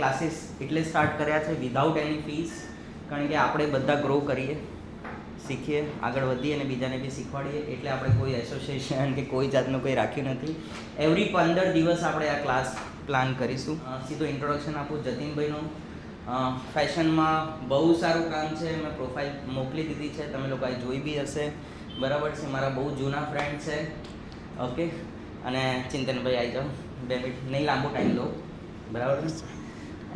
Classes એટલે start કર્યા છે વિધાઉટ એની ફીસ, કારણ કે આપણે બધા ગ્રો કરીએ, શીખીએ, આગળ વધીએ અને બીજાને બી શીખવાડીએ. એટલે આપણે કોઈ એસોસિએશન કે કોઈ જાતનું કંઈ રાખ્યું નથી. એવરી 15 દિવસ આપણે આ ક્લાસ પ્લાન કરીશું. સીધું ઇન્ટ્રોડક્શન આપું જતીનભાઈનું. ફેશનમાં બહુ સારું કામ છે. મેં પ્રોફાઇલ મોકલી દીધી છે, તમે લોકોએ જોઈ બી હશે. બરાબર છે, મારા બહુ જૂના ફ્રેન્ડ છે. ઓકે, અને ચિંતનભાઈ આવી જાઓ, 2 મિનિટ, નહીં લાંબો ટાઈમ લો. બરાબર છે,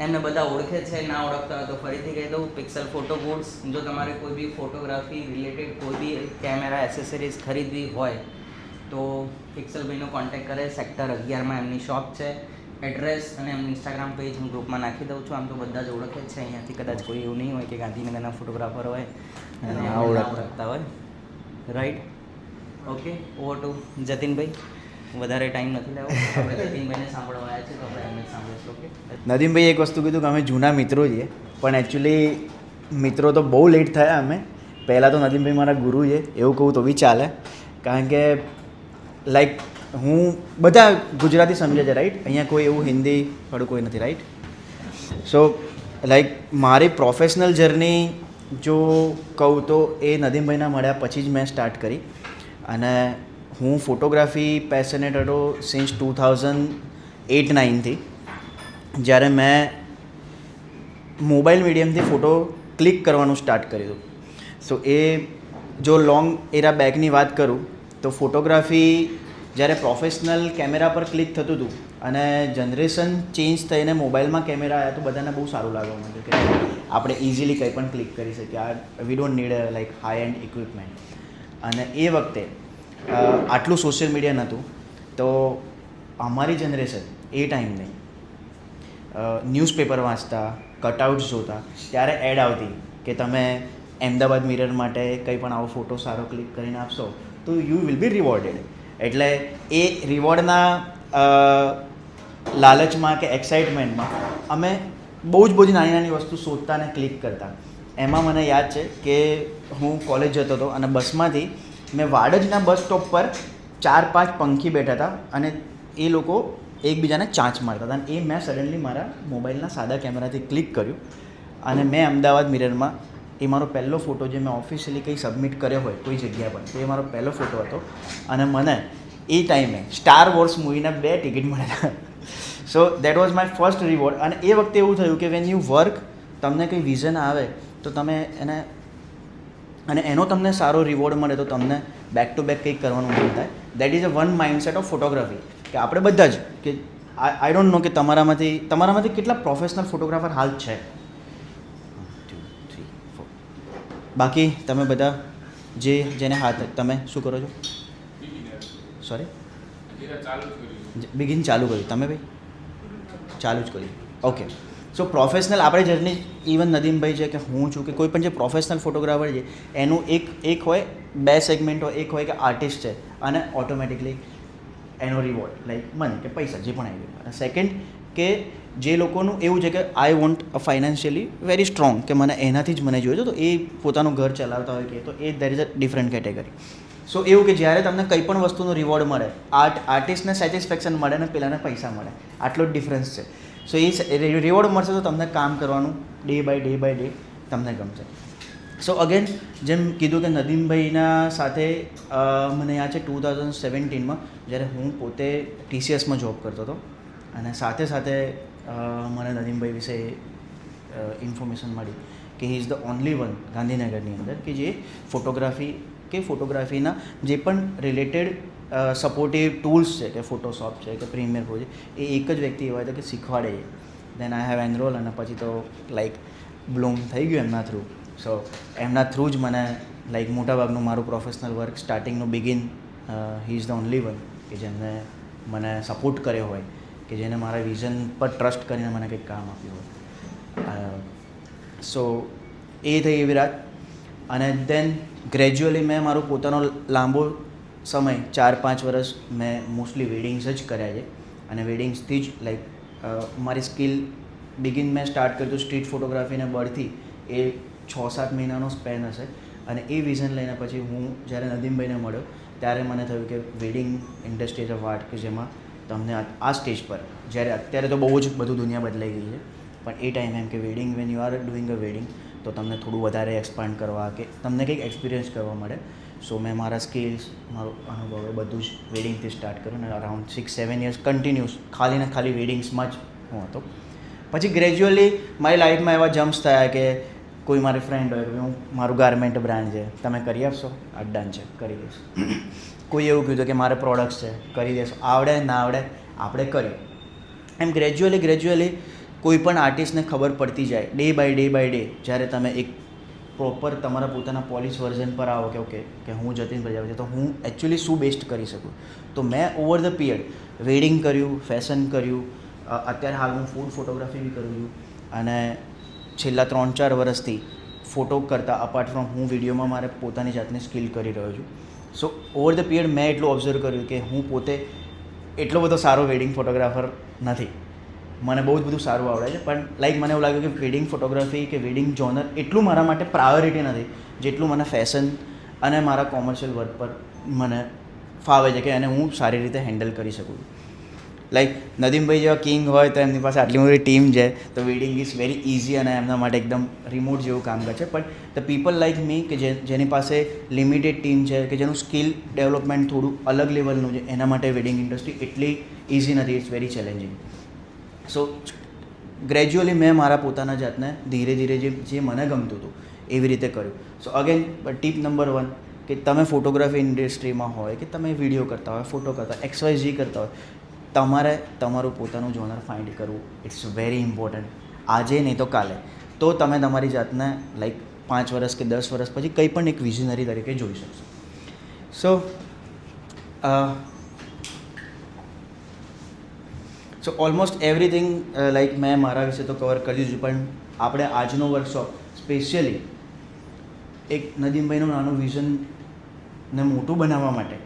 એમને બધા ઓળખે છે, ના ઓળખતા હોય તો ફરીથી કહી દઉં. પિક્સલ ફોટો બોર્ડ્સ, જો તમારે કોઈ બી ફોટોગ્રાફી રિલેટેડ કોઈ બી કેમેરા એસેસરીઝ ખરીદવી હોય તો પિક્સલભાઈનો કોન્ટેક્ટ કરે. સેક્ટર 11માં એમની શોપ છે. એડ્રેસ અને એમનું ઇન્સ્ટાગ્રામ પેજ હું ગ્રુપમાં નાખી દઉં છું. આમ તો બધા જ ઓળખે જ છે. અહીંયાથી કદાચ કોઈ એવું નહીં હોય કે ગાંધીનગરના ફોટોગ્રાફર હોય અને ના ઓળખતા હોય. Right, okay. ઓવર ટુ જતીનભાઈ. વધારે ટાઈમ નથી લેવો, આપણે જતીનભાઈને સાંભળવા આવ્યા છે તો આપણે એમને સાંભળીશું. ઓકે. નદીમભાઈ એક વસ્તુ કીધું કે અમે જૂના મિત્રો છીએ, પણ એકચ્યુઅલી મિત્રો તો બહુ લેટ થયા અમે. પહેલાં તો નદીમભાઈ મારા ગુરુ છે એવું કહું તો બી ચાલે, કારણ કે લાઈક હું બધા ગુજરાતી સમજે છે, રાઈટ? અહીંયા કોઈ એવું હિન્દી વાળું કોઈ નથી, રાઈટ? સો લાઈક મારી પ્રોફેશનલ જર્ની જો કહું તો એ નદીમભાઈના મળ્યા પછી જ મેં સ્ટાર્ટ કરી. અને હું ફોટોગ્રાફી પેશનેટ હતો સિન્સ 2008-9થી, જ્યારે મેં મોબાઈલ મીડિયમથી ફોટો ક્લિક કરવાનું સ્ટાર્ટ કર્યું. સો એ જો લોંગ એરા બેકની વાત કરું તો ફોટોગ્રાફી જ્યારે પ્રોફેશનલ કેમેરા પર ક્લિક થતું હતું અને જનરેશન ચેન્જ થઈને મોબાઈલમાં કેમેરા આવ્યા તો બધાને બહુ સારું લાગવા માંડ્યું કે આપણે ઇઝીલી કંઈ પણ ક્લિક કરી શકીએ. We don't need like high and equipment. અને એ વખતે આટલું સોશિયલ મીડિયા નહોતું, તો અમારી જનરેશન એ ટાઈમને ન્યૂઝપેપર વાંચતા, કટઆઉટ્સ જોતા, ત્યારે એડ આવતી કે તમે અમદાવાદ મિરર માટે કંઈ પણ આવો ફોટો સારો ક્લિક કરીને આપશો તો યુ વિલ બી રિવોર્ડેડ. એટલે એ રિવોર્ડના લાલચમાં કે એક્સાઇટમેન્ટમાં અમે બહુ જ બધી નાની નાની વસ્તુ શોધતા અને ક્લિક કરતા. એમાં મને યાદ છે કે હું કોલેજ જતો હતો અને બસમાંથી મેં વાડજના બસ સ્ટોપ પર 4-5 પંખી બેઠા હતા અને એ લોકો એકબીજાને ચાંચ મારતા હતા. અને એ મેં સડનલી મારા મોબાઈલના સાદા કેમેરાથી ક્લિક કર્યું અને મેં અમદાવાદ મિરરમાં એ મારો પહેલો ફોટો જે મેં ઓફિશિયલી કંઈ સબમિટ કર્યો હોય કોઈ જગ્યા પર, તો એ મારો પહેલો ફોટો હતો. અને મને એ ટાઈમે સ્ટાર વોર્સ મૂવીના 2 ટિકિટ મળ્યા. So that was my first reward. અને એ વખતે એવું થયું કે વેન યુ વર્ક, તમને કંઈ વિઝન આવે તો તમે એને, અને એનો તમને સારો રિવોર્ડ મળે તો તમને બેક ટુ બેક કંઈક કરવાનું મન થાય. That is a one mindset of photography. કે આપણે બધા જ કે આઈ ડોન્ટ નો કે તમારામાંથી કેટલા પ્રોફેશનલ ફોટોગ્રાફર હાલ છે? બાકી તમે બધા જેને હાથ, તમે શું કરો છો? સોરી, બિગિન ચાલુ કર્યું. તમે ભાઈ ચાલુ જ કર્યું. ઓકે. સો પ્રોફેશનલ આપણે જર્ની, ઇવન નદીમભાઈ છે કે હું છું કે કોઈ પણ જે પ્રોફેશનલ ફોટોગ્રાફર છે એનું એક હોય, 2 સેગમેન્ટ હોય. એક હોય કે આર્ટિસ્ટ છે અને ઓટોમેટિકલી એનો રિવોર્ડ લાઈક મની કે પૈસા જે પણ આવી ગયું. અને સેકન્ડ કે જે લોકોનું એવું છે કે I want a financially very strong, કે મને એનાથી જ મને જોઈએ તો એ પોતાનું ઘર ચલાવતા હોય કે, તો એ there is a different category. So એવું કે જ્યારે તમને કંઈ પણ વસ્તુનો રિવોર્ડ મળે, આર્ટિસ્ટને સેટિસ્ફેક્શન મળે અને પેલાને પૈસા મળે, આટલો જ ડિફરન્સ છે. સો એ રિવોર્ડ મળશે તો તમને કામ કરવાનું ડે બાય ડે તમને ગમશે. સો અગેન જેમ કીધું કે નદીમભાઈના સાથે મને યાદ છે 2017માં જ્યારે હું પોતે TCSમાં જોબ કરતો હતો અને સાથે સાથે મને નદીમભાઈ વિશે ઇન્ફોર્મેશન મળી કે હી ઇઝ ધ ઓનલી વન ગાંધીનગરની અંદર કે જે ફોટોગ્રાફીના જે પણ રિલેટેડ સપોર્ટિવ ટૂલ્સ છે કે ફોટોશોપ છે કે પ્રીમિયર પ્રો છે એ એક જ વ્યક્તિ એવા હતા કે શીખવાડે છે. દેન આઈ હેવ એનરોલ અને પછી તો લાઈક બ્લૂમ થઈ ગયું એમના થ્રુ. સો એમના થ્રુ જ મને લાઈક મોટાભાગનું મારું પ્રોફેશનલ વર્ક સ્ટાર્ટિંગનું begin, he is the only one કે જેમને મને સપોર્ટ કર્યો હોય, કે જેને મારા વિઝન પર ટ્રસ્ટ કરીને મને કંઈક કામ આપ્યું હોય. સો એ થઈ એવી રાત. અને દેન ગ્રેજ્યુઅલી મેં મારો પોતાનો લાંબો સમય 4-5 વર્ષ મેં મોસ્ટલી વેડિંગ્સ જ કર્યા છે. અને વેડિંગ્સથી જ લાઈક મારી સ્કિલ બિગિન મેં સ્ટાર્ટ કર્યું હતું સ્ટ્રીટ ફોટોગ્રાફીને બળથી એ 6-7 મહિનાનો સ્પેન હશે. અને એ વિઝન લઈને પછી હું જ્યારે નદીમભાઈને મળ્યો ત્યારે મને થયું કે વેડિંગ ઇન્ડસ્ટ્રી ઇઝ અ વાર્ટ કે જેમાં તમને આ સ્ટેજ પર, જ્યારે અત્યારે તો બહુ જ બધું દુનિયા બદલાઈ ગઈ છે, પણ એ ટાઈમે એમ કે wedding when you are doing a wedding તો તમને થોડું વધારે એક્સપાન્ડ કરવા કે તમને કંઈક એક્સપિરિયન્સ કરવા મળે. સો મેં મારા સ્કિલ્સ મારો અનુભવ એ બધું જ વેડિંગથી સ્ટાર્ટ કર્યું ને અરાઉન્ડ 6-7 યર્સ કન્ટિન્યુઅસ ખાલી ને ખાલી વેડિંગ્સમાં જ હું હતો. પછી ગ્રેજ્યુઅલી મારી લાઈફમાં એવા જમ્પ્સ થયા કે કોઈ મારી ફ્રેન્ડ હોય કે હું મારું ગાર્મેન્ટ બ્રાન્ડ છે તમે કરી આપશો, આ ડન છે કરી દઈશું. કોઈ એવું કીધું કે મારે પ્રોડક્ટ્સ છે કરી દેશો, આવડે ના આવડે આપણે કરીએ. એમ ગ્રેજ્યુઅલી કોઈ પણ આર્ટિસ્ટને ખબર પડતી જાય ડે બાય ડે જ્યારે તમે એક પ્રોપર તમારા પોતાના પોલિશ વર્ઝન પર આવો કે ઓકે કે હું જતીન પ્રજાપતિ તો હું એકચ્યુઅલી શું બેસ્ટ કરી શકું. તો મેં ઓવર ધ પીરિયડ વેડિંગ કર્યું, ફેશન કર્યું, અત્યારે હાલ હું ફૂડ ફોટોગ્રાફી બી કરું છું અને છેલ્લા 3-4 વર્ષથી ફોટો કરતાં અપાર્ટ ફ્રોમ હું વિડીયોમાં મારે પોતાની જાતને સ્કિલ કરી રહ્યો છું. સો ઓવર ધ પીરિયડ મેં એટલું ઓબ્ઝર્વ કર્યું કે હું પોતે એટલો બધો સારો વેડિંગ ફોટોગ્રાફર નથી. મને બહુ જ બધું સારું આવડે છે પણ લાઈક મને એવું લાગ્યું કે વેડિંગ ફોટોગ્રાફી કે વેડિંગ જોનર એટલું મારા માટે પ્રાયોરિટી નથી જેટલું મને ફેશન અને મારા કોમર્શિયલ વર્ક પર મને ફાવે છે કે એને હું સારી રીતે હેન્ડલ કરી શકું. લાઈક નદીમભાઈ જેવા કિંગ હોય તો એમની પાસે આટલી મોટી ટીમ છે તો વેડિંગ ઇઝ વેરી ઇઝી અને એમના માટે એકદમ રિમોટ જેવું કામ કરે છે. પણ ધ પીપલ લાઈક મી કે જેની પાસે લિમિટેડ ટીમ છે કે જેનું સ્કિલ ડેવલપમેન્ટ થોડું અલગ લેવલનું છે એના માટે વેડિંગ ઇન્ડસ્ટ્રી એટલી ઇઝી નથી, it's very challenging. So gradually મેં મારા પોતાના જાતને ધીરે ધીરે જે મને ગમતું હતું એવી રીતે કર્યું. સો અગેન ટીપ નંબર 1 કે તમે ફોટોગ્રાફી ઇન્ડસ્ટ્રીમાં હોય કે તમે વિડીયો કરતા હોય, ફોટો કરતા હોય, XYZ કરતા હોય, તમારે તમારું પોતાનું જોનર ફાઇન્ડ કરવું ઇટ્સ વેરી ઇમ્પોર્ટન્ટ. આજે નહીં તો કાલે તો તમે તમારી જાતને લાઈક 5 વર્ષ કે 10 વર્ષ પછી કંઈ પણ એક વિઝનરી તરીકે જોઈ શકશો. સો ઓલમોસ્ટ એવરીથિંગ લાઈક મેં મારા વિશે તો કવર કરી દીધું પણ આપણે આજનો વર્કશોપ સ્પેશિયલી એક નદીમભાઈનું નાનું વિઝનને મોટું બનાવવા માટે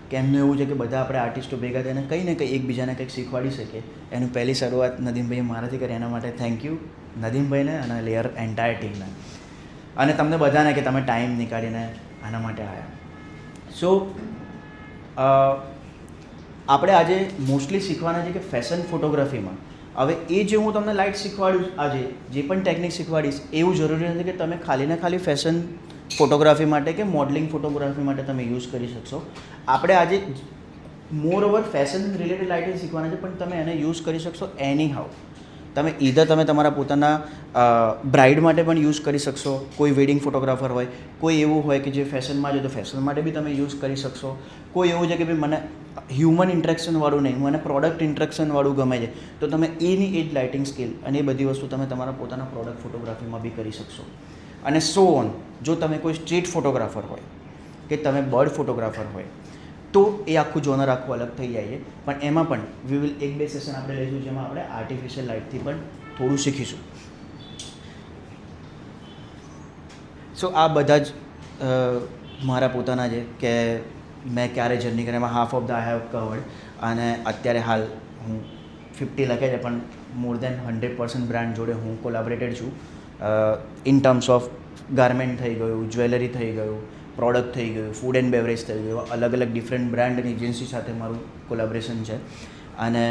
કે એમનું એવું છે કે બધા આપણે આર્ટિસ્ટો ભેગા થઈને કંઈ ને કંઈ એકબીજાને કંઈક શીખવાડી શકીએ. એનું પહેલી શરૂઆત નદીમભાઈએ મારાથી કરી એના માટે થેન્ક યુ નદીમભાઈને અને લેયર એન્ટાયર ટીમને અને તમને બધાને કે તમે ટાઈમ નીકાળીને આના માટે આવ્યા. સો આપણે આજે મોસ્ટલી શીખવાના છે કે ફેશન ફોટોગ્રાફીમાં હવે એ જે હું તમને લાઇટ શીખવાડું આજે જે પણ ટેકનિક શીખવાડીશ એવું જરૂરી નથી કે તમે ખાલી ને ખાલી ફેશન ફોટોગ્રાફી માટે કે મોડલિંગ ફોટોગ્રાફી માટે તમે યુઝ કરી શકશો. આપણે આજે મોર ઓવર ફેશન રિલેટેડ લાઇટિંગ શીખવાના છે પણ તમે એને યુઝ કરી શકશો એની હાઉ. તમે ઈધર તમે તમારા પોતાના બ્રાઇડ માટે પણ યુઝ કરી શકશો, કોઈ વેડિંગ ફોટોગ્રાફર હોય, કોઈ એવું હોય કે જે ફેશનમાં છે તો ફેશન માટે બી તમે યુઝ કરી શકશો. કોઈ એવું છે કે ભાઈ મને હ્યુમન ઇન્ટરેક્શનવાળું નહીં, મને પ્રોડક્ટ ઇન્ટરેક્શનવાળું ગમે છે તો તમે એની એ જ લાઇટિંગ સ્કિલ અને એ બધી વસ્તુ તમે તમારા પોતાના પ્રોડક્ટ ફોટોગ્રાફીમાં બી કરી શકશો. અને સો ઓન જો તમે કોઈ સ્ટ્રીટ ફોટોગ્રાફર હોય કે તમે બર્ડ ફોટોગ્રાફર હોય તો એ આખું જોનર આખું અલગ થઈ જાય છે. પણ એમાં પણ વી વિલ 1-2 સેશન આપણે લઈશું જેમાં આપણે આર્ટિફિશિયલ લાઇટથી પણ થોડું શીખીશું. સો આ બધા જ મારા પોતાના છે કે મેં ક્યારે જર્ની કરી એમાં half of the I have covered અને અત્યારે હાલ હું 50 લખે છે પણ મોર દેન 100% બ્રાન્ડ જોડે હું કોલાબરેટેડ છું. ઇન ટર્મ્સ ઓફ ગાર્મેન્ટ થઈ ગયું, જ્વેલરી થઈ ગયું, પ્રોડક્ટ થઈ ગયું, ફૂડ એન્ડ બેવરેજ થઈ ગયું, અલગ અલગ ડિફરન્ટ બ્રાન્ડ અને એજન્સી સાથે મારું કોલાબરેશન છે. અને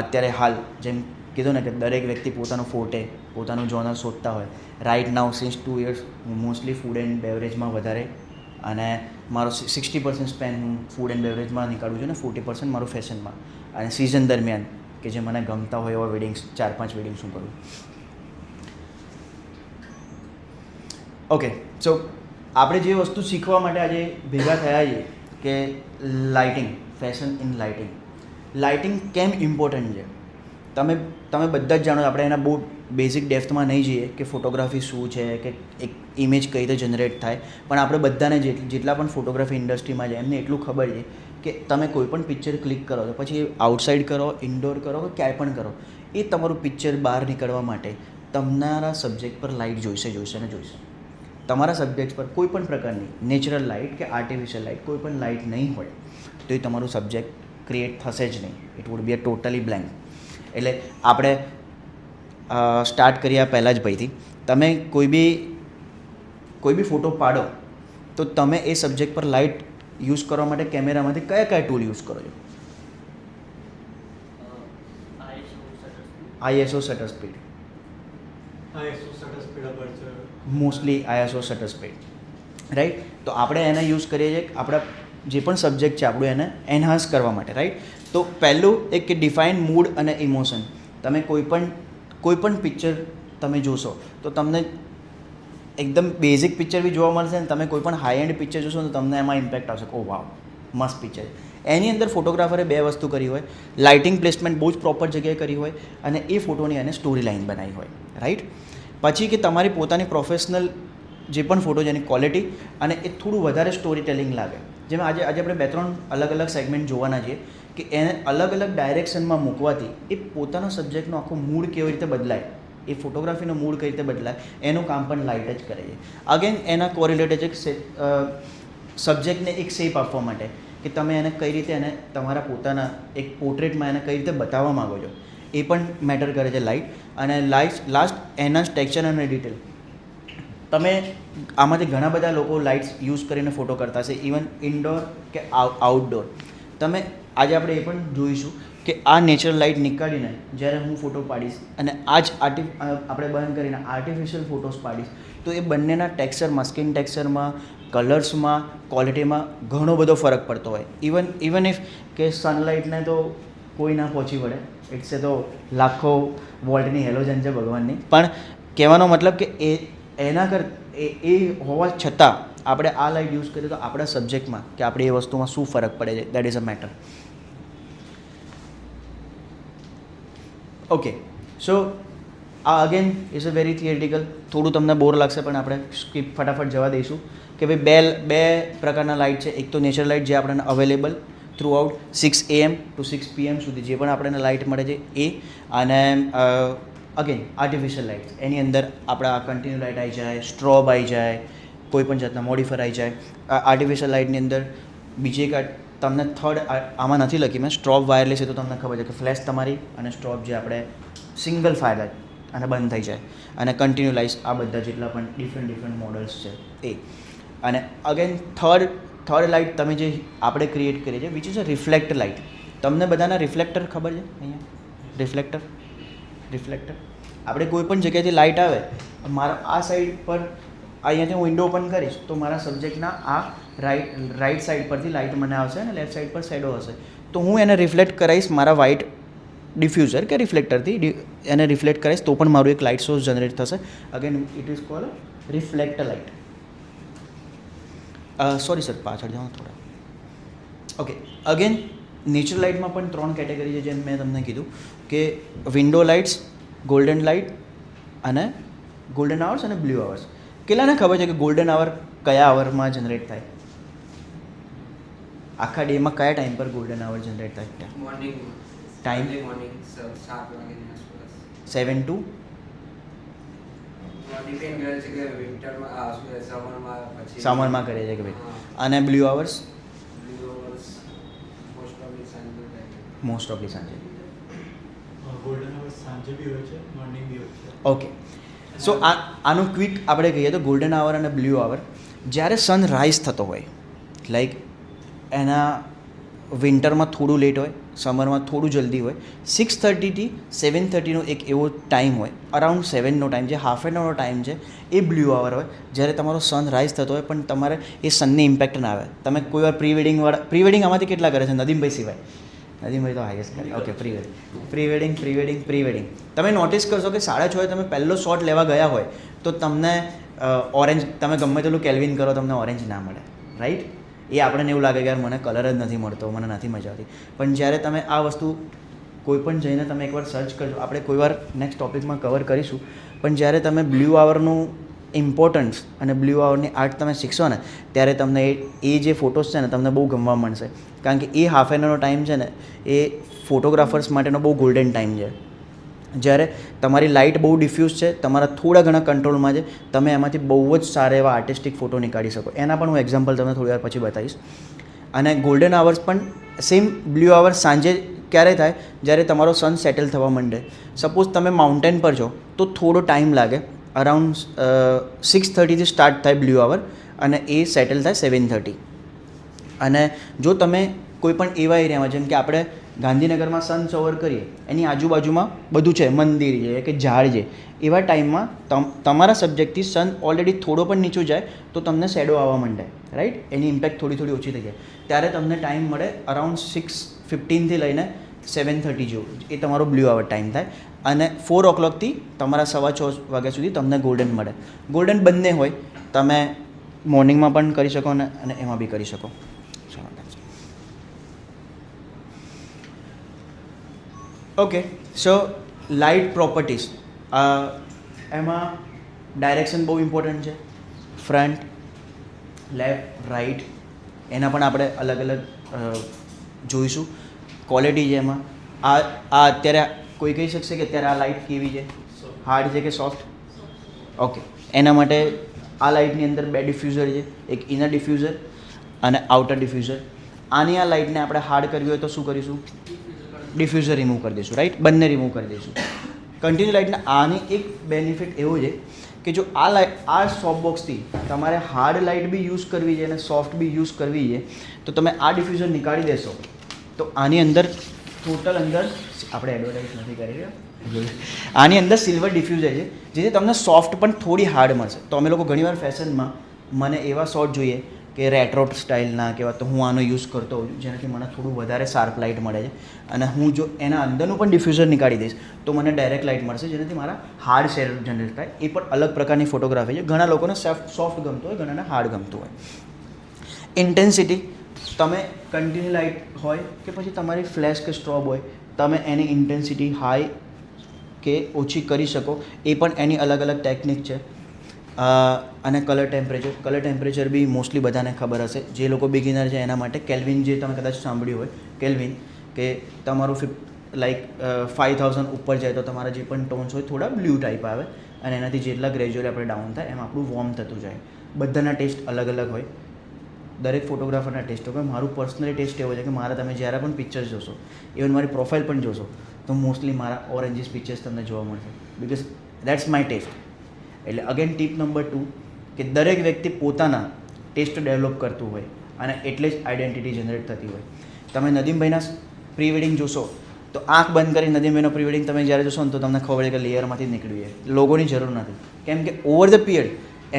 અત્યારે હાલ જેમ કીધું ને કે દરેક વ્યક્તિ પોતાનો ફોટે પોતાનું જોનર શોધતા હોય. રાઇટ નાઉ સિન્સ 2 years હું મોસ્ટલી ફૂડ એન્ડ બેવરેજમાં વધારે અને મારો 60% સ્પેન હું ફૂડ એન્ડ બેવરેજમાં નીકાળું છું ને 40% મારું ફેશનમાં અને સિઝન દરમિયાન કે જે મને ગમતા હોય એવા વેડિંગ્સ 4-5 વેડિંગ્સ હું કરું. ઓકે સો આપણે જે વસ્તુ શીખવા માટે આજે ભેગા થયા છીએ કે lighting, fashion in lighting. Lighting કેમ ઇમ્પોર્ટન્ટ છે તમે બધા જ જાણો. આપણે એના બહુ બેઝિક ડેપ્થમાં નહીં જઈએ કે ફોટોગ્રાફી શું છે કે એક ઇમેજ કઈ રીતે જનરેટ થાય, પણ આપણે બધાને જેટલા પણ ફોટોગ્રાફી ઇન્ડસ્ટ્રીમાં છે એમને એટલું ખબર છે કે તમે કોઈ પણ પિક્ચર ક્લિક કરો તો પછી આઉટસાઇડ કરો, ઇન્ડોર કરો કે ક્યાંય પણ કરો, એ તમારું પિક્ચર બહાર નીકળવા માટે તમારા સબ્જેક્ટ પર લાઇટ જોઈશે ને જોઈશે. તમારા સબ્જેક્ટ પર કોઈ પણ પ્રકારની નેચરલ લાઇટ કે આર્ટિફિશિયલ લાઇટ કોઈ પણ લાઇટ નહીં હોય તો એ તમારું સબ્જેક્ટ ક્રિએટ થશે જ નહીં. It would be a totally blank. એટલે આપણે સ્ટાર્ટ કર્યા પહેલાં જ ભાઈથી તમે કોઈ બી ફોટો પાડો તો તમે એ સબ્જેક્ટ પર લાઇટ યુઝ કરવા માટે કેમેરામાંથી કયા ટૂલ યુઝ કરો છો? ISO shutter speed. ISO shutter speed aperture. Mostly ISO shutter speed, right. તો આપણે એને યુઝ કરીએ છીએ આપણા જે પણ સબ્જેક્ટ છે આપણું એને એન્હાન્સ કરવા માટે, રાઈટ. તો પહેલું એક કે ડિફાઇન મૂડ અને ઇમોશન. તમે કોઈ પણ પિક્ચર તમે જોશો તો તમને એકદમ બેઝિક પિક્ચર બી જોવા મળશે ને તમે કોઈ પણ હાઈ એન્ડ પિક્ચર જોશો તો તમને એમાં ઇમ્પેક્ટ આવશે, ઓ વાવ મસ્ત પિક્ચર. એની અંદર ફોટોગ્રાફરે બે વસ્તુ કરી હોય, લાઇટિંગ પ્લેસમેન્ટ બહુ જ પ્રોપર જગ્યાએ કરી હોય અને એ ફોટોની એને સ્ટોરી લાઇન બનાવી હોય, રાઈટ. પછી કે તમારી પોતાની પ્રોફેશનલ જે પણ ફોટો છે એની ક્વોલિટી અને એ થોડું વધારે સ્ટોરી ટેલિંગ લાગે. જેમ આજે આપણે 2-3 અલગ અલગ સેગમેન્ટ જોવાના છીએ કે એને અલગ અલગ ડાયરેક્શનમાં મૂકવાથી એ પોતાના સબ્જેક્ટનો આખો મૂડ કેવી રીતે બદલાય, એ ફોટોગ્રાફીનો મૂડ કઈ રીતે બદલાય એનું કામ પણ લાઇટ જ કરે છે. અગેન એના કોરિલેટેડ છે સબ્જેક્ટને એક શેપ આપવા માટે કે તમે એને કઈ રીતે એને તમારા પોતાના એક પોર્ટ્રેટમાં એને કઈ રીતે બતાવવા માગો છો એ પણ મેટર કરે છે લાઇટ. અને લાસ્ટ એના ટેક્સચર અને ડિટેલ. તમે આમાંથી ઘણા બધા લોકો લાઇટ્સ યુઝ કરીને ફોટો કરતા હશે, ઇવન ઇન્ડોર કે આઉટડોર. તમે આજે આપણે એ પણ જોઈશું કે આ નેચરલ લાઇટ નીકાળીને જ્યારે હું ફોટો પાડીશ અને આ જ આપણે બંધ કરીને આર્ટિફિશિયલ ફોટોસ પાડીશ તો એ બંનેના ટેક્સચરમાં, સ્કિન ટેક્સચરમાં, કલર્સમાં, ક્વોલિટીમાં ઘણો બધો ફરક પડતો હોય. ઇવન ઇફ કે સનલાઇટને તો કોઈ ના પહોંચી વળે, ઇટ્સ એ તો લાખો વોલ્ટની હેલોજન છે ભગવાનની. પણ કહેવાનો મતલબ કે એ હોવા છતાં આપણે આ લાઇટ યુઝ કરીએ તો આપણા સબ્જેક્ટમાં કે આપણે એ વસ્તુમાં શું ફરક પડે છે, that is a matter. Okay, so આ again is a very theoretical. થોડું તમને બોર લાગશે પણ આપણે સ્કીપ ફટાફટ જવા દઈશું કે ભાઈ બે પ્રકારના લાઇટ છે. એક તો નેચરલ લાઇટ જે આપણને available through out 6 AM to 6 PM સુધી જે પણ આપણને લાઇટ મળે છે એ. અને અગેન આર્ટિફિશિયલ લાઇટ, એની અંદર આપણા કન્ટિન્યુ લાઇટ આવી જાય, સ્ટ્રોબ આવી જાય, કોઈ પણ જાતના મોડિફાયર આવી જાય. આર્ટિફિશિયલ લાઇટની અંદર બીજી એક તમને થર્ડ આમાં નથી લખી મેં, સ્ટ્રોબ વાયરલેસ એ તો તમને ખબર છે કે ફ્લેશ તમારી અને સ્ટ્રોબ જે આપણે સિંગલ ફાયર લાઇટ અને બંધ થઈ જાય. અને કન્ટિન્યુ લાઇટ્સ આ બધા જેટલા પણ ડિફરન્ટ મોડલ્સ છે એ. અને અગેન થર્ડ લાઇટ તમે જે આપણે ક્રિએટ કરીએ છીએ which is a reflect light. તમને બધાના રિફ્લેક્ટર ખબર છે અહીંયા? રિફ્લેક્ટર આપણે કોઈ પણ જગ્યાએથી લાઇટ આવે, મારા આ સાઈડ પર અહીંયાથી હું વિન્ડો ઓપન કરીશ તો મારા સબ્જેક્ટના આ રાઈટ સાઈડ પરથી લાઇટ મને આવશે અને લેફ્ટ સાઈડ પર શેડો હશે. તો હું એને રિફ્લેક્ટ કરાવીશ મારા વ્હાઇટ ડિફ્યુઝર કે રિફ્લેક્ટરથી એને રિફ્લેક્ટ કરીશ તો પણ મારું એક લાઇટ સોર્સ જનરેટ થશે. Again it is called reflector light. Sorry sir, પાછળ જાઓ થોડા. ઓકે, અગેન નેચરલ લાઇટમાં પણ 3 કેટેગરી છે જેમ મેં તમને કીધું કે વિન્ડો લાઇટ્સ, ગોલ્ડન લાઇટ અને ગોલ્ડન આવર્સ અને બ્લુ આવર્સ. કેટલાને ખબર છે કે ગોલ્ડન આવર કયા આવરમાં જનરેટ થાય? આખા ડેમાં કયા ટાઈમ પર ગોલ્ડન આવર જનરેટ થાય? મોર્નિંગ ટાઈમ મોર્નિંગ 7 વાગ્યાની આસપાસ. 7 to ડિપેન્ડ કરે છે કે વિન્ટરમાં સમરમાં સમરમાં કરે છે કે ભાઈ. અને બ્લુ આવર્સ મોસ્ટ ઓફલી સાંજે. ગોલ્ડન અવર સાંજે બી હોય છે, મોર્નિંગ બી હોય છે. ઓકે, સો આનું ક્વિક આપણે કહીએ તો ગોલ્ડન આવર અને બ્લુ આવર જ્યારે સન રાઇઝ થતો હોય, લાઈક એના વિન્ટરમાં થોડું લેટ હોય, સમરમાં થોડું જલ્દી હોય. 6:30 થી 7:30નો એક એવો ટાઈમ હોય, અરાઉન્ડ 7નો ટાઈમ જે હાફ એન અવરનો ટાઈમ છે એ બ્લુ આવર હોય જ્યારે તમારો સન રાઇઝ થતો હોય પણ તમારે એ સનની ઇમ્પેક્ટ ના આવે. તમે કોઈ વાર પ્રી વેડિંગ આમાંથી કેટલા કરે છે? નદીમભાઈ સિવાય. નદીમભાઈ તો હાઈએસ્ટ કરે. ઓકે, પ્રી વેડિંગ તમે નોટિસ કરશો કે 6:30 તમે પહેલો શોટ લેવા ગયા હોય તો તમને ઓરેન્જ, તમે ગમે તેટલું કેલ્વિન કરો તમને ઓરેન્જ ના મળે, રાઈટ? એ આપણને એવું લાગે કે યાર મને કલર જ નથી મળતો, મને નથી મજા આવતી. પણ જ્યારે તમે આ વસ્તુ કોઈ પણ જઈને તમે એકવાર સર્ચ કરજો, આપણે કોઈ વાર નેક્સ્ટ ટોપિકમાં કવર કરીશું. પણ જ્યારે તમે બ્લુ આવરનું ઇમ્પોર્ટન્સ અને બ્લુ આવરની આર્ટ તમે શીખશો ને ત્યારે તમને એ જે ફોટોસ છે ને તમને બહુ ગમવા મળશે. કારણ કે એ હાફ એન અવરનો ટાઈમ છે ને એ ફોટોગ્રાફર્સ માટેનો બહુ ગોલ્ડન ટાઈમ છે. જ્યારે તમારી લાઇટ બહુ ડિફ્યુઝ છે, તમારા થોડા ઘણા કંટ્રોલમાં છે, તમે એમાંથી બહુ જ સારા એવા આર્ટિસ્ટિક ફોટો નીકાળી શકો. એના પણ હું એક્ઝામ્પલ તમને થોડી વાર પછી બતાવીશ. અને ગોલ્ડન આવર્સ પણ સેમ બ્લુ આવર્સ સાંજે ક્યારે થાય? જ્યારે તમારો સન સેટલ થવા માંડે. સપોઝ તમે માઉન્ટેન પર છો તો થોડો ટાઈમ લાગે, અરાઉન્ડ 6:30થી સ્ટાર્ટ થાય બ્લુ આવર અને એ સેટલ થાય 7:30. અને જો તમે કોઈ પણ એવા એરિયામાં જેમ કે આપણે ગાંધીનગરમાં સનસોવર કરીએ એની આજુબાજુમાં બધું છે, મંદિર છે કે ઝાડ છે, એવા ટાઈમમાં તમારા સબ્જેક્ટથી સન ઓલરેડી થોડો પણ નીચું જાય તો તમને શેડો આવવા માંડે, રાઈટ? એની ઇમ્પેક્ટ થોડી ઓછી થઈ જાય. ત્યારે તમને ટાઈમ મળે અરાઉન્ડ 6:15 લઈને 7:30 જેવું, એ તમારો બ્લુ આવર ટાઈમ થાય. અને 4 o'clockથી તમારા 6:15 વાગ્યા સુધી તમને ગોલ્ડન મળે. ગોલ્ડન બંને હોય, તમે મોર્નિંગમાં પણ કરી શકો અને એમાં બી કરી શકો. ઓકે, સો લાઇટ પ્રોપર્ટીઝ, એમાં ડાયરેક્શન બહુ ઇમ્પોર્ટન્ટ છે. ફ્રન્ટ, લેફ્ટ, રાઈટ, એના પણ આપણે અલગ અલગ જોઈશું. ક્વોલિટી છે એમાં. આ અત્યારે કોઈ કહી શકશે કે અત્યારે આ લાઇટ કેવી છે, હાર્ડ છે કે સોફ્ટ? ઓકે, એના માટે આ લાઇટની અંદર 2 ડિફ્યુઝર છે, એક ઇનર ડિફ્યુઝર અને આઉટર ડિફ્યુઝર. આની આ લાઇટને આપણે હાર્ડ કરવી હોય તો શું કરીશું? ડિફ્યુઝર રિમૂવ કરી દઈશું, રાઈટ? બંને રિમૂવ કરી દઈશું. કન્ટિન્યુ લાઇટના આની એક બેનિફિટ એવો છે કે જો આ સોફ્ટ બોક્સથી તમારે હાર્ડ લાઇટ બી યુઝ કરવી છે અને સોફ્ટ બી યુઝ કરવી છે તો તમે આ ડિફ્યુઝર નીકાળી દેશો તો આની અંદર ટોટલ અંદર આપણે એડવર્ટાઇઝ નથી કરી રહ્યા, આની અંદર સિલ્વર ડિફ્યુઝર છે જેથી તમને સોફ્ટ પણ થોડી હાર્ડ મળશે. તો અમે લોકો ઘણીવાર ફેશનમાં મને એવા શોટ જોઈએ કે રેટ્રો સ્ટાઇલના કેવા, તો હું આનો યુઝ કરતો હોઉં છું જેનાથી મને થોડું વધારે શાર્પ લાઇટ મળે છે. અને હું જો એના અંદરનું પણ ડિફ્યુઝર નીકાળી દઈશ તો મને ડાયરેક્ટ લાઇટ મળશે જેનાથી મારા હાર્ડ શેડ જનરેટ થાય. એ પણ અલગ પ્રકારની ફોટોગ્રાફી છે. ઘણા લોકોને સોફ્ટ ગમતું હોય, ઘણાને હાર્ડ ગમતું હોય. ઇન્ટેન્સિટી, તમે કન્ટિન્યુ લાઇટ હોય કે પછી તમારી ફ્લેશ કે સ્ટ્રોબ હોય, તમે એની ઇન્ટેન્સિટી હાઈ કે ઓછી કરી શકો. એ પણ એની અલગ અલગ ટેકનિક છે. અને કલર ટેમ્પરેચર બી મોસ્ટલી બધાને ખબર હશે. જે લોકો બિગિનર છે એના માટે કેલ્વિન, જે તમે કદાચ સાંભળ્યું હોય, કેલ્વિન, કે તમારું 5000 ઉપર જાય તો તમારા જે પણ ટોન્સ હોય થોડા બ્લુ ટાઈપ આવે અને એનાથી જેટલા ગ્રેજ્યુઅલી આપણે ડાઉન થાય એમ આપણું વોર્મ થતું જાય. બધાના ટેસ્ટ અલગ અલગ હોય, દરેક ફોટોગ્રાફરના ટેસ્ટ હોય. મારું પર્સનલી ટેસ્ટ એવો છે કે મારા તમે જ્યારે પણ પિક્ચર્સ જોશો, ઇવન મારી પ્રોફાઇલ પણ જોશો તો મોસ્ટલી મારા ઓરેન્જીસ પિક્ચર્સ તમને જોવા મળશે, બિકોઝ દેટ્સ માય ટેસ્ટ. એટલે અગેન ટીપ નંબર 2 કે દરેક વ્યક્તિ પોતાના ટેસ્ટ ડેવલપ કરતું હોય અને એટલે જ આઈડેન્ટિટી જનરેટ થતી હોય. તમે નદીમભાઈના પ્રી વેડિંગ જોશો તો આંખ બંધ કરી નદીમભાઈનો પ્રી વેડિંગ તમે જ્યારે જોશો ને તો તમને ખબર પડે કે લેયરમાંથી જ નીકળ્યું છે, લોગોની જરૂર નથી. કેમ કે ઓવર ધ પીરિયડ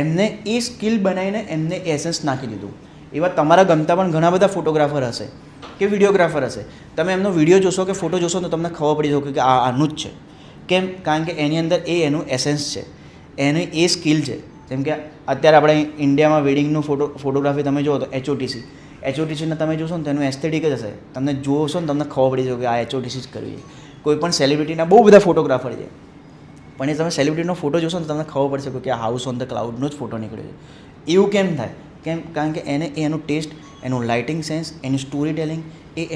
એમને એ સ્કિલ બનાવીને એમને એસેન્સ નાખી દીધું. એવા તમારા ગમતા પણ ઘણા બધા ફોટોગ્રાફર હશે કે વિડીયોગ્રાફર હશે. તમે એમનો વિડીયો જોશો કે ફોટો જોશો તો તમને ખબર પડી જશે કે આ આનું જ છે. કેમ? કારણ કે એની અંદર એનું એસેન્સ છે, એની એ સ્કિલ છે. જેમ કે અત્યારે આપણે ઇન્ડિયામાં વેડિંગનું ફોટોગ્રાફી તમે જુઓ તો HOTCને તમે જોશો ને તો એનું એસ્થેટિક જ હશે. તમને જોશો ને તમને ખબર પડી જશે કે આ HOTC જ કરવી છે. કોઈ પણ સેલિબ્રિટીના બહુ બધા ફોટોગ્રાફર છે, પણ એ તમે સેલિબ્રિટીનો ફોટો જોશો ને તમને ખબર પડશે કે આ હાઉસ ઓન ધ ક્લાઉડનો જ ફોટો નીકળ્યો છે. એવું કેમ થાય? કેમ? કારણ કે એનું ટેસ્ટ, એનું લાઇટિંગ સેન્સ, એની સ્ટોરી ટેલિંગ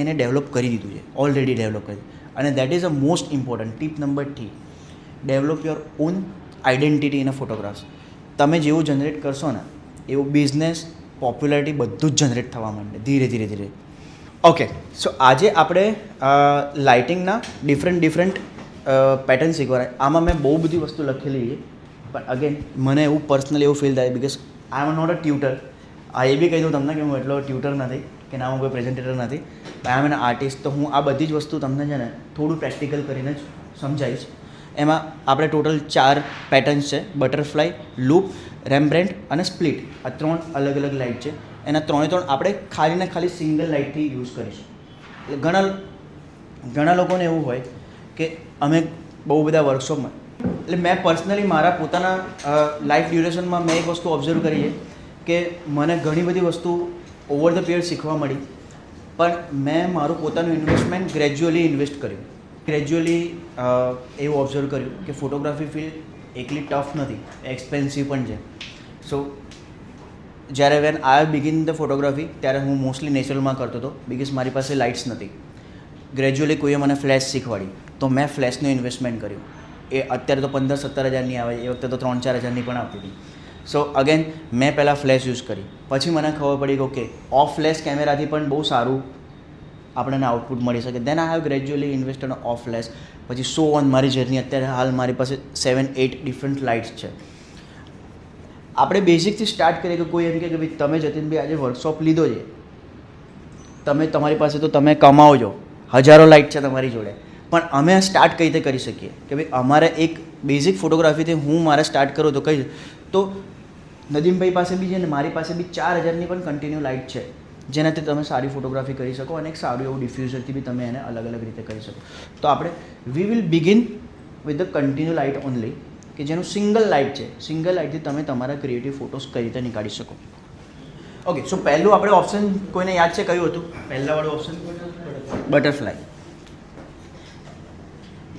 એને ડેવલપ કરી દીધું છે, ઓલરેડી ડેવલપ કરી. અને that is a most important tip number 3, develop your own identity in a photographs. તમે જેવું જનરેટ કરશો ને એવું બિઝનેસ, પોપ્યુલારિટી બધું જ જનરેટ થવા માંડે ધીરે. ઓકે, સો આજે આપણે લાઇટિંગના ડિફરન્ટ પેટર્ન શીખવાના. આમાં મેં બહુ બધી વસ્તુ લખેલી છે, પણ અગેન મને એવું પર્સનલી એવું ફીલ થાય because I am not a tutor. એ બી કહી દઉં તમને કે હું એટલો ટ્યુટર નથી કે ના હું કોઈ પ્રેઝન્ટેટર નથી, આઈ એમ એન આર્ટિસ્ટ. તો હું આ બધી જ વસ્તુ તમને છે ને થોડું પ્રેક્ટિકલ કરીને જ સમજાવીશ. એમાં આપણે ટોટલ 4 પેટર્ન્સ છે: બટરફ્લાય, લૂપ, રેમ્બ્રેન્ડ અને સ્પ્લિટ. આ 3 અલગ અલગ લાઇટ છે. એના 3 આપણે ખાલી સિંગલ લાઇટથી યુઝ કરીશું. એટલે ઘણા લોકોને એવું હોય કે અમે બહુ બધા વર્કશોપમાં, એટલે મેં પર્સનલી મારા પોતાના લાઈફ ડ્યુરેશનમાં મેં એક વસ્તુ ઓબ્ઝર્વ કરી છે કે મને ઘણી બધી વસ્તુ ઓવર ધ પીરિયડ શીખવા મળી, પણ મેં મારું પોતાનું ઇન્વેસ્ટમેન્ટ ગ્રેજ્યુઅલી ઇન્વેસ્ટ કર્યું. ગ્રેજ્યુઅલી એવું ઓબ્ઝર્વ કર્યું કે ફોટોગ્રાફી ફિલ્ડ એકલી ટફ નથી, એક્સપેન્સિવ પણ છે. સો જ્યારે when I begin the photography ત્યારે હું મોસ્ટલી નેચરલમાં કરતો હતો બિકોઝ મારી પાસે લાઇટ્સ નથી. ગ્રેજ્યુઅલી કોઈએ મને ફ્લેશ શીખવાડી તો મેં ફ્લેશનું ઇન્વેસ્ટમેન્ટ કર્યું. એ અત્યારે તો 15-17 હજારની આવે, એ વખતે તો 3-4 હજારની પણ આવતી હતી. સો અગેન મેં પહેલાં ફ્લેશ યુઝ કરી, પછી મને ખબર પડી કે ઓકે ઓફ ફ્લેશ કેમેરાથી પણ બહુ સારું આપણને આઉટપુટ મળી શકે. Then I have gradually invested of flash. પછી સો ઓન મારી જર્ની અત્યારે હાલ મારી પાસે 7-8 ડિફરન્ટ લાઇટ્સ છે. આપણે બેઝિકથી સ્ટાર્ટ કરીએ કે કોઈ એમ કે ભાઈ તમે જતીનભાઈ આજે વર્કશોપ લીધો છે, તમે તમારી પાસે તો તમે કમાવો છો, હજારો લાઇટ છે તમારી જોડે, પણ અમે સ્ટાર્ટ કઈ રીતે કરી શકીએ કે ભાઈ અમારે એક બેઝિક ફોટોગ્રાફીથી હું મારે સ્ટાર્ટ કરું તો કઈ તો નદીમભાઈ પાસે બી છે ને મારી પાસે બી 4000ની પણ કન્ટિન્યુ લાઇટ છે, જેનાથી તમે સારી ફોટોગ્રાફી કરી શકો અને એક સારું એવું ડિફ્યુઝરથી બી તમે એને અલગ અલગ રીતે કરી શકો. તો આપણે we will begin with the continue light only, કે જેનું સિંગલ લાઇટ છે. સિંગલ લાઇટથી તમે તમારા ક્રિએટિવ ફોટોસ કઈ રીતે નીકાળી શકો. ઓકે, સો પહેલું આપણે ઓપ્શન કોઈને યાદ છે કયું હતું? પહેલાવાળું ઓપ્શન બટરફ્લાય.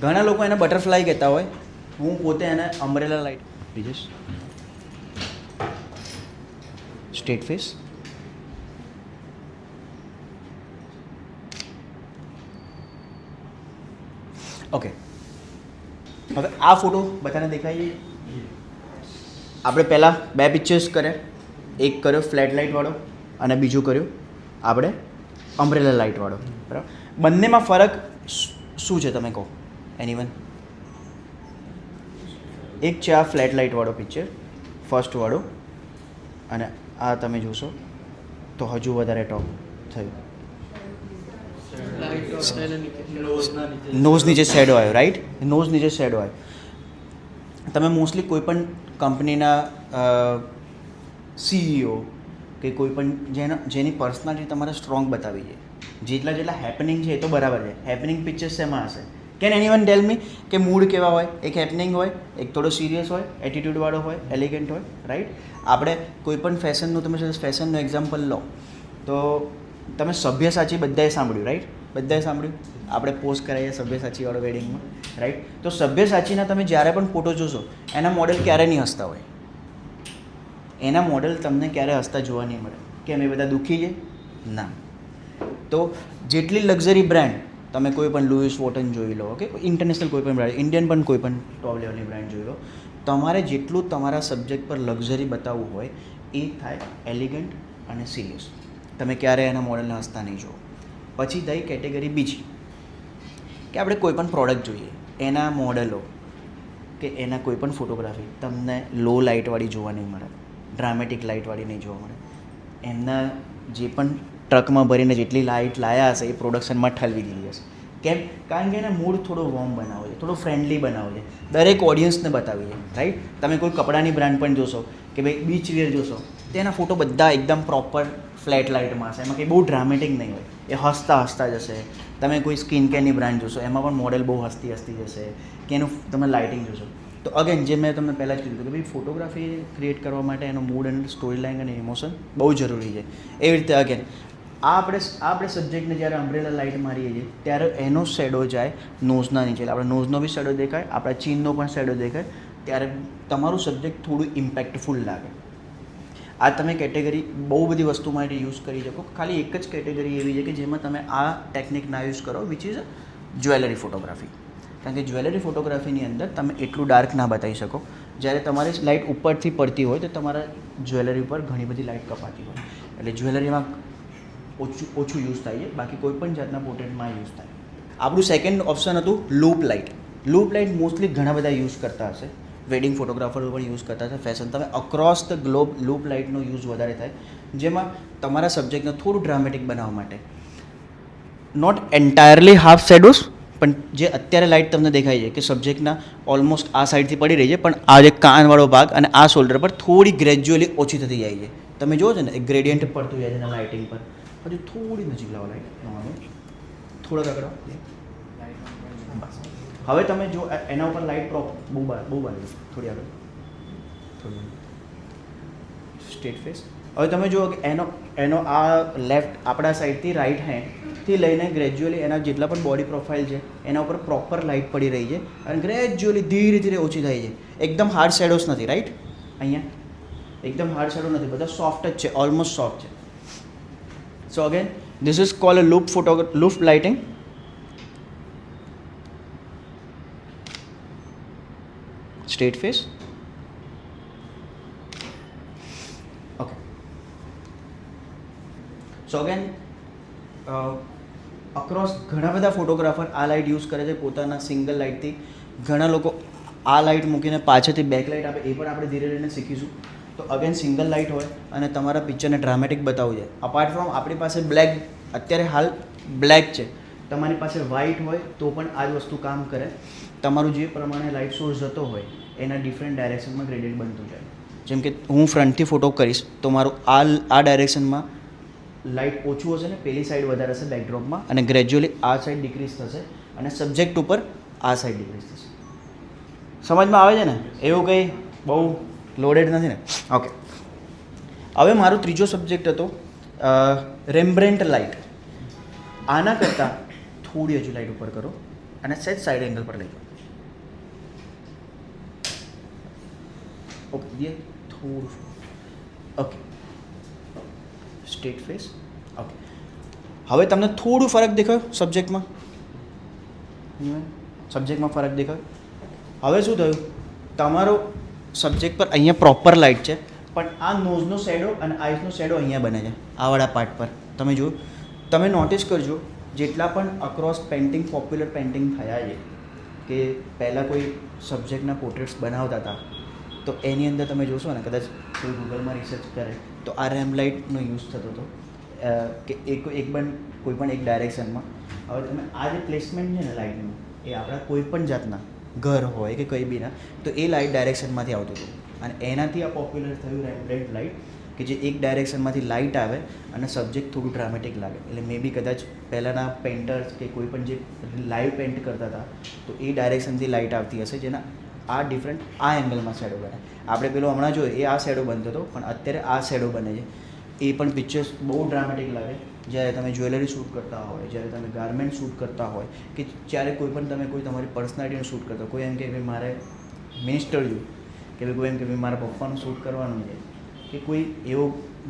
ઘણા લોકો એને બટરફ્લાય કહેતા હોય, હું પોતે એને અમ્બ્રેલા લાઇટ બીજસ સ્ટ્રેટ ફેસ. ઓકે, હવે આ ફોટો બધાને દેખાય છે. આપણે પહેલાં 2 પિક્ચર્સ કર્યા, એક કર્યો ફ્લેટ લાઇટવાળો અને બીજું કર્યું આપણે અમ્બ્રેલા લાઇટવાળો, બરાબર. બંનેમાં ફરક શું છે તમે કહો? એનીવન? એક છે આ ફ્લેટ લાઇટવાળો પિક્ચર, ફર્સ્ટવાળો, અને આ તમે જોશો તો હજુ વધારે ટોપ થયું. નોઝ નીચે શેડો આવ્યો, રાઈટ? નોઝ નીચે શેડો આવ્યો. તમે મોસ્ટલી કોઈ પણ કંપનીના CEO કે કોઈ પણ જેની પર્સનાલિટી તમારે સ્ટ્રોંગ બતાવી છે, જેટલા હેપનિંગ છે એ તો બરાબર છે. હેપનિંગ પિક્ચર્સ શેમાં હશે? કેન એનીવન ટેલ મી કે મૂડ કેવા હોય? એક હેપનિંગ હોય, એક થોડો સિરિયસ હોય, એટીટ્યૂડવાળો હોય, એલિગન્ટ હોય, રાઈટ? આપણે કોઈ પણ ફેશનનું તમે ફેશનનું એક્ઝામ્પલ લો તો તમે સભ્યસાચી બધાએ સાંભળ્યું, રાઈટ? બધાએ સાંભળ્યું. આપણે પોસ્ટ કરાવીએ સભ્યસાચીવાળો વેડિંગમાં, રાઈટ? તો સભ્યસાચીના તમે જ્યારે પણ ફોટો જોશો એના મોડેલ ક્યારે નહીં હસતા હોય. એના મોડેલ તમને ક્યારે હસતા જોવા નહીં મળે. કેમ? એ બધા દુઃખી છે? ના. તો જેટલી લક્ઝરી બ્રાન્ડ તમે કોઈ પણ લુઈસ વોટન જોઈ લો, ઓકે, ઇન્ટરનેશનલ કોઈ પણ બ્રાન્ડ, ઇન્ડિયન પણ કોઈ પણ ટોપ લેવલની બ્રાન્ડ જોઈ લો, તમારે જેટલું તમારા સબ્જેક્ટ પર લક્ઝરી બતાવવું હોય એ થાય એલિગન્ટ અને સિરિયસ. તમે ક્યારે એના મોડલને હસતા નહીં જુઓ. પછી થઈ કેટેગરી બીજી કે આપણે કોઈ પણ પ્રોડક્ટ જોઈએ, એના મોડલો કે એના કોઈ પણ ફોટોગ્રાફી તમને લો લાઇટવાળી જોવા નહીં મળે, ડ્રામેટિક લાઇટવાળી નહીં જોવા મળે. એમના જે પણ ટ્રકમાં ભરીને જેટલી લાઇટ લાયા હશે એ પ્રોડક્શનમાં ઠલવી દીધી હશે. કેમ? કારણ કે એને મૂડ થોડો વોર્મ બનાવો છે, થોડો ફ્રેન્ડલી બનાવો છે, દરેક ઓડિયન્સને બતાવી છે, રાઈટ? તમે કોઈ કપડાની બ્રાન્ડ પણ જોશો કે ભાઈ બીચ વેર જોશો, તેના ફોટો બધા એકદમ પ્રોપર ફ્લેટ લાઇટમાં હશે, એમાં કંઈ બહુ ડ્રામેટિક નહીં હોય, એ હસતા જશે. તમે કોઈ સ્કિન કેરની બ્રાન્ડ જોશો એમાં પણ મોડેલ બહુ હસતી જશે કે એનું તમે લાઇટિંગ જોશો. તો અગેન જે મેં તમને પહેલાં જ કીધું કે ભાઈ ફોટોગ્રાફી ક્રિએટ કરવા માટે એનો મૂડ અને સ્ટોરી લાઇન અને ઇમોશન બહુ જરૂરી છે. એવી રીતે અગેન આપણે સબ્જેક્ટને જ્યારે અમ્બ્રેલા લાઇટ મારીએ છીએ ત્યારે એનો શેડો જાય નોઝના નીચે, આપણે નોઝનો બી શેડો દેખાય, આપણા ચીનનો પણ શેડો દેખાય, ત્યારે તમારું સબ્જેક્ટ થોડું ઇમ્પેક્ટફુલ લાગે. આ તમે કેટેગરી બહુ બધી વસ્તુ માટે યુઝ કરી શકો. ખાલી એક જ કેટેગરી એવી છે કે જેમાં તમે આ ટેકનિક ના યુઝ કરો, વિચ ઇઝ જ્વેલરી ફોટોગ્રાફી. કારણ કે જ્વેલરી ફોટોગ્રાફીની અંદર તમે એટલું ડાર્ક ના બતાવી શકો. જ્યારે તમારી લાઇટ ઉપરથી પડતી હોય તો તમારા જ્વેલરી ઉપર ઘણી બધી લાઇટ કપાતી હોય, એટલે જ્વેલરીમાં ઓછું યુઝ થાય છે. બાકી કોઈ પણ જાતના પોર્ટ્રેટમાં યુઝ થાય. આપણું સેકન્ડ ઓપ્શન હતું loop light. Loop light mostly ઘણા બધા યુઝ કરતા હશે, વેડિંગ ફોટોગ્રાફરો પણ યુઝ કરતા હશે, ફેશન. તમે અક્રોસ ધ ગ્લોબ લૂપ લાઇટનો યુઝ વધારે થાય, જેમાં તમારા સબ્જેક્ટને થોડું ડ્રામેટિક બનાવવા માટે, નોટ એન્ટાયરલી હાફ શેડોઝ, પણ જે અત્યારે લાઇટ તમને દેખાય છે કે સબ્જેક્ટના ઓલમોસ્ટ આ સાઈડથી પડી રહી છે, પણ આ જે કાનવાળો ભાગ અને આ શોલ્ડર પર થોડી ગ્રેજ્યુઅલી ઓછી થતી જાય છે. તમે જુઓ છો ને એક ગ્રેડિયન્ટ પડતું જાય છે લાઇટિંગ પર. હજુ થોડી નજીક લાવો લાઇટ, થોડોક આગળ. હવે તમે જો એના ઉપર લાઇટ બહુ બાંધી, થોડી આગળ, થોડી સ્ટ્રેટ ફેસ. હવે તમે જુઓ કે એનો આ લેફ્ટ આપણા સાઈડથી રાઈટ હેન્ડથી લઈને ગ્રેજ્યુઅલી એના જેટલા પણ બોડી પ્રોફાઇલ છે એના ઉપર પ્રોપર લાઇટ પડી રહી છે અને ગ્રેજ્યુઅલી ધીરે ધીરે ઓછી થાય છે. એકદમ હાર્ડ શેડોઝ નથી, રાઈટ? અહીંયા એકદમ હાર્ડ શેડો નથી, બધા સોફ્ટ જ છે, ઓલમોસ્ટ સોફ્ટ છે. સો again this is called a loop lighting. Straight face. Okay. So again, across ઘણા બધા ફોટોગ્રાફર આ લાઇટ યુઝ કરે છે પોતાના સિંગલ લાઇટથી. ઘણા લોકો આ લાઇટ મૂકીને પાછળથી બેક લાઇટ આપે, એ પણ આપણે ધીરે ધીરે શીખીશું. તો અગેન સિંગલ લાઇટ હોય અને તમારા પિક્ચરને ડ્રામેટિક બતાવવું છે. અપાર્ટ ફ્રોમ આપણી પાસે બ્લેક, અત્યારે હાલ બ્લેક છે, તમારી પાસે વ્હાઇટ હોય તો પણ આ જ વસ્તુ કામ કરે. તમારું જે પ્રમાણે લાઇટ સોર્સ જતો હોય એના ડિફરન્ટ ડાયરેક્શનમાં ગ્રેડિયન્ટ બનતું જાય. જેમ કે હું ફ્રન્ટથી ફોટો કરીશ તો મારું આ ડાયરેક્શનમાં લાઇટ ઓછું હશે ને પેલી સાઈડ વધારે હશે બેકડ્રોપમાં, અને ગ્રેજ્યુઅલી આ સાઈડ ડિક્રીઝ થશે અને સબ્જેક્ટ ઉપર આ સાઈડ ડિક્રીઝ થશે. સમજમાં આવે છે ને? એવું કંઈ બહુ લોડેડ નથી ને? ઓકે, હવે મારો ત્રીજો સબ્જેક્ટ હતો રેમ્બ્રેન્ટ લાઇટ. આના કરતાં થોડી હજુ લાઇટ ઉપર કરો અને સેજ સાઈડ એંગલ પર લઈ જાઓ. ઓકે, થોડું ઓકે, સ્ટ્રેટ ફેસ. ઓકે, હવે તમને થોડું ફરક દેખાયો સબ્જેક્ટમાં? ફરક દેખાયો? હવે શું થયું, તમારો સબ્જેક્ટ પર અહીંયા પ્રોપર લાઇટ છે, પણ આ નોઝનો શેડો અને આઈસનો શેડો અહીંયા બને છે આવાળા પાર્ટ પર. તમે જુઓ, તમે નોટિસ કરજો જેટલા પણ અક્રોસ પેઇન્ટિંગ પોપ્યુલર પેઇન્ટિંગ થયા છે કે પહેલાં કોઈ સબ્જેક્ટના પોર્ટ્રેટ્સ બનાવતા હતા, તો એની અંદર તમે જોશો ને, કદાચ કોઈ ગૂગલમાં રિસર્ચ કરે તો આ રેમ લાઇટનો યુઝ થતો હતો કે કોઈ પણ એક ડાયરેક્શનમાં. હવે તમે આ જે પ્લેસમેન્ટ છે ને લાઇટનું, એ આપણા કોઈ પણ જાતના ઘર હોય કે કંઈ બીના, તો એ લાઇટ ડાયરેક્શનમાંથી આવતું હતું અને એનાથી આ પોપ્યુલર થયું રેમ્બ્રેન્ટ લાઇટ, કે જે એક ડાયરેક્શનમાંથી લાઇટ આવે અને સબ્જેક્ટ થોડું ડ્રામેટિક લાગે. એટલે મે બી કદાચ પહેલાંના પેઇન્ટર્સ કે કોઈ પણ જે લાઈવ પેઇન્ટ કરતા હતા તો એ ડાયરેક્શનથી લાઇટ આવતી હશે, જેના આ ડિફરન્ટ આ એંગલમાં શેડો બને. આપણે પેલો હમણાં જોઈએ એ આ શેડો બનતો હતો, પણ અત્યારે આ શેડો બને છે. એ પણ પિક્ચર્સ બહુ ડ્રામેટિક લાગે જ્યારે તમે જ્વેલરી શૂટ કરતા હોય, જ્યારે તમે ગાર્મેન્ટ શૂટ કરતા હોય, કે જ્યારે કોઈ પણ તમે કોઈ તમારી પર્સનાલિટીનું શૂટ કરતા હોય. કોઈ એમ કે ભાઈ મારે મિનિસ્ટર જોયું, કે ભાઈ કોઈ એમ કે ભાઈ મારા પપ્પાનું શૂટ કરવાનું છે, કે કોઈ એવો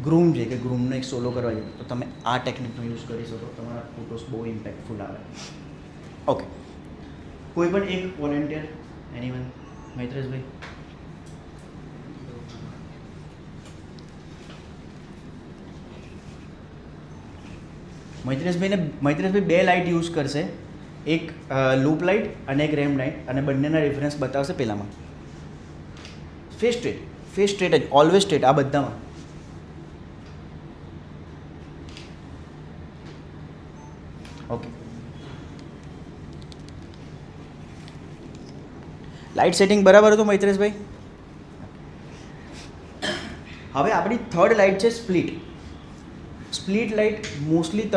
ગ્રૂમ છે કે ગ્રૂમનો એક સોલો કરવા છે, તો તમે આ ટેકનિકનો યુઝ કરી શકો. તમારા ફોટોસ બહુ ઇમ્પેક્ટફુલ આવે. ઓકે, કોઈ પણ એક વોલેન્ટિયર, એનીવન? મૈત્રેશભાઈ? મૈત્રેશભાઈ બે લાઇટ યુઝ કરશે, એક લૂપ લાઇટ અને એક રેમ લાઇટ, અને બંનેના ડિફરન્સ બતાવશે. પહેલામાં ફેસ સ્ટ્રેટ જ, ઓલવેઝ સ્ટ્રેટ આ બધામાં. ઓકે, લાઇટ સેટિંગ બરાબર હતું મૈત્રેશભાઈ? હવે આપણી થર્ડ લાઇટ છે સ્પ્લિટ. સ્પ્લિટ લાઇટ મોસ્ટલી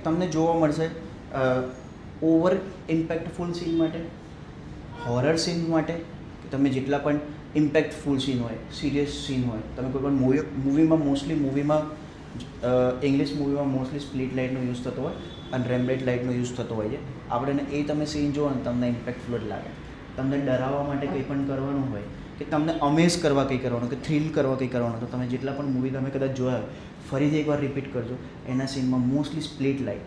તમને જોવા મળશે ઓવર ઇમ્પેક્ટફુલ સીન માટે, હોરર સીન માટે, કે તમે જેટલા પણ ઇમ્પેક્ટફુલ સીન હોય, સિરિયસ સીન હોય, તમે કોઈ પણ મૂવીમાં ઇંગ્લિશ મૂવીમાં મોસ્ટલી સ્પ્લિટ લાઇટનો યુઝ થતો હોય અને રેમ્બ્રેન્ટ લાઇટનો યુઝ થતો હોય છે. આપણે એ તમે સીન જુઓ ને તમને ઇમ્પેક્ટફુલ જ લાગે. તમને ડરાવવા માટે કંઈ પણ કરવાનું હોય, કે તમને અમેઝ કરવા કંઈ કરવાનું, કે થ્રિલ કરવા કંઈ કરવાનું, તો તમે જેટલા પણ મૂવી તમે કદાચ જોયા હોય, ફરીથી એકવાર રિપીટ કરજો. એના સીનમાં મોસ્ટલી સ્પ્લિટ લાઇટ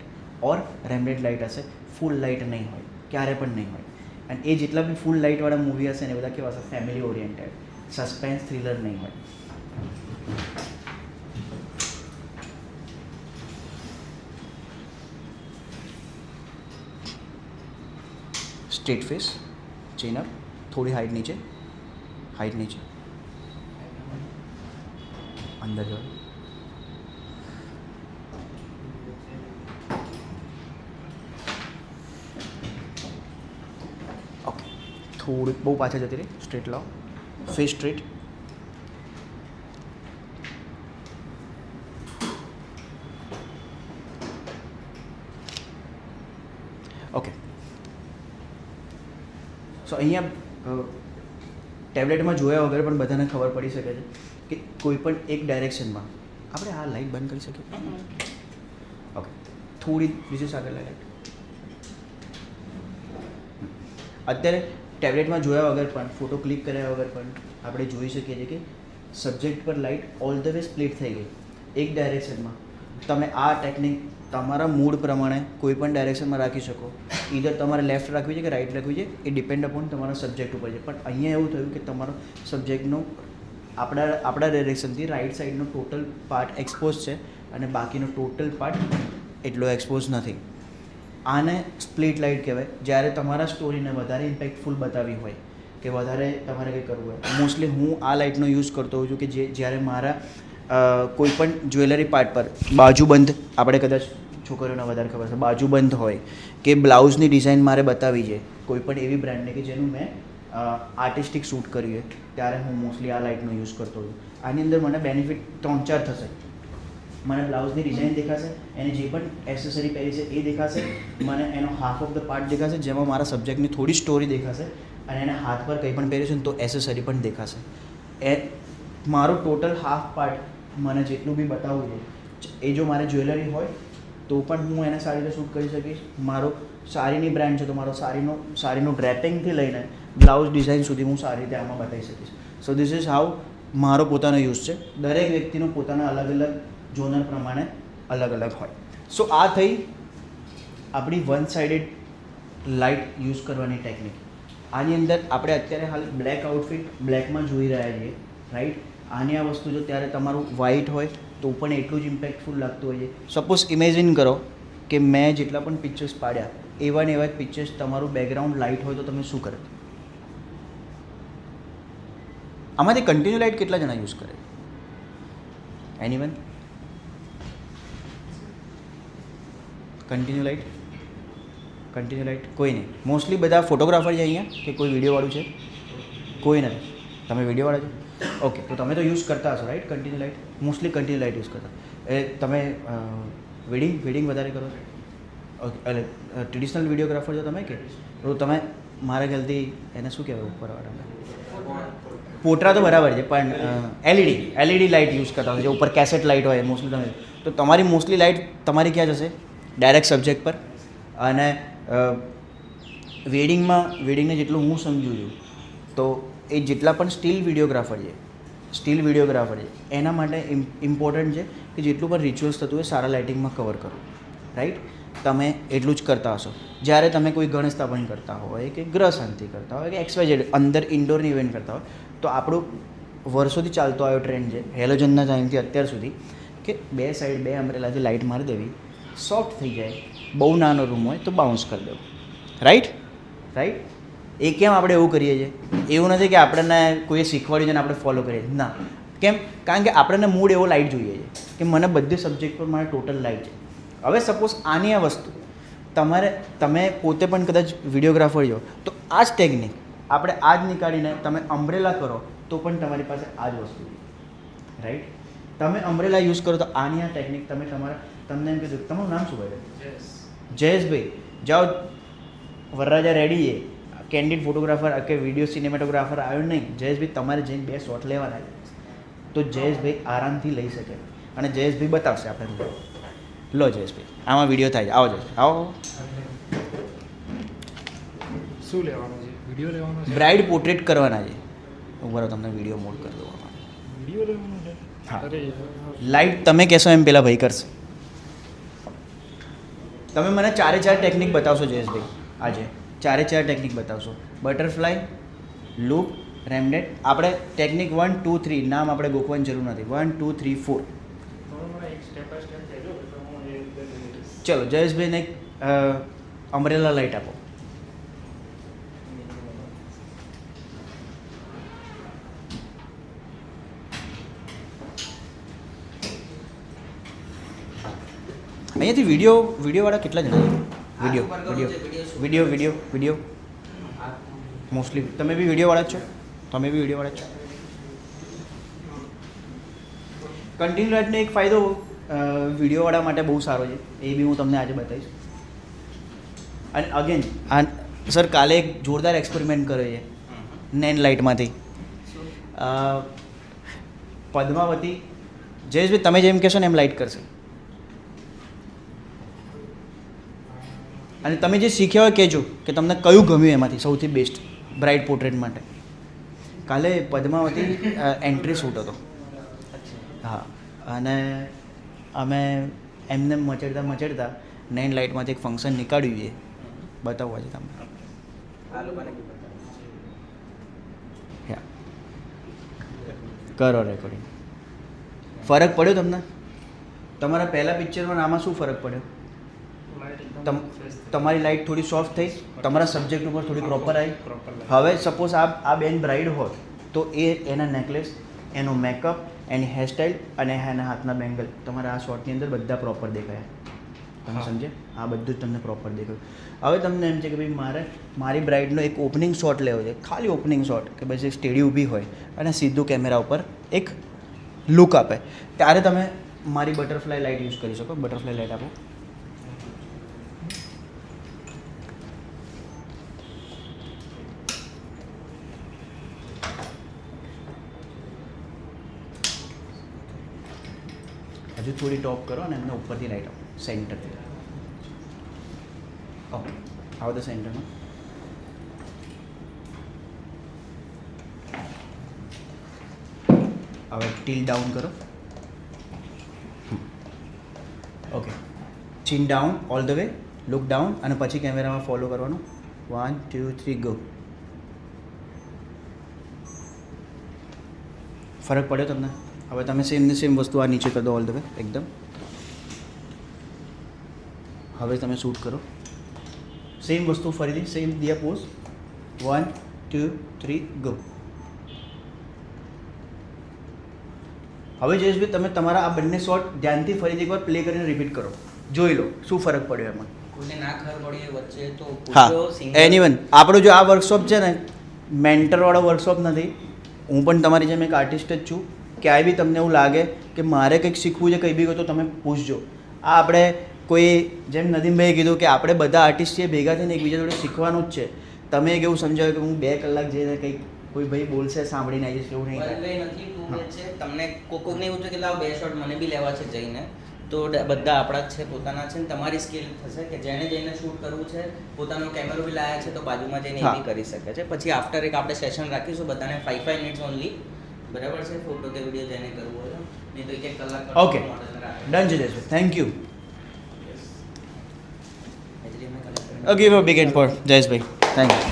ઓર રેમ્બ્રેન્ટ લાઇટ હશે, ફૂલ લાઇટ નહીં હોય, ક્યારે પણ નહીં હોય. અને એ જેટલા બી ફૂલ લાઇટવાળા મૂવી હશે ને એ બધા કેવા હશે? ફેમિલી ઓરિએન્ટેડ, સસ્પેન્સ થ્રિલર નહીં હોય. સ્ટ્રેટ ફેસ, ચેન અપ, થોડી હાઈટ નીચે, અંદર જાઓ. ઓકે, થોડી બહુ પાછળ જતી રહી, સ્ટ્રેટ લાવો, ફેસ સ્ટ્રેટ. ઓકે, સો અહીંયા ટેબ્લેટમાં જોયા વગર પણ બધાને ખબર પડી શકે છે કે કોઈ પણ એક ડાયરેક્શનમાં આપણે આ લાઇટ બંધ કરી શકીએ. ઓકે, થોડી બીજી આગળ લાઇટ. અત્યારે ટેબ્લેટમાં જોયા વગર પણ, ફોટો ક્લિક કર્યા વગર પણ આપણે જોઈ શકીએ છીએ કે સબ્જેક્ટ પર light all the way split થઈ ગઈ એક ડાયરેક્શનમાં. તમે આ ટેકનિક તમારા મૂડ પ્રમાણે કોઈ પણ ડાયરેક્શનમાં રાખી શકો. ઈધર તમારે લેફ્ટ રાખવી છે કે રાઈટ રાખવી છે, એ ડિપેન્ડ અપોન તમારા સબ્જેક્ટ ઉપર છે. પણ અહીંયા એવું થયું કે તમારો સબ્જેક્ટનો આપણા ડાયરેક્શનથી રાઈટ સાઈડનો ટોટલ પાર્ટ એક્સપોઝ છે અને બાકીનો ટોટલ પાર્ટ એટલો એક્સપોઝ નથી. આને સ્પ્લિટ લાઇટ કહેવાય. જ્યારે તમારા સ્ટોરીને વધારે ઇમ્પેક્ટફુલ બતાવી હોય કે વધારે તમારે કંઈ કરવું હોય, મોસ્ટલી હું આ લાઇટનો યુઝ કરતો હોઉં છું કે જ્યારે મારા કોઈ પણ જ્વેલરી પાર્ટ પર બાજુબંધ આપણે કદાચ છોકરીઓને વધારે ખબર છે, બાજુબંધ હોય કે બ્લાઉઝની ડિઝાઇન મારે બતાવી છે કોઈ પણ એવી બ્રાન્ડને કે જેનું મેં આર્ટિસ્ટિક શૂટ કર્યું છે, ત્યારે હું મોસ્ટલી આ લાઇટનો યુઝ કરતો હોઉં. આની અંદર મને બેનિફિટ 3-4 થશે. મને બ્લાઉઝની ડિઝાઇન દેખાશે, એને જે પણ એસેસરી પહેરી છે એ દેખાશે, મને એનો હાફ ઓફ ધ પાર્ટ દેખાશે જેમાં મારા સબ્જેક્ટની થોડી સ્ટોરી દેખાશે, અને એને હાથ પર કંઈ પણ પહેર્યું છે ને તો એસેસરી પણ દેખાશે. એ મારો ટોટલ હાફ પાર્ટ મને જેટલું બી બતાવવું છે એ જો મારે જ્વેલરી હોય તો પણ હું એને સારી રીતે શૂટ કરી શકીશ. મારો સાડીની બ્રાન્ડ છે તો મારો સાડીનું ડ્રેપિંગથી લઈને બ્લાઉઝ ડિઝાઇન સુધી હું સારી રીતે આમાં બતાવી શકીશ. સો ધીસ ઇઝ હાઉ મારો પોતાનો યુઝ છે. દરેક વ્યક્તિનો પોતાના અલગ અલગ ઝોનર પ્રમાણે અલગ અલગ હોય. સો આ થઈ આપણી વન સાઇડેડ લાઇટ યુઝ કરવાની ટેકનિક. આની અંદર આપણે અત્યારે હાલ બ્લેક આઉટફિટ બ્લેકમાં જોઈ રહ્યા છીએ, રાઈટ. આની આ વસ્તુ જો ત્યારે તમારું વ્હાઇટ હોય તો પણ એટલું જ ઇમ્પેક્ટફુલ લાગતું હોય છે. સપોઝ ઇમેજિન કરો કે મેં જેટલા પણ પિક્ચર્સ પાડ્યા એવા ને એવા જ પિક્ચર્સ તમારું બેકગ્રાઉન્ડ લાઇટ હોય તો તમે શું કરો? આમાંથી કન્ટિન્યુ લાઇટ કેટલા જણા યુઝ કરે? એનીવન? કન્ટિન્યુ લાઇટ કોઈ નહીં. મોસ્ટલી બધા ફોટોગ્રાફર છે અહીંયા કે કોઈ વિડીયોવાળું છે? કોઈ નથી. તમે વિડીયોવાળા છો? ઓકે, તો તમે તો યુઝ કરતા હશો right continue light? Mostly continue light use કરતા. તમે વેડિંગ વધારે કરો છો? ઓકે, એટલે ટ્રેડિશનલ વિડીયોગ્રાફર છો તમે કે? તો તમે મારા ખ્યાલથી એને શું કહેવાય ઉપરવાળા? પોટરા તો બરાબર છે, પણ એલઈડી લાઇટ યુઝ કરતા હોય છે. ઉપર કેસેટ લાઇટ હોય મોસ્ટલી તમે. તો તમારી મોસ્ટલી લાઇટ તમારી ક્યાં જશે? ડાયરેક્ટ સબ્જેક્ટ પર. અને વેડિંગને જેટલું હું સમજું છું તો એ જેટલા પણ સ્ટીલ વિડીયોગ્રાફર છે એના માટે ઇમ્પોર્ટન્ટ છે કે જેટલું પણ રિચ્યુઅલ્સ થતું હોય સારા લાઇટિંગમાં કવર કરો, રાઈટ. તમે એટલું જ કરતા હશો. જ્યારે તમે કોઈ ગણેશ સ્થાપન કરતા હોય કે ગ્રહ શાંતિ કરતા હોય કે XYZ અંદર ઇન્ડોરની ઇવેન્ટ કરતા હોય તો આપણું વર્ષોથી ચાલતો આવ્યો ટ્રેન્ડ છે હેલોજનના ટાઈમથી અત્યાર સુધી કે બે સાઈડ બે અમ્બ્રેલાથી લાઇટ મારી દેવી, સોફ્ટ થઈ જાય. બહુ નાનો રૂમ હોય તો બાઉન્સ કરી દેવું, રાઈટ. એ કેમ આપણે એવું કરીએ છીએ? એવું નથી કે આપણને કોઈએ શીખવાડ્યું છે ને આપણે ફોલો કરીએ છીએ. ના. કેમ? કારણ કે આપણને મૂડ એવો લાઇટ જોઈએ છે કે મને બધી સબ્જેક્ટ પર મારે ટોટલ લાઇટ છે. હવે સપોઝ આની આ વસ્તુ તમે પોતે પણ કદાચ વિડીયોગ્રાફર છો તો આ જ ટેકનિક આપણે આ જ નીકાળીને તમે અમ્બ્રેલા કરો તો પણ તમારી પાસે આ જ વસ્તુ છે, રાઈટ. તમે અમ્બ્રેલા યુઝ કરો તો આની આ ટેકનિક તમને એમ કીધું. તમારું નામ શું ભાઈ? જયેશભાઈ. જાઓ, વરરાજા રેડી છે. કેન્ડિડ ફોટોગ્રાફર કે વિડીયો સિનેમેટોગ્રાફર આવ્યો નહીં. જયેશભાઈ તમારે જઈને 2 શોટ લેવાના છે તો જયેશભાઈ આરામથી લઈ શકે અને જયેશભાઈ બતાવશે આપણે. લો જયેશભાઈ, આમાં વિડીયો થાય છે. આવો જયેશભાઈ, આવો. શું લેવાનું છે? વિડીયો લેવાનો છે? બ્રાઇડ પોર્ટ્રેટ કરવાના છે. ઉપર તમને વિડીયો મોડ કરી દો. વિડીયો લેવાનો છે? હા. અરે લાઇટ તમે કહેશો એમ પહેલાં ભાઈ કરશે. તમે મને 4 ટેકનિક બતાવશો જયેશભાઈ આજે? 4 ટેકનિક બતાવશો. Butterfly, loop, Rembrandt. આપણે ટેકનિક 1, 2, 3 નામ આપણે ગોખવાની જરૂર નથી. 1, 2, 3, 4. ચલો જયેશભાઈને અમ્બ્રેલા લાઇટ આપો. અહીંયાથી વિડીયોવાળા કેટલા જણા છે? વિડીયો મોસ્ટલી તમે બી વિડીયોવાળા જ છો? કન્ટિન્યુ લાઇટનો એક ફાયદો વિડીયોવાળા માટે બહુ સારો છે, એ બી હું તમને આજે બતાવીશ. અને અગેન સર કાલે એક જોરદાર એક્સપેરિમેન્ટ કર્યો છે નેન લાઇટમાંથી. પદ્માવતી, જયેશભાઈ તમે જેમ કહેશો ને એમ લાઇટ કરશે. અને તમે જે શીખ્યા હોય કહેજો કે તમને કયું ગમ્યું એમાંથી સૌથી બેસ્ટ બ્રાઇડ પોર્ટ્રેટ માટે. કાલે પદ્માવતી એન્ટ્રી શૂટ હતો. હા, અને અમે એમને મચડતા નેન લાઇટમાંથી એક ફંક્શન નીકાળ્યું છે, બતાવવા છે તમને. કરો રેકોર્ડિંગ. ફરક પડ્યો તમને? તમારા પહેલા પિક્ચરમાં આમાં શું ફરક પડ્યો? તમારી લાઇટ થોડી સોફ્ટ થઈ, તમારા સબ્જેક્ટ ઉપર થોડી પ્રોપર આવી. હવે સપોઝ આ બેન બ્રાઇડ હોત તો એના નેકલેસ, એનો મેકઅપ, એની હેરસ્ટાઈલ અને એના હાથના બેંગલ તમારા આ શોર્ટની અંદર બધા પ્રોપર દેખાયા, તમે હા. સમજે આ બધું જ તમને પ્રોપર દેખાયું. હવે તમને એમ છે કે ભાઈ મારી બ્રાઇડનો એક ઓપનિંગ શોટ લેવો છે, ખાલી ઓપનિંગ શોટ કે પછી સ્ટેડી ઊભી હોય અને સીધું કેમેરા ઉપર એક લુક આપે, ત્યારે તમે મારી બટરફ્લાય લાઇટ યુઝ કરી શકો. બટરફ્લાય લાઇટ આપો. હજુ થોડી ટોપ કરો અને એમને ઉપરથી લાઇટ આપો સેન્ટરથી. ઓકે, આવો તો સેન્ટરમાં. હવે ટીલ ડાઉન કરો. ઓકે, ચીન down all the way, look down અને પછી કેમેરામાં ફોલો કરવાનું. 1 2 3 ગો. ફરક પડ્યો તમને? હવે તમે સેમ વસ્તુ આ નીચે કરી દો ઓલ ધ વે એકદમ. હવે તમે શૂટ કરો સેમ વસ્તુ ફરીથી સેમ દિયા પોઝ. 1 2 3 ગો. હવે જયેશભાઈ તમે તમારા આ બંને શોટ ધ્યાનથી ફરીથી એકવાર પ્લે કરીને રિપીટ કરો, જોઈ લો શું ફરક પડ્યો એમાં. કોઈને ના ખબર પડી હોય વચ્ચે તો હા, પૂછો. single- એનીવન આપણો જો આ વર્કશોપ છે ને મેન્ટરવાળો વર્કશોપ નથી. હું પણ તમારી જેમ એક આર્ટિસ્ટ જ છું. ક્યાંય બી તમને એવું લાગે કે મારે કંઈક શીખવું છે કંઈ બી હોય તો તમે પૂછજો. આ આપણે કોઈ જેમ નદીમભાઈએ કીધું કે આપણે બધા આર્ટિસ્ટ છીએ, ભેગા થઈને એકબીજા જોડે શીખવાનું જ છે. તમે એક એવું સમજાવ્યું કે હું 2 કલાક જઈને કંઈક કોઈ ભાઈ બોલશે સાંભળીને આવી જશે એવું નહીં થાય. વલ્લભભાઈ નથી તું જે છે તમને કોકને એવું છે કે લાવ 2 શોટ મને બી લેવા છે જઈને, તો બધા આપણા જ છે, પોતાના છે ને તમારી સ્કિલ થશે કે જેને જઈને શૂટ કરવું છે, પોતાનો કેમેરો બી લાયા છે તો બાજુમાં જઈને એ હા. બી કરી શકે છે. પછી આફ્ટર એક આપણે સેશન રાખીશું બધાને 5 મિનિટ્સ ઓનલી, બરાબર છે? ફોટો કે વિડીયો જેને કરવું હોય તો. નહીં તો 1 કલાક ઓકે, ડન છે Jayeshbhai, thank you. Give a big hand for Jayeshbhai, thank you.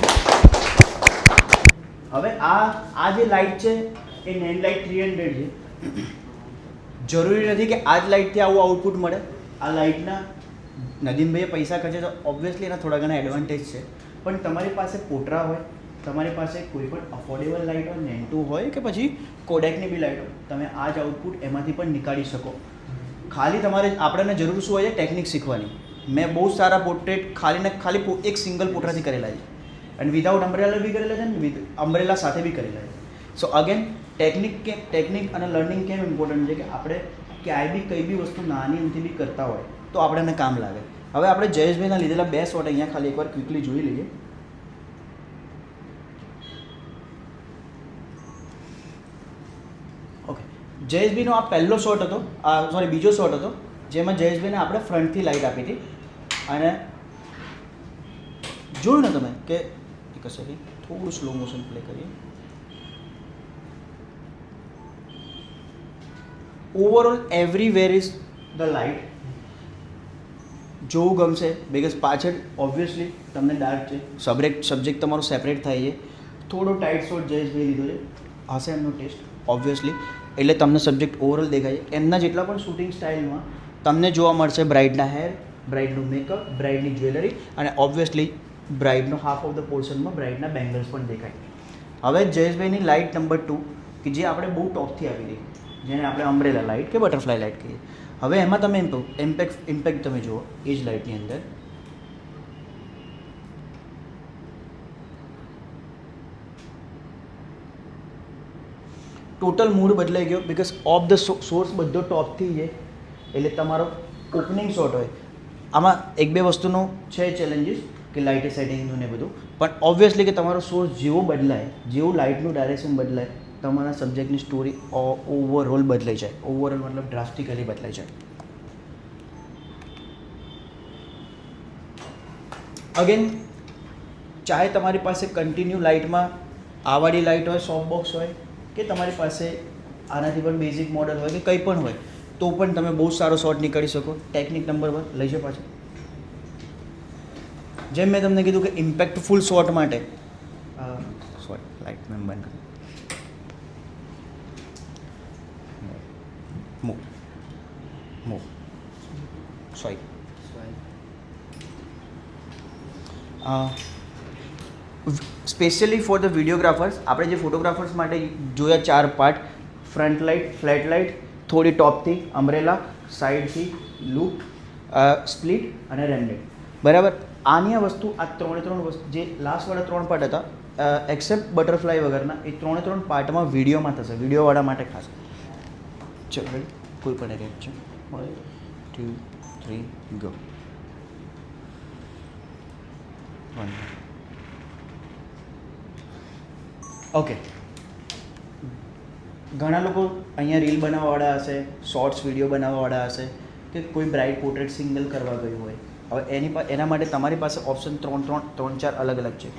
હવે આ જે લાઇટ છે એ નેન લાઇટ 300 છે. જરૂરી નથી કે આ જ લાઇટથી આવું આઉટપુટ મળે. આ લાઇટના નદીમભાઈએ પૈસા ખર્ચે તો ઓબ્વિયસલી એના થોડા ઘણા એડવાન્ટેજ છે, પણ તમારી પાસે પોટ્રા હોય, તમારી પાસે કોઈ પણ અફોર્ડેબલ લાઇટ હોય, નેન્ટુ હોય કે પછી કોડેકની બી લાઇટ હોય, તમે આ જ આઉટપુટ એમાંથી પણ નીકાળી શકો. ખાલી તમારે આપણને જરૂર શું હોય છે? ટેકનિક શીખવાની. મેં બહુ સારા પોર્ટ્રેટ ખાલી એક સિંગલ પોટ્રાથી કરેલા છે અને વિધાઉટ અમ્બ્રેલા બી કરેલા છે ને વિથ અમ્બ્રેલા સાથે બી કરેલા છે. સો અગેન ટેકનિક અને લર્નિંગ કેમ ઇમ્પોર્ટન્ટ છે કે આપણે ક્યાંય બી કંઈ બી વસ્તુ નાની અમથી બી કરતા હોય તો આપણને કામ લાગે. હવે આપણે જયેશભાઈના લીધેલા 2 શોટ અહીંયા ખાલી એકવાર ક્વિકલી જોઈ લઈએ. ઓકે, જયેશભાઈનો આ પહેલો શોટ હતો, બીજો શોટ હતો જેમાં જયેશભાઈને આપણે ફ્રન્ટથી લાઇટ આપી હતી અને જોયું ને તમે કે એક સેકન્ડ થોડું સ્લો મોશન પ્લે કરીએ. Overall everywhere is the light. જોવું ગમશે બિકોઝ પાછળ ઓબ્વિયસલી તમને ડાર્ક છે, સબ્જેક્ટ તમારો સેપરેટ થાય છે. થોડો ટાઇટ શોટ જયેશભાઈ લીધો છે, હશે એમનો ટેસ્ટ ઓબ્વિયસલી, એટલે તમને સબ્જેક્ટ ઓવરઓલ દેખાય છે. એમના જેટલા પણ શૂટિંગ સ્ટાઇલમાં તમને જોવા મળશે બ્રાઇડના હેર, બ્રાઇડનું મેકઅપ, બ્રાઇડની જ્વેલરી અને ઓબ્વિયસલી બ્રાઇડનો હાફ ઓફ ધ પોર્શનમાં બ્રાઇડના બેંગલ્સ પણ દેખાય. હવે જયેશભાઈની લાઇટ નંબર 2 કે જે આપણે બહુ ટોપથી આવી રહી, જેને આપણે અમ્બ્રેલા લાઇટ કે બટરફ્લાય લાઇટ કહીએ. હવે એમાં તમે ઇમ્પેક્ટ તમે જુઓ એ જ લાઇટની અંદર. ટોટલ મૂડ બદલાઈ ગયો બિકોઝ ઓફ ધ સોર્સ બધો ટોપથી છે, એટલે તમારો ઓપનિંગ શોટ હોય. આમાં 1-2 વસ્તુનું છે ચેલેન્જીસ કે લાઇટ સેટિંગનું ને બધું, પણ ઓબ્વિયસલી કે તમારો સોર્સ જેવો બદલાય, જેવું લાઇટનું ડાયરેક્શન બદલાય, તમારા સબ્જેક્ટની સ્ટોરી ઓવરઓલ બદલાઈ જાય. ઓવરઓલ મતલબ ડ્રાસ્ટિકલી બદલાઈ જાય. અગેન ચાહે તમારી પાસે કન્ટિન્યુ લાઇટમાં આવાળી લાઇટ હોય, સોફ્ટ બોક્સ હોય, કે તમારી પાસે આનાથી પણ બેઝિક મોડલ હોય કે કંઈ પણ હોય, તો પણ તમે બહુ સારો શોટ નીકાળી શકો. ટેકનિક નંબર 1 લઈ જાઓ પાછળ. જેમ મેં તમને કીધું કે ઇમ્પેક્ટફુલ શોટ માટે લાઇટ મેં બંધ કરી move sorry specially for the videographers આપણે જે ફોટોગ્રાફર્સ માટે જોયા 4 part: front light, flat light, થોડી ટોપથી અમ્બ્રેલા, સાઈડથી લૂપ સ્પ્લિટ અને રેન્ડેડ. બરાબર. આની આ વસ્તુ આ ત્રણ વસ્તુ જે લાસ્ટવાળા 3 પાર્ટ હતા એક્સેપ્ટ બટરફ્લાય વગરના એ 3 પાર્ટમાં વિડીયોમાં થશે, વિડીયોવાળા માટે ખાસ. ચલો કોઈ પણ રેટ છે 1 2 3 ગો. 1 ઓકે. ઘણા લોકો અહીંયા રીલ બનાવવાવાળા હશે, શોર્ટ્સ વિડીયો બનાવવાવાળા હશે કે કોઈ બ્રાઇડ પોર્ટ્રેટ સિંગલ કરવા ગયું હોય. હવે એના માટે તમારી પાસે ઓપ્શન 3-4 અલગ અલગ છે.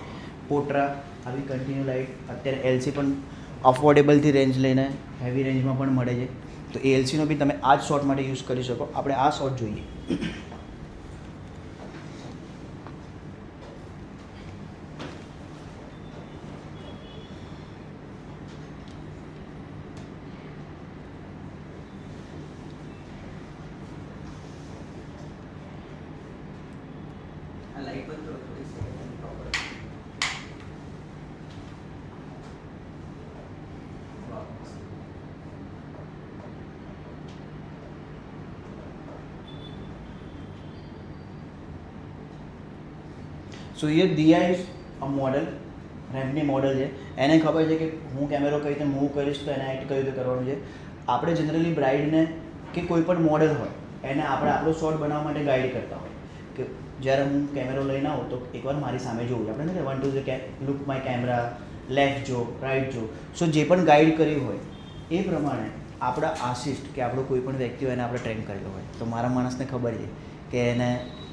પોટ્રા, આવી કન્ટિન્યુ લાઇટ, અત્યારે એલસી પણ અફોર્ડેબલથી રેન્જ લઈને હેવી રેન્જમાં પણ મળે છે. તો એ એલસીનો બી તમે આ જ શોટ માટે યુઝ કરી શકો. આપણે આ શોટ જોઈએ. લાઈટ બંધ કરો થોડી સેકન્ડ પ્રોપર. સો ये दिया इज अ मॉडल, રેમ્પની મોડલ છે. એને ખબર છે કે હું કેમેરો કઈ રીતે મૂવ કરીશ તો એને એક્ટ કઈ રીતે કરવાનું છે. આપણે જનરલી બ્રાઇડને કે કોઈ પણ મોડલ હોય એને આપણે આપણો શોટ બનાવવા માટે ગાઈડ કરતા હોય કે જ્યારે હું કેમેરો લઈને આવું તો એકવાર મારી સામે જોવું. આપણે નથી 1 2 લુક માય કેમેરા, લેફ્ટ જો, રાઈટ જો. સો જે પણ ગાઈડ કર્યું હોય એ પ્રમાણે આપણા આસિસ્ટ કે આપણો કોઈ પણ વ્યક્તિ હોય એને આપણે ટ્રેન કરેલો હોય. તો મારા માણસને ખબર છે કે એને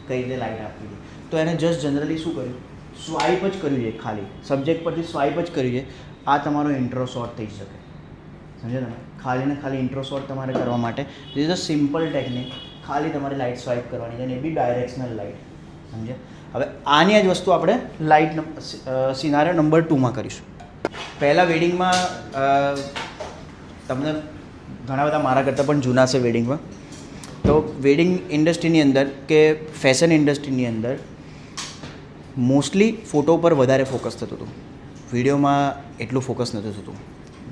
કઈ રીતે લાઇટ આપવી છે. તો એને જસ્ટ જનરલી શું કર્યું, સ્વાઇપ જ કર્યું છે. ખાલી સબ્જેક્ટ પરથી સ્વાઇપ જ કર્યું છે. આ તમારો ઇન્ટ્રો શોટ થઈ શકે. સમજ્યા તમે? ખાલી ને ખાલી ઇન્ટ્રો શોટ તમારે કરવા માટે this is a simple technique. ખાલી તમારે લાઇટ સ્વાઇપ કરવાની છે અને એ બી ડાયરેક્શનલ લાઇટ. સમજ્યા? હવે આની જ વસ્તુ આપણે લાઇટ સિનારિયો નંબર 2માં કરીશું. પહેલાં વેડિંગમાં તમને ઘણા બધા મારા કરતાં પણ જૂના છે વેડિંગમાં. તો વેડિંગ ઇન્ડસ્ટ્રીની અંદર કે ફેશન ઇન્ડસ્ટ્રીની અંદર મોસ્ટલી ફોટો પર વધારે ફોકસ થતું હતું. વિડીયોમાં એટલું ફોકસ નહોતું થતું.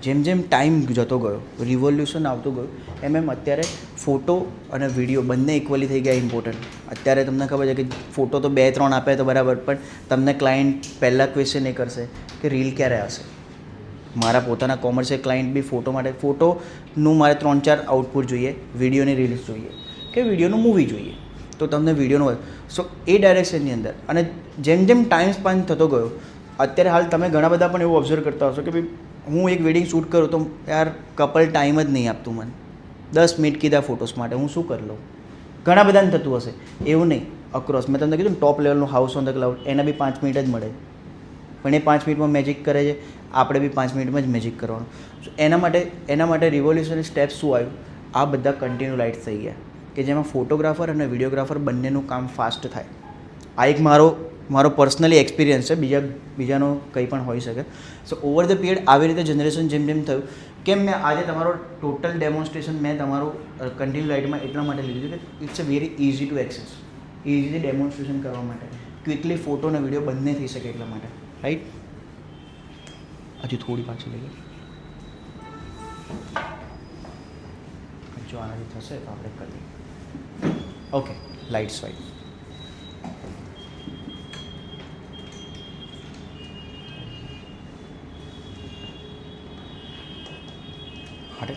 જેમ જેમ ટાઈમ જતો ગયો, રિવોલ્યુશન આવતું ગયું, એમ અત્યારે ફોટો અને વિડીયો બંને ઇક્વલી થઈ ગયા ઇમ્પોર્ટન્ટ. અત્યારે તમને ખબર છે કે ફોટો તો 2-3 આપે તો બરાબર, પણ તમને ક્લાયન્ટ પહેલાં ક્વેશ્ચન એ કરશે કે રીલ ક્યારે આવશે. મારા પોતાના કોમર્શિયલ ક્લાયન્ટ બી ફોટો માટે ફોટોનું મારે 3-4 આઉટપુટ જોઈએ, વિડીયોની રીલ્સ જોઈએ કે વિડીયોનું મૂવી જોઈએ. તો તમને વિડીયોનું સો એ ડાયરેક્શનની અંદર અને જેમ જેમ ટાઈમ સ્પેન થતો ગયો, અત્યારે હાલ તમે ઘણા બધા પણ એવું ઓબ્ઝર્વ કરતા હશો કે ભાઈ હું એક વેડિંગ શૂટ કરું તો યાર કપલ ટાઈમ જ નહીં આપતું મને. 10 મિનિટ કીધા ફોટોસ માટે, હું શું કરી લઉં? ઘણા બધાને થતું હશે. એવું નહીં, અક્રોસ મેં તમને કીધું ટોપ લેવલનું હાઉસ ઓન ધ ક્લાઉડ એના બી 5 મિનિટ જ મળે, પણ એ 5 મિનિટમાં મેજિક કરે છે. આપણે બી 5 મિનિટમાં જ મેજિક કરવાનું. સો એના માટે રિવોલ્યુશનરી સ્ટેપ્સ શું આવ્યું? આ બધા કન્ટિન્યુ લાઇટ્સ થઈ ગયા કે જેમાં ફોટોગ્રાફર અને વિડીયોગ્રાફર બંનેનું કામ ફાસ્ટ થાય. આ એક મારો પર્સનલી એક્સપિરિયન્સ છે. બીજાનો કંઈ પણ હોઈ શકે. સો ઓવર ધ પીરિયડ આવી રીતે જનરેશન જેમ જેમ થયું, કેમ મેં આજે તમારો ટોટલ ડેમોન્સ્ટ્રેશન મેં તમારું કન્ટિન્યુ લાઇટમાં એટલા માટે લીધું છે કે it's a very easy to access, easily demonstration કરવા માટે, ક્વિકલી ફોટો અને વિડીયો બંને થઈ શકે એટલા માટે. રાઈટ? હજી થોડી પાછી લઈએ. જો આનાથી થશે તો આપણે કરીએ. ઓકે, લાઇટ્સ વાઇઝ હટે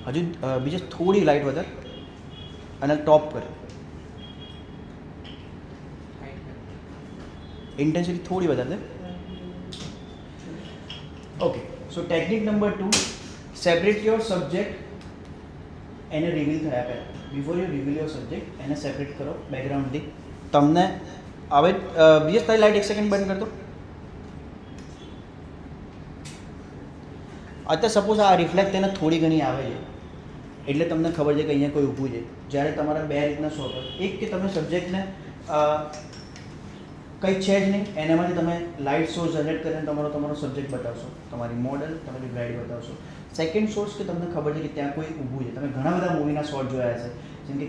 હજુ બીજે થોડી લાઇટ વધારે અને ટોપ કર, ઇન્ટેન્સિટી થોડી વધારે. Okay, so technique number 2, separate your subject. એને રિવીલ થયા પહેલાં, before you reveal your subject એને સેપરેટ કરો બેકગ્રાઉન્ડથી. તમને હવે બીજે તારી લાઇટ 1 સેકન્ડ બંધ કરતો. અત્યારે સપોઝ આ રિફ્લેક્ટ એને થોડી ઘણી આવે છે એટલે તમને ખબર છે કે અહીંયા કોઈ ઊભું છે. જ્યારે તમારા 2 રીતના શોટ હોય, એક કે તમે સબ્જેક્ટને કંઈ છે જ નહીં એનામાંથી તમે લાઇટ સોર્સ જનરેટ કરીને તમારો સબ્જેક્ટ બતાવશો, તમારી મોડલ, તમારી બ્રાઇડ બતાવશો. સેકન્ડ સોર્સ કે તમને ખબર છે કે ત્યાં કોઈ ઊભું છે. તમે ઘણા બધા મૂવીના શોટ જોયા છે, જેમ કે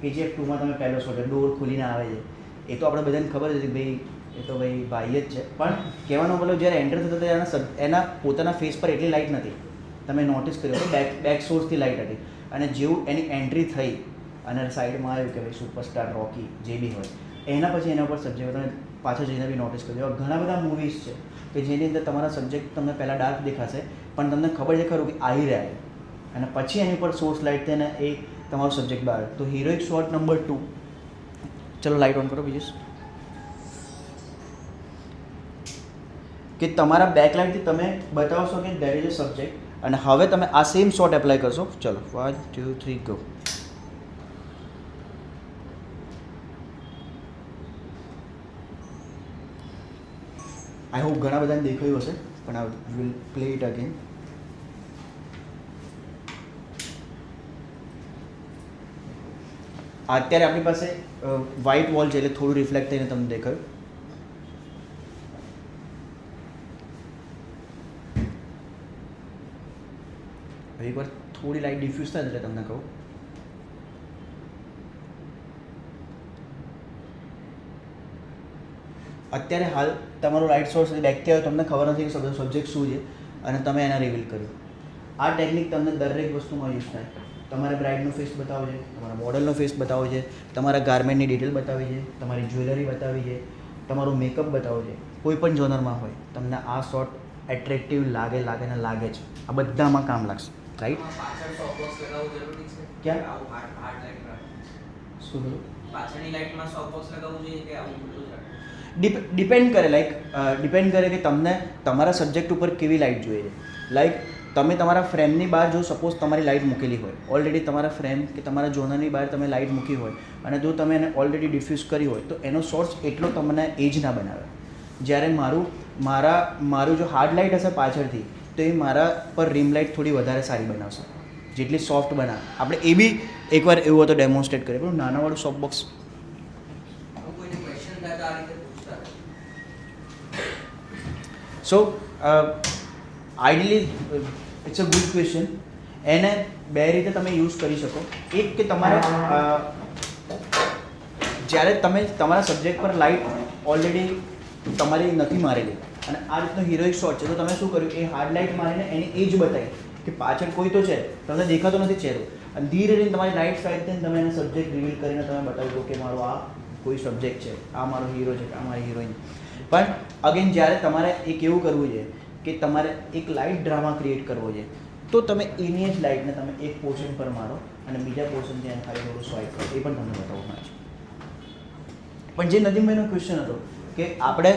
KGF 2માં તમે પહેલો શોટ ડોર ખુલીને આવે છે. એ તો આપણે બધાને ખબર છે કે ભાઈ એ તો ભાઈ જ છે. પણ કહેવાનો મતલબ જ્યારે એન્ટર થતો ત્યારે એના પોતાના ફેસ પર એટલી લાઇટ નથી, તમે નોટિસ કર્યું કે બેક સોર્સથી લાઇટ હતી અને જેવું એની એન્ટ્રી થઈ અને સાઈડમાં આવ્યું કે ભાઈ સુપરસ્ટાર રોકી જે બી હોય એના પછી એના પર સબ્જેક્ટ તમે પાછળ જઈને બી નોટિસ કરજો. એવા ઘણા બધા મૂવીઝ છે કે જેની અંદર તમારા સબ્જેક્ટ તમને પહેલાં ડાર્ક દેખાશે પણ તમને ખબર છે ખરું કે આવી રહ્યા છે અને પછી એની પર સોર્સ લાઇટ થઈને એ તમારો સબ્જેક્ટ બહાર. તો હિરોઇક શોટ નંબર 2. ચલો લાઇટ ઓન કરો બીજું કે તમારા બેકલાઇટથી તમે બતાવશો કે દેર ઇઝ અ સબ્જેક્ટ અને હવે તમે આ સેમ શોટ એપ્લાય કરશો. ચલો 1 2 3 ગો. આઈ હોપ ઘણા બધાને દેખાયું હશે પણ I will play it again. અત્યારે આપણી પાસે વ્હાઇટ વોલ છે એટલે થોડું રિફ્લેક્ટ થઈને તમને દેખાયું. એકવાર થોડી લાઇટ ડિફ્યુઝ થાય એટલે તમને કહું. અત્યારે હાલ તમારો લાઇટ સોર્સ બેકથી આવ્યો તમને ખબર નથી કે સબ્જેક્ટ શું છે અને તમે એને રિવીલ કર્યું. આ ટેકનિક તમને દરેક વસ્તુમાં યુઝ થાય. તમારે બ્રાઇડનો ફેસ બતાવો છે, તમારા મોડલનો ફેસ બતાવો છે, તમારા ગાર્મેન્ટની ડિટેલ બતાવી છે, તમારી જ્વેલરી બતાવી છે, તમારું મેકઅપ બતાવો છે. કોઈ પણ જોનરમાં હોય તમને આ શોટ એટ્રેક્ટિવ લાગે ને લાગે છે. આ બધામાં કામ લાગશે, રાઈટ? પાછળ સોફ્ટબોક્સ લગાવવું જરૂરી છે ક્યાં? આવું હાર્ડ લાઇટ શું બોલું? પાછળની લાઇટમાં સોફ્ટબોક્સ લગાવવું જોઈએ કે આવું ખુલ્લું જ રાખવું? ડિપેન્ડ કરે ડિપેન્ડ કરે કે તમને તમારા સબ્જેક્ટ ઉપર કેવી લાઇટ જોઈએ છે. લાઈક તમે તમારા ફ્રેમની બહાર જો સપોઝ તમારી લાઇટ મૂકેલી હોય, ઓલરેડી તમારા ફ્રેમ કે તમારા જોનરની બહાર તમે લાઇટ મૂકી હોય અને જો તમે એને ઓલરેડી ડિફ્યુઝ કરી હોય તો એનો સોર્સ એટલો તમને એજ ના બનાવે. જ્યારે મારું જો હાર્ડ લાઇટ હશે પાછળથી તો એ મારા પર રીમ લાઇટ થોડી વધારે સારી બનાવશે, જેટલી સોફ્ટ બનાવે. આપણે એ બી એકવાર એવું હતો ડેમોન્સ્ટ્રેટ કરીએ પણ નાનાવાળું સોફ્ટ બોક્સ. કોઈને ક્વેશ્ચન થાય તો આ રીતે પૂછતા રહે. So ideally it's a good question. એને બે રીતે તમે યુઝ કરી શકો. એક કે તમારે જ્યારે તમે તમારા સબ્જેક્ટ પર લાઇટ ઓલરેડી તમારી નથી મારેલી અને આ રીતનો હિરોઇક શોટ છે તો તમે શું કર્યું, એ હાર્ડ લાઇટ મારીને એની એજ બતાવી કે પાછળ કોઈ તો છે, તમને દેખાતો નથી ચહેરો અને ધીરે ધીરે તમારી લાઇટ સાઈડ થઈને તમે એને સબ્જેક્ટ રિવીલ કરીને તમે બતાવી દો કે મારો આ કોઈ સબ્જેક્ટ છે, આ મારો હીરો છે, આ મારી હિરોઈન. પણ અગેન જ્યારે તમારે એક એવું કરવું છે કે તમારે એક લાઇટ ડ્રામા ક્રિએટ કરવો છે તો તમે એની જ લાઇટને તમે એક પોર્શન પર મારો અને બીજા પોર્શનથી એને ખાલી થોડું સ્વાઇપ કરો. એ પણ તમને બતાવવાનું છે. પણ જે નદીમભાઈનો ક્વેશ્ચન હતો કે આપણે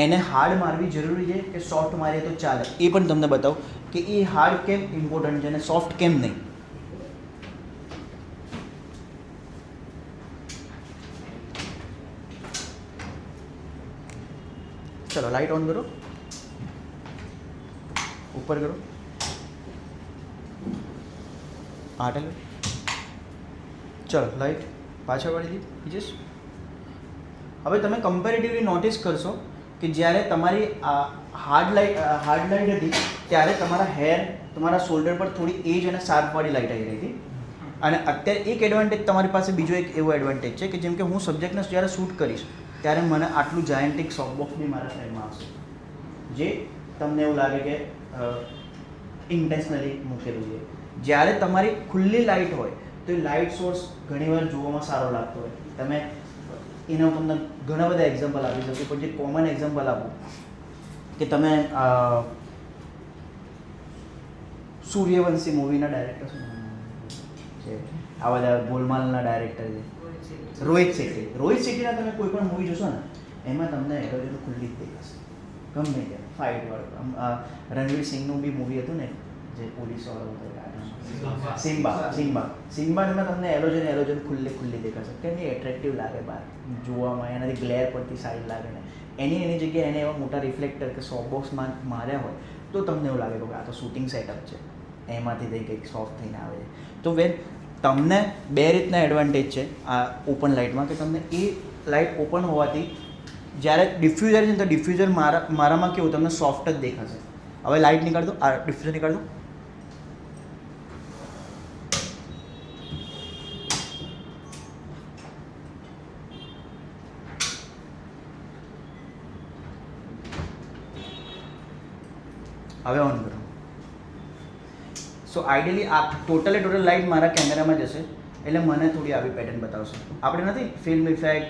એને હાર્ડ મારવી જરૂરી છે કે સોફ્ટ મારીએ તો ચાલે, એ પણ તમને બતાવું કે એ હાર્ડ કેમ ઇમ્પોર્ટન્ટ છે અને સોફ્ટ કેમ નહીં. ચલો લાઇટ ઓન કરો, ઉપર કરો, આટલે ચલો લાઇટ પાછળ વાળી દીધી. હવે તમે કમ્પેરેટિવલી નોટિસ કરશો કે જ્યારે તમારી હાર્ડ લાઇટ હતી ત્યારે તમારા હેર, તમારા શોલ્ડર પર થોડી એજ અને શાર્પવાળી લાઇટ આવી રહી હતી. અને અત્યારે એક એડવાન્ટેજ તમારી પાસે બીજો એક એવો એડવાન્ટેજ છે કે જેમ કે હું સબ્જેક્ટને જ્યારે શૂટ કરીશ ત્યારે મને આટલું જાયન્ટિક સોફ્ટબોક્સ બી મારા ફ્રેમમાં આવશે જે તમને એવું લાગે કે ઇન્ટેન્શનલી મૂકેલું છે. જ્યારે તમારી ખુલ્લી લાઇટ હોય તો એ લાઇટ સોર્સ ઘણીવાર જોવામાં સારો લાગતો હોય. તમે એના તમને ઘણા બધા એક્ઝામ્પલ આપી શકું પણ જે કોમન એક્ઝામ્પલ આપું કે તમે સૂર્યવંશી મૂવીના ડાયરેક્ટર શું છે, આ બધા ગોલમાલના ડાયરેક્ટર છે રોહિત શેટ્ટી. રોહિત શેટ્ટીના તમે કોઈ પણ મૂવી જોશો ને એમાં તમને એરોજન ખુલ્લી જ દેખાશે ગમે ત્યારે ફાઇટવાળું. રણવીર સિંહનું બી મૂવી હતું ને જે પોલીસવાળું હતું, સિમ્બામાં તમને એરોજન ખુલ્લી દેખાશે કેમ કે એટ્રેક્ટિવ લાગે બહાર જોવામાં, એનાથી ગ્લેર પડતી સારી લાગે ને એની જગ્યાએ એને એવા મોટા રિફ્લેક્ટર કે સોફ્ટબોક્સમાં માર્યા હોય તો તમને એવું લાગે કે આ તો શૂટિંગ સેટઅપ છે, એમાંથી થઈ કંઈક સોફ્ટ થઈને આવે છે. તો તમને બે રીતના એડવાન્ટેજ છે આ ઓપન લાઇટમાં કે તમને એ લાઇટ ઓપન હોવાથી જ્યારે ડિફ્યુઝર છે ને તો ડિફ્યુઝર મારામાં કેવું તમને સોફ્ટ જ દેખાશે. હવે લાઇટ નીકાળ દો, આ ડિફ્યુઝર નીકાળ દો. હવે ઓન કરો. સો આઈડિયલી આ ટોટલ લાઇટ મારા કેમેરામાં જશે એટલે મને થોડી આવી પેટર્ન બતાવશે. આપણે નથી ફિલ્મ ઇફેક્ટ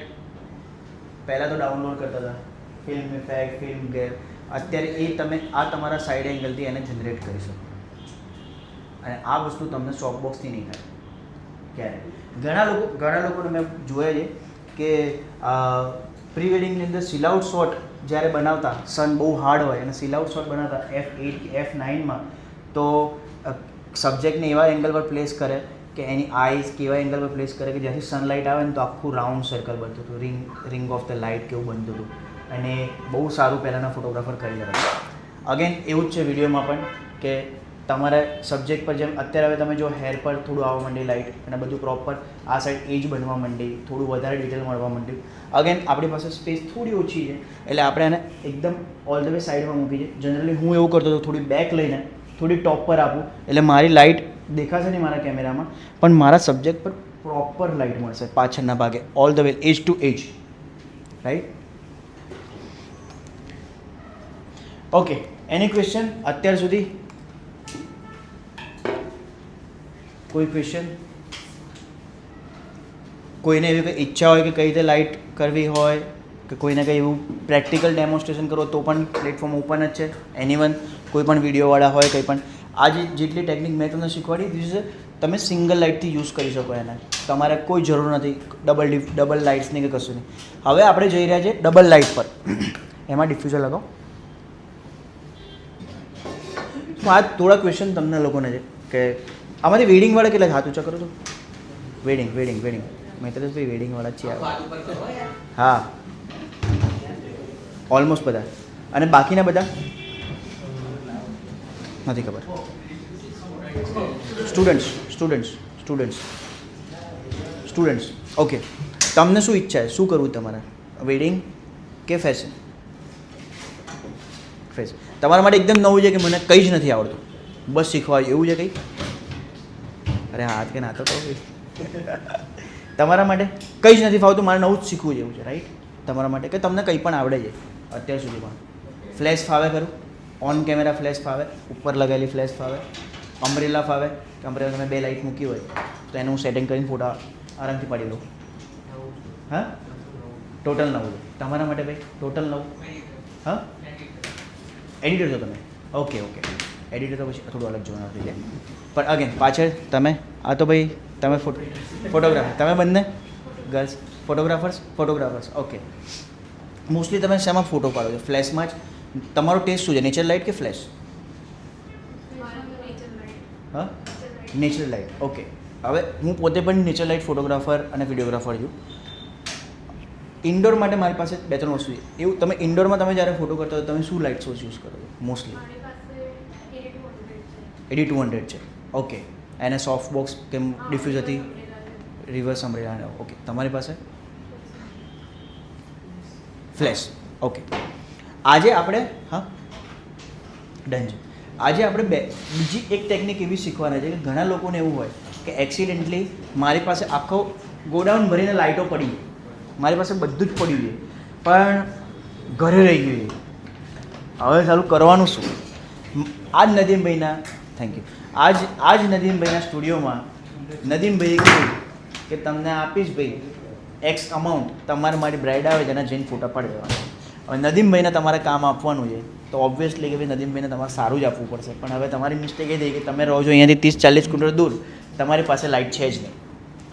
પહેલાં તો ડાઉનલોડ કરતા હતા, ફિલ્મ ઇફેક્ટ, ફિલ્મ ગેર, અત્યારે એ તમે આ તમારા સાઈડ એંગલથી એને જનરેટ કરી શકો. અને આ વસ્તુ તમને સોફ્ટબોક્સથી નહીં થાય ક્યારે. ઘણા લોકોને મેં જોયા છે કે પ્રી વેડિંગની અંદર સિલાઉટ શોટ જ્યારે બનાવતા, સન બહુ હાર્ડ હોય અને સિલાઉટ શોટ બનાવતા F8 કે F9માં, તો સબ્જેક્ટને એવા એંગલ પર પ્લેસ કરે કે એની આઈઝ કેવા એંગલ પર પ્લેસ કરે કે જ્યાંથી સનલાઇટ આવે ને તો આખું રાઉન્ડ સર્કલ બનતું હતું, રિંગ ઓફ ધ લાઇટ કેવું બનતું હતું. અને બહુ સારું પહેલાંના ફોટોગ્રાફર કરી રહ્યા. અગેન એવું જ છે વિડીયોમાં પણ કે તમારા સબ્જેક્ટ પર જેમ અત્યારે હવે તમે જો હેર પર થોડું આવવા માંડી લાઇટ અને બધું પ્રોપર આ સાઈડ એજ બનવા માંડી, થોડું વધારે ડિટેલ મળવા માંડ્યું. અગેન આપણી પાસે સ્પેસ થોડી ઓછી છે એટલે આપણે એને એકદમ ઓલ ધ વે સાઈડમાં મૂકી છે. જનરલી હું એવું કરતો હતો, થોડી બેક લઈને થોડી ટોપ પર આપું એટલે મારી લાઇટ દેખાશે નહીં મારા કેમેરામાં, પણ મારા સબ્જેક્ટ પર પ્રોપર લાઇટ મળશે પાછળના ભાગે, all the way edge to edge, right. Okay, any question અત્યાર સુધી? કોઈ ક્વેશ્ચન? કોઈને એવી કંઈ ઈચ્છા હોય કે કઈ રીતે લાઇટ કરવી હોય કે કોઈને કંઈ એવું પ્રેક્ટિકલ ડેમોન્સ્ટ્રેશન કરો તો પણ પ્લેટફોર્મ ઓપન જ છે. એનીવન કોઈ પણ વિડીયોવાળા હોય કંઈ પણ, આ જેટલી ટેકનિક મેં તમને શીખવાડી દીધી છે તમે સિંગલ લાઇટથી યુઝ કરી શકો એને. તમારે કોઈ જરૂર નથી ડબલ લાઇટ્સની કે કશું નહીં. હવે આપણે જઈ રહ્યા છીએ ડબલ લાઇટ પર. એમાં ડિફ્યુઝર લગાવો. આ થોડા ક્વેશ્ચન તમને લોકોને છે કે આમાંથી વેડિંગવાળા કેટલા હાથ ઊંચા કરો છો? વેડિંગ મૈત્રેશભાઈ વેડિંગવાળા જ છે. હા, ઓલમોસ્ટ બધા. અને બાકીના બધા નથી ખબર. Students okay. તમને શું ઈચ્છા છે, શું કરવું તમારે, વેડિંગ કે ફેશન? તમારા માટે એકદમ નવું છે કે મને કંઈ જ નથી આવડતું, બસ શીખવા એવું છે કંઈ? અરે હાથ કે ના તો કહો. તમારા માટે કંઈ જ નથી ફાવતું, મારે નવું જ શીખવું છે એવું છે, રાઈટ? તમારા માટે કે તમને કંઈ પણ આવડે છે અત્યાર સુધીમાં? ફ્લેશ ફાવે ખરું? ઓન કેમેરા ફ્લેશ ફાવે? ઉપર લગાવેલી ફ્લેશ ફાવે? અમ્બ્રેલા ફાવે? કે અમ્બ્રેલા તમે બે લાઇટ મૂકી હોય તો એનું હું સેટિંગ કરીને ફોટા આરામથી પાડી લઉં? હા, ટોટલ નવું. તમારા માટે ભાઈ ટોટલ નવું? હા, એડિટર છો તમે? ઓકે. એડિટર તો પછી થોડું અલગ જોવાનું થઈ જાય. પણ અગેન પાછળ તમે આ તો ભાઈ તમે ફોટોગ્રાફર, તમે બંને ગર્લ્સ ફોટોગ્રાફર્સ ઓકે. મોસ્ટલી તમે શેમાં ફોટો પાડો છો? ફ્લેશમાં જ? તમારો ટેસ્ટ શું છે, નેચરલ લાઇટ કે ફ્લેશ? હા, નેચરલ લાઇટ. ઓકે. હવે હું પોતે પણ નેચરલ લાઇટ ફોટોગ્રાફર અને વિડીયોગ્રાફર છું. ઇન્ડોર માટે મારી પાસે 2-3 વસ્તુ છે. એવું તમે ઇન્ડોરમાં તમે જ્યારે ફોટો કરતા હોય તમે શું લાઇટ સોર્સ યુઝ કરો છો મોસ્ટલી? AD 200 છે. ઓકે. એને સોફ્ટ બોક્સ કે ડિફ્યુઝ હતી, રિવર્સ અમ્બ્રેલા. ઓકે. તમારી પાસે ફ્લેશ. ઓકે. આજે આપણે ડન છે. આજે આપણે બીજી એક ટેકનિક એવી શીખવાના છે કે ઘણા લોકોને એવું હોય કે એક્સિડન્ટલી મારી પાસે આખો ગોડાઉન ભરીને લાઇટો પડી, મારી પાસે બધું જ પડ્યું છે પણ ઘરે રહી ગયું છે. હવે સારું કરવાનું શું? આજ નદીમભાઈના થેન્ક યુ આજ નદીમભાઈના સ્ટુડિયોમાં નદીમભાઈએ કીધું કે તમને આપીશ ભાઈ એક્સ અમાઉન્ટ, તમારે મારી બ્રાઇડ આવે છે એના જઈને ફોટા પાડી દેવાના. હવે નદીમભાઈને તમારે કામ આપવાનું છે તો ઓબ્વિયસલી કે ભાઈ નદીમભાઈને તમારે સારું જ આપવું પડશે. પણ હવે તમારી મિસ્ટેક એ થઈ કે તમે રહો છો અહીંયાથી 30-40 કિલોમીટર દૂર, તમારી પાસે લાઇટ છે જ નહીં.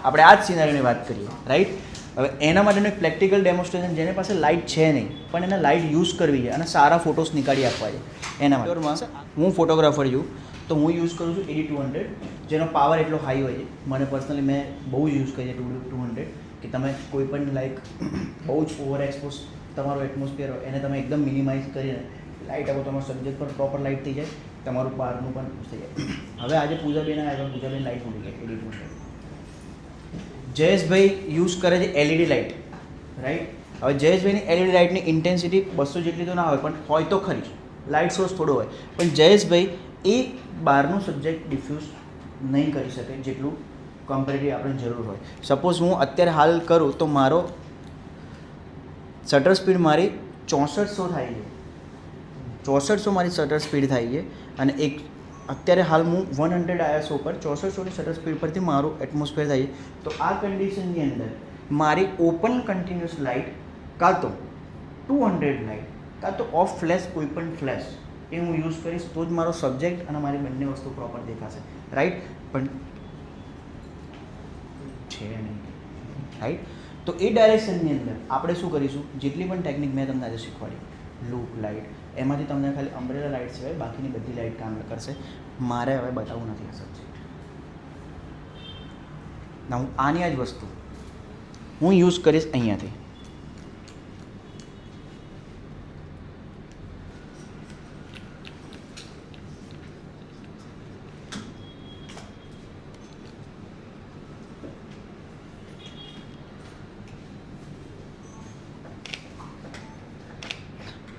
આપણે આ જ સિનારીઓની વાત કરીએ, રાઈટ? હવે એના માટેનું એક પ્રેક્ટિકલ ડેમોન્સ્ટ્રેશન, જેની પાસે લાઇટ છે નહીં પણ એને લાઇટ યુઝ કરવી છે અને સારા ફોટોસ નીકાળી આપવા છે, એના માટે હું ફોટોગ્રાફર છું તો હું યુઝ કરું છું AD 200, જેનો પાવર એટલો હાઈ હોય છે. મને પર્સનલી મેં બહુ યુઝ કરી છે 200 કે તમે કોઈ પણ લાઈક બહુ જ ઓવર એક્સપોઝ તમારો એટમોસ્ફિયર હોય એને તમે એકદમ મિનિમાઇઝ કરીને લાઇટ આપો, તમારો સબ્જેક્ટ પર પ્રોપર લાઇટ થઈ જાય, તમારું બહારનું પણ થઈ જાય. હવે આજે પૂજાબેન આવ્યા, પૂજાબેન લાઇટ મૂકી ગઈ AD 200. જયેશભાઈ યુઝ કરે છે LED લાઇટ, રાઈટ? હવે જયેશભાઈની LED લાઇટની ઇન્ટેન્સિટી 200 જેટલી તો ના હોય પણ હોય તો ખરી, લાઇટ સોર્સ થોડો હોય. પણ જયેશભાઈ એ બહારનું સબ્જેક્ટ ડિફ્યુઝ નહીં કરી શકે જેટલું કમ્પેરેટિવ આપણે જરૂર હોય. સપોઝ હું અત્યારે હાલ કરું તો મારો શટર સ્પીડ મારી 6400 થાય છે, 6400 મારી શટર સ્પીડ થાય છે અને એક અત્યારે હાલ હું 100 ISO પર 6400 શટર સ્પીડ પરથી મારું એટમોસ્ફિયર થાય છે. તો આ કન્ડિશનની અંદર મારી ઓપન કન્ટિન્યુઅસ લાઇટ કાં તો 200 લાઇટ કાં તો ઓફ ફ્લેશ કોઈ પણ ફ્લેશ એ હું યુઝ કરીશ તો જ મારો સબ્જેક્ટ અને મારી બંને વસ્તુ પ્રોપર દેખાશે, રાઈટ. પણ છે નહીં, રાઈટ. તો એ ડાયરેક્શનની અંદર આપણે શું કરીશું, જેટલી પણ ટેકનિક મેં તમને આજે શીખવાડી, લૂપ લાઇટ, એમાંથી તમને ખાલી અમ્બ્રેલા લાઇટ સિવાય બાકીની બધી લાઇટ કામ કરશે. મારે હવે બતાવવું નથી આ સબ્જેક્ટ. ના, હું આની જ વસ્તુ હું યુઝ કરીશ અહીંયાથી.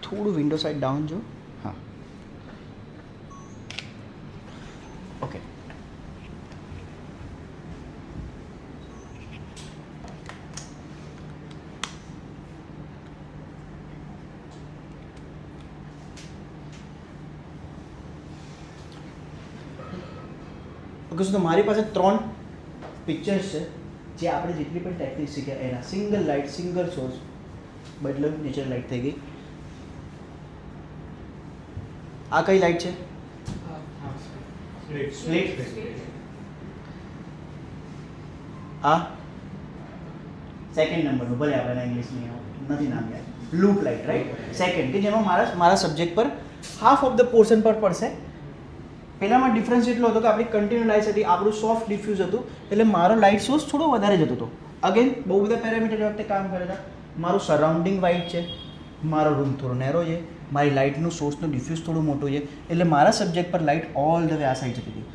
થોડું વિન્ડો સાઈડ ડાઉન જો. હા, ઓકે. ઓકે, તો મારી પાસે 3 પિક્ચર્સ છે જે આપણે જેટલી પણ ટેકનિક શીખ્યા એના સિંગલ લાઇટ, સિંગલ સોર્સ, બદલો નેચરલ લાઇટ થઈ ગઈ. આ કઈ લાઇટ છે? સ્પ્લિટ. આ સેકન્ડ નંબરનું, ભલે આપણે ઇંગ્લિશની નથી નામ યાદ, લૂપ લાઇટ, રાઈટ. સેકન્ડ, કે જેમાં મારા સબ્જેક્ટ પર હાફ ઓફ ધ પોર્શન પર પડશે. પહેલામાં ડિફરન્સ એટલો હતો કે આપણી કન્ટિન્યુ લાઇટ હતી, આપણું સોફ્ટ ડિફ્યુઝ હતું, એટલે મારો લાઇટ સોર્સ થોડો વધારે જતો હતો. અગેન બહુ બધા પેરામીટર વખતે કામ કરે હતા. મારું સરાઉન્ડિંગ વાઇટ છે, મારો રૂમ થોડો નેરો છે, મારી લાઇટનું સોર્સનું ડિફ્યુઝ થોડું મોટું છે, એટલે મારા સબ્જેક્ટ પર લાઇટ ઓલ ધ વે આ સાઈડ જતી હતી.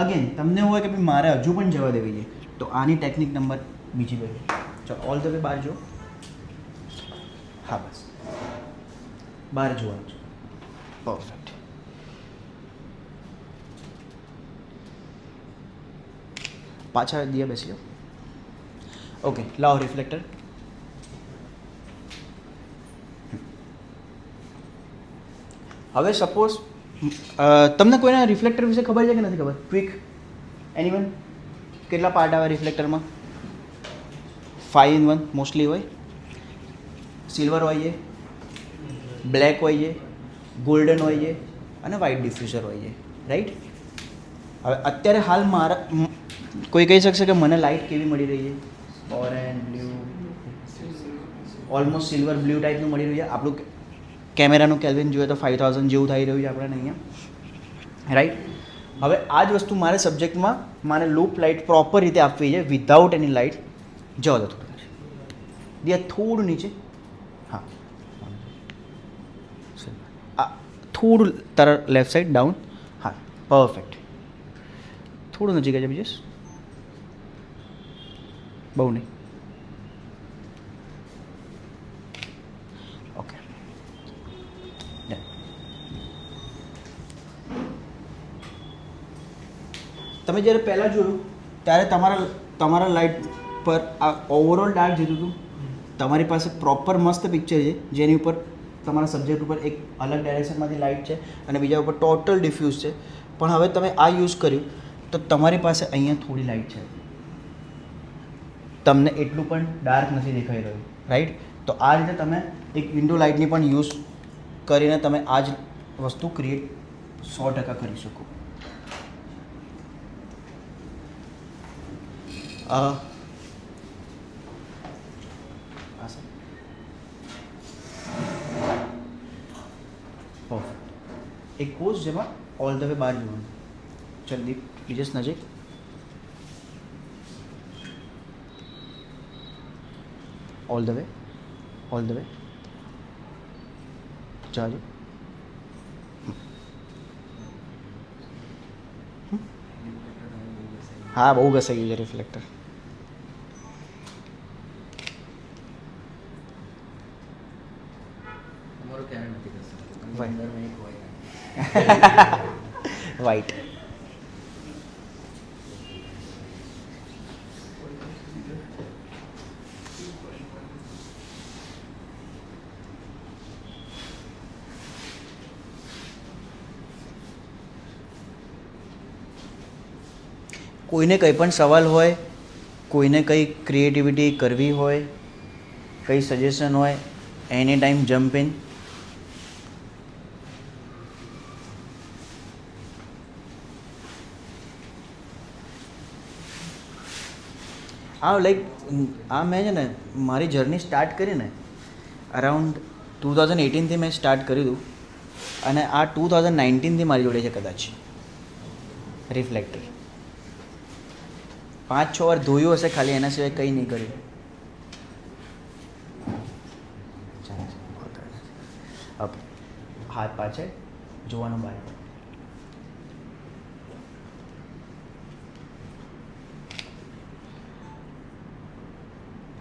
અગેન તમને એવું હોય કે ભાઈ મારે હજુ પણ જવા દેવી છે, તો આની ટેકનિક નંબર બીજી બધી. ચાલો ઓલ ધ વે બહાર જો. હા, બસ બહાર જોવાનું છે. પરફેક્ટ. પાછા દિયા બેસી જાઓ. ઓકે, લાવો રિફ્લેક્ટર. હવે સપોઝ તમને કોઈના રિફ્લેક્ટર વિશે ખબર છે કે નથી ખબર? Quick anyone? કેટલા પાર્ટ આવે રિફ્લેક્ટરમાં? 5 in 1 મોસ્ટલી હોય. સિલ્વર હોય છે, બ્લેક હોય છે, ગોલ્ડન હોય છે અને વ્હાઇટ ડિફ્યુઝર હોય છે, રાઈટ. હવે અત્યારે હાલ મારા કોઈ કહી શકશે કે મને લાઇટ કેવી મળી રહી છે? Orange, blue, almost silver blue ટાઈપનું મળી રહ્યું છે. આપણું કેમેરાનું કેલ્વિન જોઈએ તો 5000 જેવું થઈ રહ્યું છે આપણને અહીંયા, રાઈટ. હવે આ જ વસ્તુ મારે સબ્જેક્ટમાં મારે લૂપ લાઇટ પ્રોપર રીતે આપવી છે વિધાઉટ એની લાઇટ. જવા દો થોડું દિયા, થોડું નીચે. હા, આ થોડું તારા લેફ્ટ સાઈડ ડાઉન. હા, પરફેક્ટ. થોડું નજીક જ બીજસ, બહુ નહીં. ઓકે, તમે જ્યારે પહેલાં જોયું ત્યારે તમારા લાઇટ પર આ ઓવરઓલ ડાર્ક જતું હતું. તમારી પાસે પ્રોપર મસ્ત પિક્ચર છે જેની ઉપર તમારા સબ્જેક્ટ ઉપર એક અલગ ડાયરેક્શનમાંથી લાઇટ છે અને બીજા ઉપર ટોટલ ડિફ્યુઝ છે. પણ હવે તમે આ યુઝ કર્યું તો તમારી પાસે અહીંયા થોડી લાઇટ છે, તમને એટલું પણ ડાર્ક નથી દેખાઈ રહ્યું, રાઈટ. તો આ રીતે તમે એક વિન્ડો લાઇટની પણ યુઝ કરીને તમે આ જ વસ્તુ ક્રિએટ 100% કરી શકો. એક પોઝ જેમાં ઓલ ધ વે બહાર જોવાનું. જલ્દી બીજસ નજીક. All the way, all the way જાજો. હા, બહુ ઘસાઈ ગયું છે રિફ્લેક્ટર. તમારું ક્યારે નથી કરશે? White. અંદર મેં એક હોય. વાઇટ. કોઈને કંઈ પણ સવાલ હોય, કોઈને કંઈ ક્રિએટિવિટી કરવી હોય, કંઈ સજેશન હોય, એની ટાઈમ જમ્પ ઇન. આ લાઈક આ મેં છે ને મારી જર્ની સ્ટાર્ટ કરી ને અરાઉન્ડ 2018થી મેં સ્ટાર્ટ કર્યું હતું અને આ 2019થી મારી જોડે છે કદાચ રિફ્લેક્ટર. 5-6 વાર ધોયું હશે ખાલી, એના સિવાય કંઈ નહીં કર્યું. ઓકે, હાથ પાછળ જોવાનું બહાર.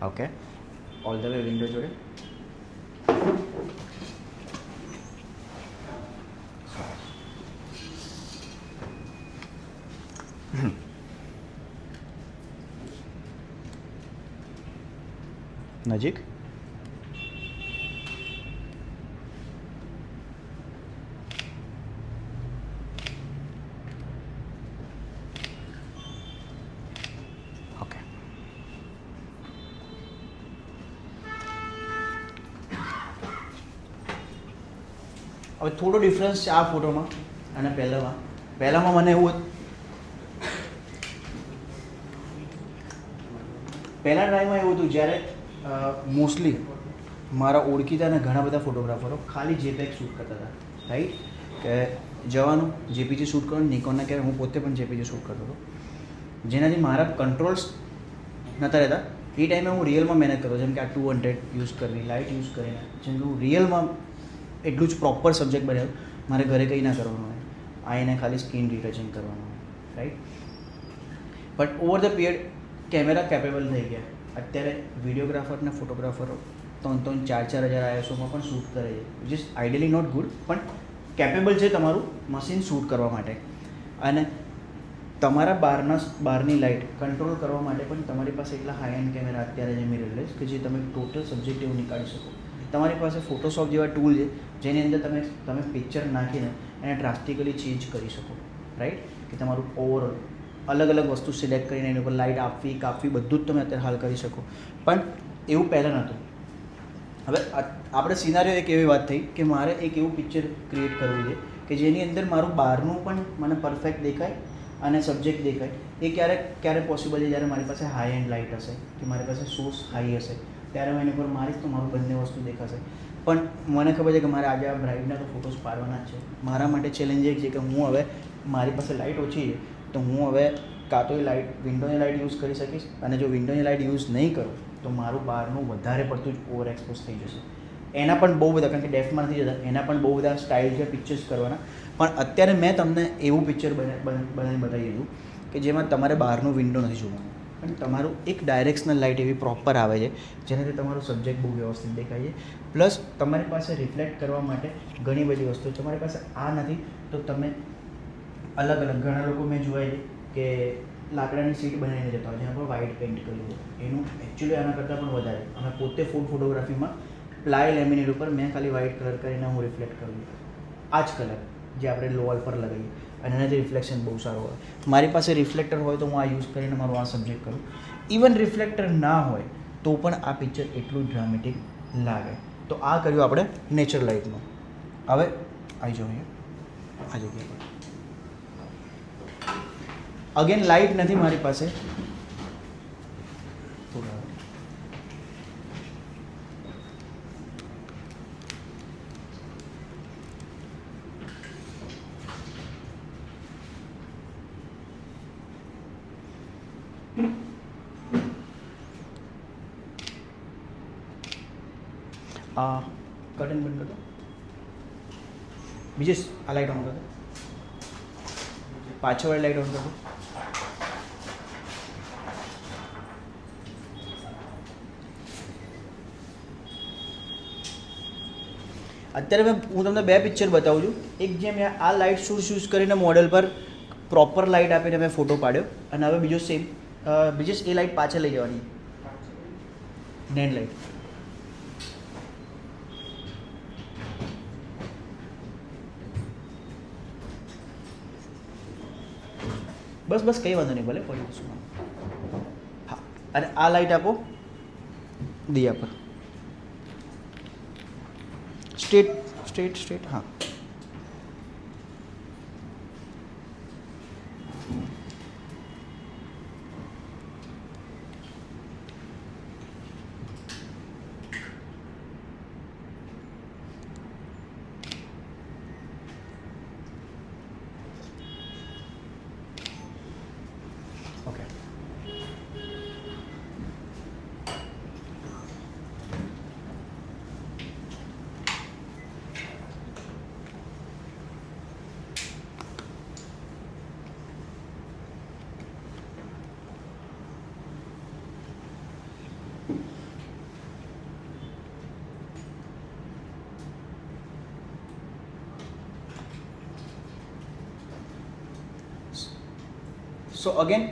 Okay, all the way window જોડે. નજીક. ઓકે, હવે થોડો ડિફરન્સ છે આ ફોટોમાં અને પહેલામાં મને એવું હતું, પહેલાં ટ્રાયમાં એવું હતું જ્યારે મોસ્ટલી મારા ઓળખીતાના ઘણા બધા ફોટોગ્રાફરો ખાલી જેપેગ શૂટ કરતા હતા, રાઈટ? કે જવાનું જેપીજી શૂટ કરવાનું, નિકોનના કે હું પોતે પણ જેપીજી શૂટ કરતો હતો, જેનાથી મારા કંટ્રોલ્સ નહોતા રહેતા. એ ટાઈમે હું રિયલમાં મહેનત કરતો, જેમ કે આ 200 યુઝ કરવી, લાઇટ યુઝ કરીને, જેમ કે હું રિયલમાં એટલું જ પ્રોપર સબ્જેક્ટ બનાવ્યું. મારે ઘરે કંઈ ના કરવાનું હોય, આઈને ખાલી સ્કિન રિટચિંગ કરવાનું હોય, right? But over the period camera capable થઈ ગયા. અત્યારે વિડીયોગ્રાફર ને ફોટોગ્રાફરો 3-4 હજાર ISOમાં પણ શૂટ કરે છે, which is ideally not good, પણ કેપેબલ છે તમારું મશીન શૂટ કરવા માટે. અને તમારા બહારની લાઇટ કંટ્રોલ કરવા માટે પણ તમારી પાસે એટલા હાઈ એન્ડ કેમેરા અત્યારે જે મિરરલેસ કે જે તમે ટોટલ સબ્જેક્ટિવ નીકાળી શકો. તમારી પાસે ફોટોશોપ જેવા ટૂલ છે જેની અંદર તમે પિક્ચર નાખીને એને ડ્રાસ્ટિકલી ચેન્જ કરી શકો, રાઈટ? કે તમારું ઓવરઓલ અલગ અલગ વસ્તુ સિલેક્ટ કરીને એની ઉપર લાઇટ આપવી કાપવી બધું જ તમે અત્યારે હાલ કરી શકો. પણ એવું પહેલાં નહોતું. હવે આપણે સિનારીઓ એક એવી વાત થઈ કે મારે એક એવું પિક્ચર ક્રિએટ કરવું છે કે જેની અંદર મારું બહારનું પણ મને પરફેક્ટ દેખાય અને સબ્જેક્ટ દેખાય. એ ક્યારે પોસિબલ છે જ્યારે મારી પાસે હાઈ એન્ડ લાઇટ હશે, કે મારી પાસે સોર્સ હાઈ હશે, ત્યારે હું એની ઉપર મારીશ તો મારું બંને વસ્તુ દેખાશે. પણ મને ખબર છે કે મારે આજે આ બ્રાઇડના તો ફોટોસ પાડવાના જ છે. મારા માટે ચેલેન્જ એક છે કે હું હવે મારી પાસે લાઇટ ઓછી છે તો હું હવે કાં તો એ લાઇટ વિન્ડોની લાઇટ યુઝ કરી શકીશ, અને જો વિન્ડોની લાઇટ યુઝ નહીં કરું તો મારું બહારનું વધારે પડતું જ ઓવર એક્સપોઝ થઈ જશે. એના પણ બહુ બધા, કારણ કે ડેફમાં નથી જતા, એના પણ બહુ બધા સ્ટાઇલ છે પિક્ચર્સ કરવાના. પણ અત્યારે મેં તમને એવું પિક્ચર બનાવી બતાવી દીધું કે જેમાં તમારે બહારનું વિન્ડો નથી જોવાનું, અને તમારું એક ડાયરેક્શનલ લાઇટ એવી પ્રોપર આવે છે જેનાથી તમારું સબ્જેક્ટ બહુ વ્યવસ્થિત દેખાય છે. પ્લસ તમારી પાસે રિફ્લેક્ટ કરવા માટે ઘણી બધી વસ્તુ, તમારી પાસે આ નથી તો તમે અલગ અલગ, ઘણા લોકો મેં જોયા છે કે લાકડાની સીટ બનાવીને જતા હોય જેના પર વ્હાઇટ પેઇન્ટ કર્યું હોય. એનું એકચ્યુઅલી આના કરતાં પણ વધારે અમે પોતે ફૂડ ફોટોગ્રાફીમાં પ્લાય લેમિનેટ ઉપર મેં ખાલી વ્હાઇટ કલર કરીને હું રિફ્લેક્ટ કરું, આ જ કલર જે આપણે લોલ પર લગાવીએ, અને એનાથી રિફ્લેક્શન બહુ સારું હોય. મારી પાસે રિફ્લેક્ટર હોય તો હું આ યુઝ કરીને મારું આ સબ્જેક્ટ કરું. ઇવન રિફ્લેક્ટર ના હોય તો પણ આ પિક્ચર એટલું ડ્રામેટિક લાગે. તો આ કર્યું આપણે નેચર લાઇટમાં. હવે આવી જાઓ અહીંયા આ જગ્યા પર. અગેન લાઇટ નથી મારી પાસે, કર્ટન બંધ કરો. બીજે આ લાઇટ ઓન કરો, પાછળવાળી લાઇટ ઓન કરો. અત્યારે હું તમને 2 પિક્ચર બતાવું છું. એક જે મેં આ લાઇટ સોર્સ યુઝ કરીને મોડેલ પર પ્રોપર લાઇટ આપીને મેં ફોટો પાડ્યો, અને હવે બીજો સેમ બીજે એ લાઇટ પાછળ લઈ જવાની નેન લાઇટ. બસ બસ કંઈ વાંધો નહીં, ભલે પડી જશું. હા, અને આ લાઈટ આપો દિયા પર. Straight straight straight. હા, ઓકે. સો અગેન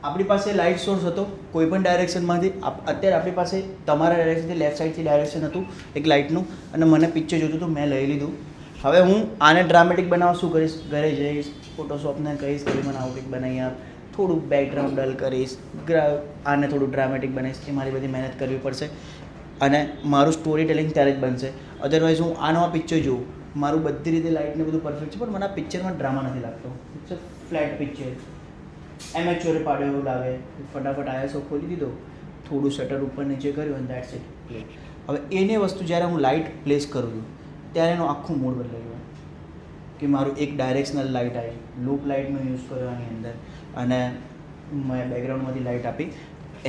આપણી પાસે લાઇટ સોર્સ હતો કોઈ પણ ડાયરેક્શનમાંથી. અત્યારે આપણી પાસે તમારા ડાયરેક્શનથી લેફ્ટ સાઈડથી ડાયરેક્શન હતું એક લાઇટનું, અને મને પિક્ચર જોતું હતું, મેં લઈ લીધું. હવે હું આને ડ્રામેટિક બનાવવા શું કરીશ, ઘરે જઈશ, ફોટોશોપને કહીશ કે મને આવું કંઈક બનાવી આપ, થોડુંક બેકગ્રાઉન્ડ ડલ કરીશ, આને થોડું ડ્રામેટિક બનાવીશ. એ મારી બધી મહેનત કરવી પડશે અને મારું સ્ટોરી ટેલિંગ ત્યારે જ બનશે. અધરવાઇઝ હું આનો આ પિક્ચર જોઉં, મારું બધી રીતે લાઇટને બધું પરફેક્ટ છે, પણ મને આ પિક્ચરમાં ડ્રામા નથી લાગતો. ઇટ્સ અ ફ્લેટ પિક્ચર, એમેચ્યોરે પાડ્યો એવું લાગે. ફટાફટ આઈએસઓ ખોલી દીધો, થોડું શટર ઉપર નીચે કર્યું અને દેટ્સ ઇટ, પ્લે. હવે એને વસ્તુ જ્યારે હું લાઇટ પ્લેસ કરું છું ત્યારે એનું આખું મૂડ બદલાઈ ગયું કે મારું એક ડાયરેક્શનલ લાઇટ આવી, લૂપ લાઇટનો યુઝ કર્યો આની અંદર, અને મેં બેકગ્રાઉન્ડમાંથી લાઇટ આપી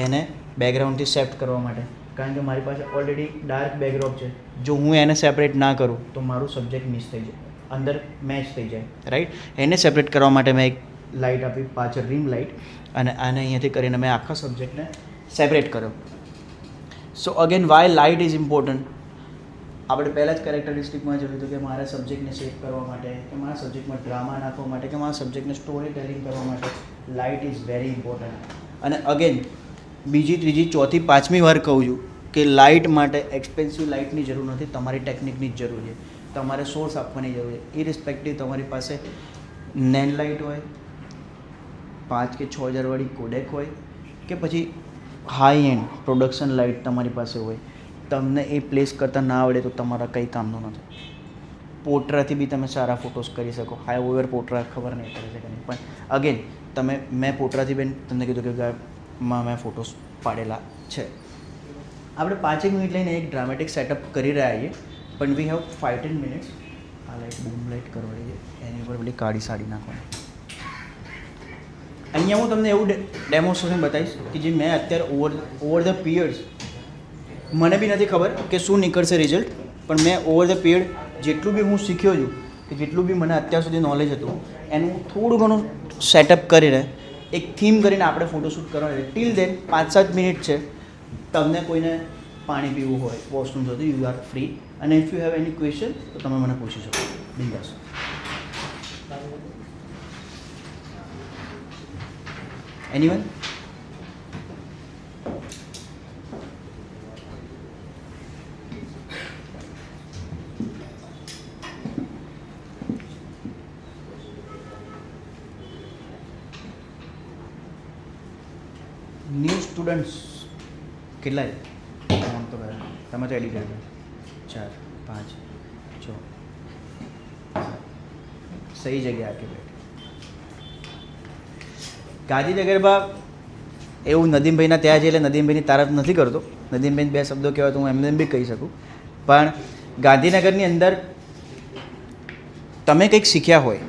એને બેકગ્રાઉન્ડથી સેપ્ટ કરવા માટે. કારણ કે મારી પાસે ઓલરેડી ડાર્ક બેકગ્રાઉન્ડ છે, જો હું એને સેપરેટ ના કરું તો મારું સબ્જેક્ટ મિસ થઈ જાય, અંદર મેચ થઈ જાય, રાઈટ. એને સેપરેટ કરવા માટે મેં એક લાઇટ આપી પાછળ, રીમ લાઇટ, અને આને અહીંયાથી કરીને મેં આખા સબ્જેક્ટને સેપરેટ કર્યો. So again why light is important. આપણે પહેલાં જ કેરેક્ટરિસ્ટિકમાં જોયું હતું કે મારા સબ્જેક્ટને શેપ કરવા માટે, કે મારા સબ્જેક્ટમાં ડ્રામા નાખવા માટે, કે મારા સબ્જેક્ટને સ્ટોરી ટેલિંગ કરવા માટે લાઇટ ઇઝ વેરી ઇમ્પોર્ટન્ટ. અને અગેન બીજી ત્રીજી ચોથી પાંચમી વાર કહું છું કે લાઇટ માટે એક્સપેન્સિવ લાઇટની જરૂર નથી, તમારી ટેકનિકની જ જરૂર છે, તમારે સોર્સ આપવાની જરૂર છે. ઇરિસ્પેક્ટિવ તમારી પાસે નેન લાઇટ હોય, 5 કે 6 હજારવાળી કોડેક હોય, કે પછી હાઈ એન્ડ પ્રોડક્શન લાઇટ તમારી પાસે હોય, તમને એ પ્લેસ કરતાં ના આવડે તો તમારા કંઈ કામનું નથી. પોટ્રાથી બી તમે સારા ફોટોસ કરી શકો. હાઈ ઓવર પોટ્રા ખબર નહીં કરે છે કે નહીં, પણ અગેન મેં પોટ્રાથી બેન તમને કીધું કે માં મેં ફોટોસ પાડેલા છે. આપણે 5 મિનિટ લઈને એક ડ્રામેટિક સેટઅપ કરી રહ્યા છીએ, પણ વી હેવ 15 મિનિટ્સ. આ લાઇટ બૂમ લાઇટ કરવાની છે, એની ઉપર પેલી કાળી સાડી નાખવાની. અહીંયા હું તમને એવું ડેમોન્સ્ટ્રેશન બતાવીશ કે જે મેં અત્યારે ઓવર ધ પીરિયડ્સ, મને બી નથી ખબર કે શું નીકળશે રિઝલ્ટ, પણ મેં ઓવર ધ પીરિયડ જેટલું બી હું શીખ્યો છું, કે જેટલું બી મને અત્યાર સુધી નોલેજ હતું એનું થોડું ઘણું સેટઅપ કરીને એક થીમ કરીને આપણે ફોટોશૂટ કરવાનું છે. ટિલ દેન 5-7 મિનિટ છે. તમને કોઈને પાણી પીવું હોય, વોશરૂમ થતું, યુ આર ફ્રી, અને if you have any question તો તમે મને પૂછી શકો બિંદાસ. એનીવન? ન્યૂ સ્ટુડન્ટ્સ કેટલા છે? તો તમે તો એડિટર 4 5 6 સહી જગ્યા આપી બેઠ. ગાંધીનગરમાં એવું નદીમભાઈના ત્યાં છે, એટલે નદીમભાઈની તારીફ નથી કરતો. નદીમભાઈને 2 શબ્દો કહેવાય તો હું એમને બી કહી શકું, પણ ગાંધીનગરની અંદર તમે કંઈક શીખ્યા હોય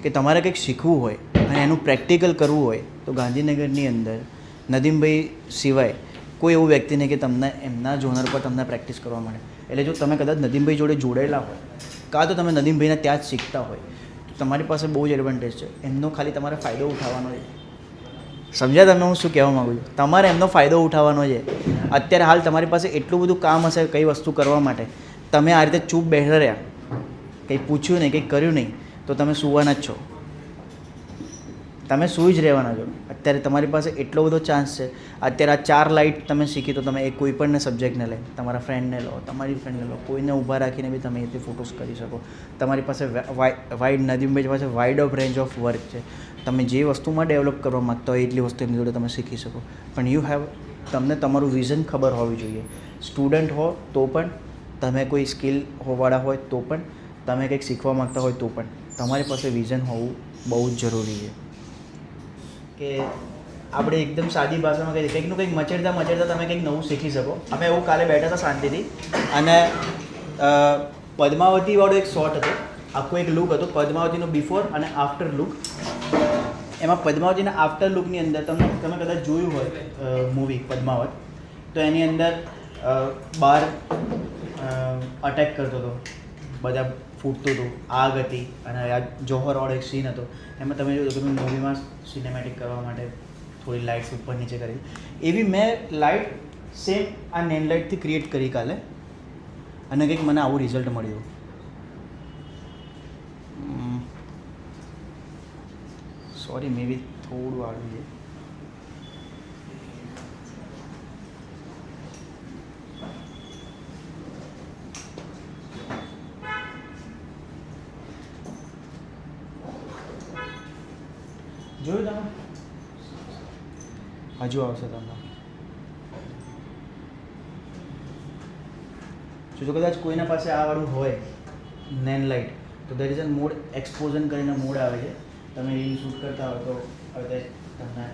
કે તમારે કંઈક શીખવું હોય અને એનું પ્રેક્ટિકલ કરવું હોય તો ગાંધીનગરની અંદર નદીમભાઈ સિવાય કોઈ એવું વ્યક્તિ નહીં કે તમને એમના ઝોનર પર તમને પ્રેક્ટિસ કરવા મળે. એટલે જો તમે કદાચ નદીમભાઈ જોડે જોડાયેલા હોય, કાં તો તમે નદીમભાઈને ત્યાં જ શીખતા હોય, તો તમારી પાસે બહુ જ એડવાન્ટેજ છે. એમનો ખાલી તમારે ફાયદો ઉઠાવવાનો છે. સમજ્યા તમે હું શું કહેવા માગું છું? તમારે એમનો ફાયદો ઉઠાવવાનો છે. અત્યારે હાલ તમારી પાસે એટલું બધું કામ હશે કઈ વસ્તુ કરવા માટે, તમે આ રીતે ચૂપ બેઠા રહ્યા, કંઈ પૂછ્યું નહીં, કંઈ કર્યું નહીં, તો તમે સુવાના જ છો, તમે સૂઈ જ રહેવાના છો. અત્યારે તમારી પાસે એટલો બધો ચાન્સ છે. અત્યારે આ 4 લાઇટ તમે શીખી તો તમે એ કોઈ પણ સબ્જેક્ટને લઈ, તમારા ફ્રેન્ડને લો, તમારી ફ્રેન્ડને લો, કોઈને ઊભા રાખીને બી તમે એથી ફોટોસ કરી શકો. તમારી પાસે વાઇડ નદીમભાઈ પાસે wide of range of work છે. તમે જે વસ્તુમાં ડેવલપ કરવા માગતા હોય એટલી વસ્તુ એમની જોડે તમે શીખી શકો. પણ યુ હેવ, તમને તમારું વિઝન ખબર હોવી જોઈએ. સ્ટુડન્ટ હો તો પણ, તમે કોઈ સ્કિલ હોવાળા હોય તો પણ, તમે કંઈક શીખવા માગતા હોય તો પણ તમારી પાસે વિઝન હોવું બહુ જ જરૂરી છે. કે આપણે એકદમ સાદી ભાષામાં કહીએ કંઈકનું કંઈક મચેડતા તમે કંઈક નવું શીખી શકો. અમે એવું કાલે બેઠા હતા શાંતિથી અને પદ્માવતીવાળો એક શોટ હતો, આખો એક લુક હતો પદ્માવતીનો બિફોર અને આફ્ટર લુક. એમાં પદ્માવતીના આફ્ટર લુકની અંદર તમે કદાચ જોયું હોય મૂવી પદ્માવત, તો એની અંદર બાર અટેક કરતો હતો, બધા ફૂટતું હતું, આગ હતી અને આ જોહરવાળો એક સીન હતો. એમાં તમે જોયું કે મેં મૂવીમાં સિનેમેટિક કરવા માટે થોડી લાઇટ્સ ઉપર નીચે કરી, એવી મેં લાઇટ સેમ આ નેન લાઇટથી ક્રિએટ કરી કાલે અને કંઈક મને આવું રિઝલ્ટ મળ્યું. સોરી મે બી થોડું આવ્યું છે. જોયું તમે? હજુ આવશે તમને. જો કદાચ કોઈના પાસે આ વાળું હોય નેન લાઇટ તો દેર ઇઝ અ મોડ એક્સપોઝન કરીને મોડ આવે છે. તમે રીલ શૂટ કરતા હોય તો હવે તમને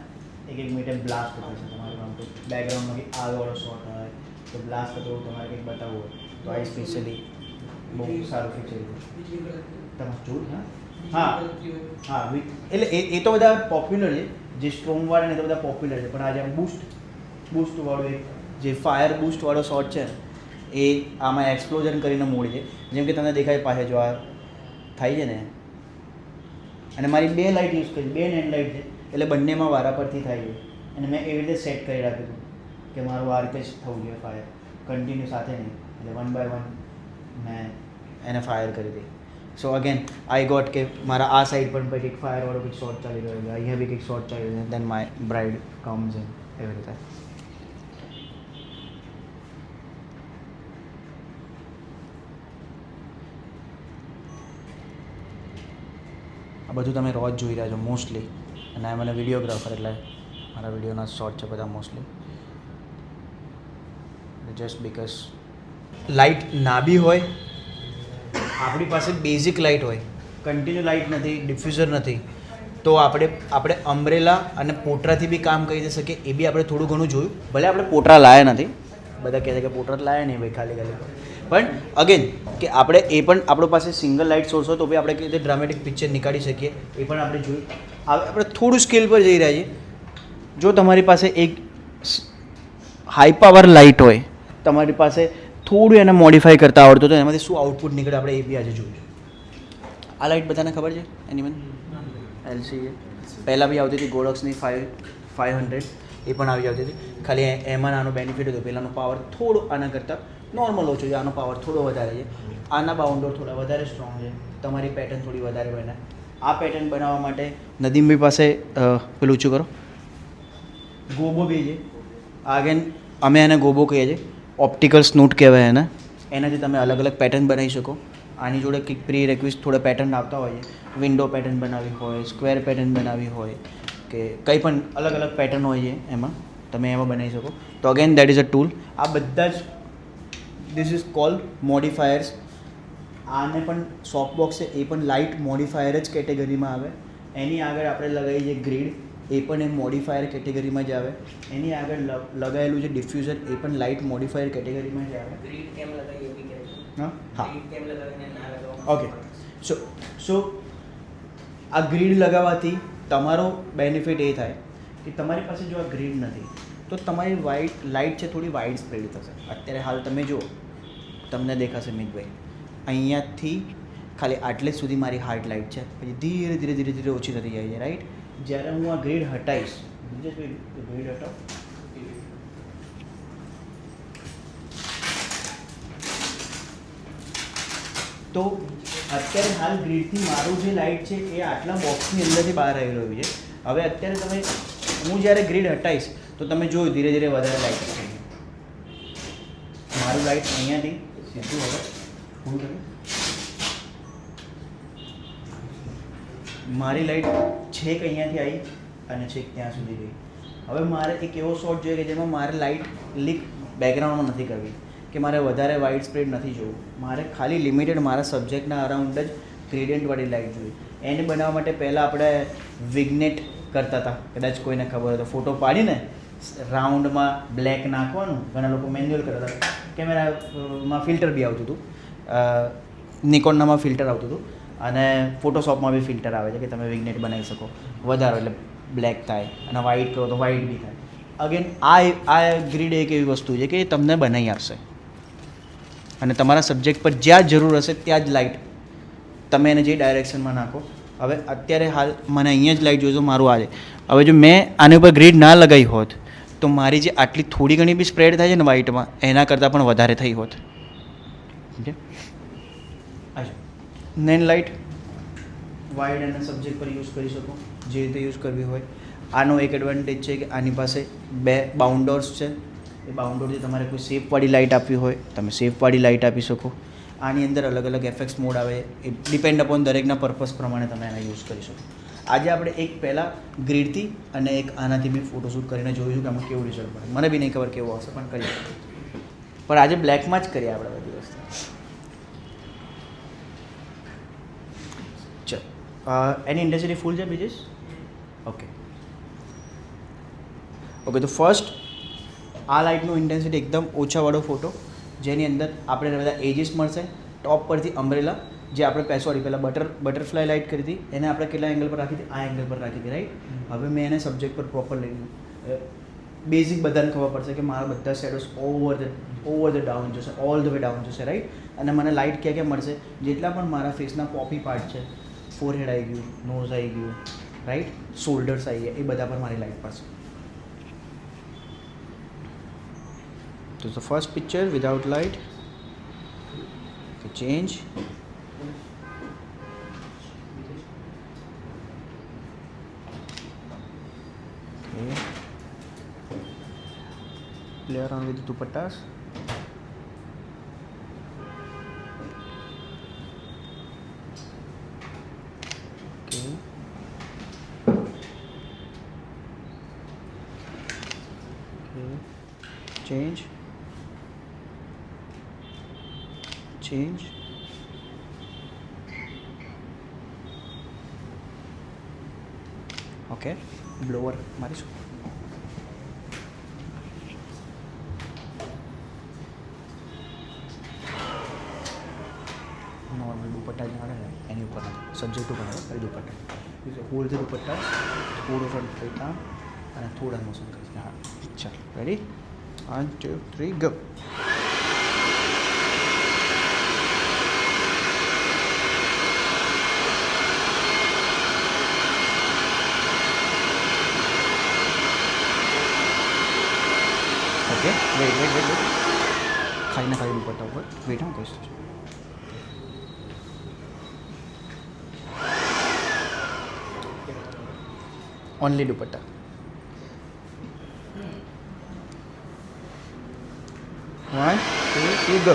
એક મિનિટે બ્લાસ્ટ થાય છે તમારું આમ તો બેકગ્રાઉન્ડમાં કે આગવાળો શોટ હોય તો બ્લાસ્ટ થતો તમારે કંઈક બતાવવું હોય તો આ સ્પેશિયલી બહુ સારું ફીચર છે. તમે જોયું? હા હા એટલે એ તો બધા પોપ્યુલર છે, જે સ્ટ્રોંગવાળા ને તો બધા પોપ્યુલર છે. પણ આજે આમ બૂસ્ટવાળું એક જે ફાયર બૂસ્ટવાળો શોટ છે એ આમાં એક્સપ્લોઝન કરીને મોડ છે. જેમ કે તમને દેખાય પાસે જો આ થાય છે ને, અને મારી 2 લાઇટ યુઝ કરી, 2 નેન લાઇટ છે એટલે બંનેમાં વારા પરથી થાય છે. અને મેં એવી રીતે સેટ કરી રાખ્યું હતું કે મારું આ રીતે જ થવું જોઈએ ફાયર, કન્ટિન્યુ સાથે નહીં, એટલે 1 by 1 મેં એને ફાયર કરી હતી. સો અગેન આઈ ગોટ કે મારા આ સાઈડ પણ કંઈક ફાયરવાળો કંઈક શોટ ચાલી રહ્યો છે, અહીંયા બી કંઈક શોટ ચાલી રહ્યો છે, દેન માય બ્રાઇડ કમ્સ ઇન, એવી રીતે. આ બધું તમે રોજ જોઈ રહ્યા છો મોસ્ટલી, અને આ મને વિડીયોગ્રાફર એટલે મારા વિડીયોના શોર્ટ છે બધા મોસ્ટલી. જસ્ટ બિકોઝ લાઇટ ના બી હોય, આપણી પાસે બેઝિક લાઇટ હોય, કન્ટિન્યુ લાઇટ નથી, ડિફ્યુઝર નથી, તો આપણે અમ્બ્રેલા અને પોટરાથી બી કામ કરી શકીએ. એ બી આપણે થોડું ઘણું જોયું. ભલે આપણે પોટરા લાયા નથી, બધા કહે છે કે પોટરા લાયા નહીં ભાઈ ખાલી પણ અગેન કે આપણે એ પણ આપણી પાસે સિંગલ લાઇટ સોર્સ હોય તો બી આપણે કેવી રીતે ડ્રામેટિક પિક્ચર નીકાળી શકીએ એ પણ આપણે જોયું. આપણે થોડું સ્કેલ પર જઈ રહ્યા છીએ. જો તમારી પાસે એક હાઈ પાવર લાઇટ હોય, તમારી પાસે થોડું એને મોડિફાઈ કરતા આવડતું તો એમાંથી શું આઉટપુટ નીકળે આપણે એ બી આજે જોયું. આ લાઇટ બધાને ખબર છે? એની એલસી છે, પહેલાં બી આવતી હતી ગોળક્સની 500, એ પણ આવી આવતી હતી. ખાલી એમાં આનો બેનિફિટ હતો, પહેલાંનો પાવર થોડો આના કરતાં નોર્મલ ઓછો છે, આનો પાવર થોડો વધારે છે, આના બાઉન્ડર થોડા વધારે સ્ટ્રોંગ છે, તમારી પેટર્ન થોડી વધારે બને. આ પેટર્ન બનાવવા માટે નદીમભાઈ પાસે પેલું ઓછું કરો ગોબો બી છે. આગેન અમે એને ગોબો કહીએ છીએ, ઓપ્ટિકલ સ્નૂટ કહેવાય એને. એનાથી તમે અલગ અલગ પેટર્ન બનાવી શકો. આની જોડે કંઈક પ્રી રિક્વેસ્ટ થોડા પેટર્ન આવતા હોય છે, વિન્ડો પેટર્ન બનાવવી હોય, સ્ક્વેર પેટર્ન બનાવવી હોય કે કંઈ પણ અલગ અલગ પેટર્ન હોય છે, એમાં તમે એમાં બનાવી શકો. તો again that is a tool. આ બધા જ ધીસ ઇઝ કોલ્ડ મોડિફાયર્સ. આને પણ સોફ્ટબોક્સ છે, એ પણ લાઇટ મોડિફાયર જ કેટેગરીમાં આવે. એની આગળ આપણે લગાવી છે ગ્રીડ, એ પણ એ મોડિફાયર કેટેગરીમાં જ આવે. એની આગળ લગાવેલું છે ડિફ્યુઝર, એ પણ લાઇટ મોડિફાયર કેટેગરીમાં જ આવે. ગ્રીડ કેમ લગાવી એ બી કહે છે. હા ગ્રીડ કેમ લગાવીને ના લગાવવા? ઓકે. સો આ ગ્રીડ લગાવવાથી તમારો બેનિફિટ એ થાય કે તમારી પાસે જો આ ગ્રીડ નથી તો તમારી લાઇટ છે થોડી વાઇડ સ્પ્રેડ થશે. અત્યારે હાલ તમે જુઓ, તમને દેખાશે મિતભાઈ અહીંયાથી ખાલી આટલે સુધી મારી હાર્ટ લાઇટ છે, પછી ધીરે ધીરે ધીરે ધીરે ઓછી થતી જાય છે, રાઈટ? જ્યારે હું આ ગ્રીડ હટાવીશ, ગ્રીડ હટાવ, તો અત્યારે હાલ ગ્રીડથી મારું જે લાઇટ છે એ આટલા બોક્સની અંદરથી બહાર આવી રહ્યું છે. હવે અત્યારે તમે હું જ્યારે ગ્રીડ હટાવીશ તો તમે જોયું ધીરે ધીરે વધારે લાઇટ થઈ ગઈ. મારું લાઇટ અહીંયાથી સીધું હવે ફૂલ કર્યું. મારી લાઇટ છેક અહીંયાથી આવી અને છેક ત્યાં સુધી ગઈ. હવે મારે એક એવો શોટ જોઈએ કે જેમાં મારે લાઇટ લીક બેકગ્રાઉન્ડમાં નથી કરવી, કે મારે વધારે વાઇડ સ્પ્રેડ નથી જોવું. મારે ખાલી લિમિટેડ મારા સબ્જેક્ટના અરાઉન્ડ જ ગ્રેડિયન્ટવાળી લાઇટ જોઈએ. એને બનાવવા માટે પહેલાં આપણે વિગ્નેટ કરતા હતા, કદાચ કોઈને ખબર હોય તો. ફોટો પાડીને રાઉન્ડમાં બ્લેક નાખવાનું, ઘણા લોકો મેન્યુઅલ કરતા હતા. કેમેરામાં ફિલ્ટર બી આવતું હતું, નિકોનનામાં ફિલ્ટર આવતું હતું, અને ફોટોશોપમાં બી ફિલ્ટર આવે છે કે તમે વિગ્નેટ બનાવી શકો. વધારો એટલે બ્લેક થાય, અને વ્હાઇટ કરો તો વ્હાઇટ બી થાય. અગેન આ ગ્રીડ એક એવી વસ્તુ છે કે એ તમને બનાવી આપશે, અને તમારા સબ્જેક્ટ પર જ્યાં જરૂર હશે ત્યાં જ લાઇટ તમે એને જે ડાયરેક્શનમાં નાખો. હવે અત્યારે હાલ મને અહીંયા જ લાઇટ જોઈજો, મારું આ છે. હવે જો મેં આની ઉપર ગ્રીડ ના લગાવી હોત તો મારી જે આટલી થોડી ઘણી બી સ્પ્રેડ થાય છે ને વ્હાઇટમાં, એના કરતાં પણ વધારે થઈ હોત. ઓકે, નેન લાઇટ વાઇડ અને સબ્જેક્ટ પર યુઝ કરી શકો, જે રીતે યુઝ કરવી હોય. આનો એક એડવાન્ટેજ છે કે આની પાસે 2 બાઉન્ડર્સ છે. એ બાઉન્ડરથી તમારે કોઈ શેપવાળી લાઇટ આપવી હોય તમે શેપવાળી લાઇટ આપી શકો. આની અંદર અલગ અલગ એફેક્ટ્સ મોડ આવે, એ ડિપેન્ડ અપોન દરેકના પર્પઝ પ્રમાણે તમે એને યુઝ કરી શકો. આજે આપણે એક પહેલાં ગ્રીડથી અને એક આનાથી બી ફોટોશૂટ કરીને જોઈશું કે આમાં કેવું રિઝલ્ટ મળે. મને બી નહીં ખબર કેવું આવશે, પણ કરીએ. પણ આજે બ્લેકમાં જ કરીએ આપણે બધી વસ્તુ. ચલ, એની ઇન્ટેન્સિટી ફૂલ છે બ્રિજેશ? ઓકે ઓકે, તો ફર્સ્ટ આ લાઇટનું ઇન્ટેન્સિટી એકદમ ઓછાવાળો ફોટો, જેની અંદર આપણે બધા એજીસ મળશે. ટોપ પરથી અમ્બ્રેલા, જે આપણે સોરી પહેલાં બટરફ્લાય લાઇટ કરી હતી, એને આપણે કેટલા એંગલ પર રાખી હતી? આ એંગલ પર રાખી હતી, રાઈટ? હવે મેં એને સબ્જેક્ટ પર પ્રોપર લઈ લીધું. બેઝિક બધાને ખબર પડશે કે મારા બધા શેડોઝ ઓવર ધ ડાઉન જશે, ઓલ ધ વે ડાઉન જશે, રાઈટ? અને મને લાઇટ ક્યાં ક્યાં મળશે? જેટલા પણ મારા ફેસના પોપી પાર્ટ છે, ફોરહેડ આવી ગયું, નોઝ આવી ગયું, રાઈટ, શોલ્ડર્સ આવી ગયા, એ બધા પર મારી લાઇટ પડશે. So the first picture without light. Okay, change. Okay. Play around with the dupattas. Okay. Okay. Change. Change. Okay, blower મારીશું. નોર્મલ દુપટ્ટા જે આવે ને એની ઉપર સબ્જેક્ટ ઉપર આવે ખાલી દુપટ્ટા. હોલ્ડ ધ દુપટ્ટા, થોડો ફ્રન્ટ ફેટા અને થોડા મોશન કરીશ. હા, ચાલ, રેડી? 1 2 3 ગો. Okay, weight. ખાઈને ખાલી દુપટ્ટા ઉપર વેઇટ હું કહીશ. Only dupatta. One, two, three, go.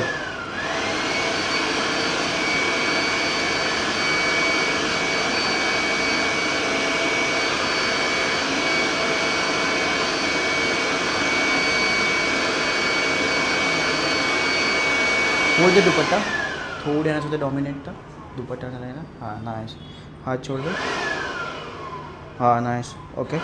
Hold दे दुपट्टा, थोड़े एना सुधे डोमिनेट था दुपट्टा ने लेना. हाँ, नाइस. हाथ छोड़ दो. हाँ, नाइस. ओके.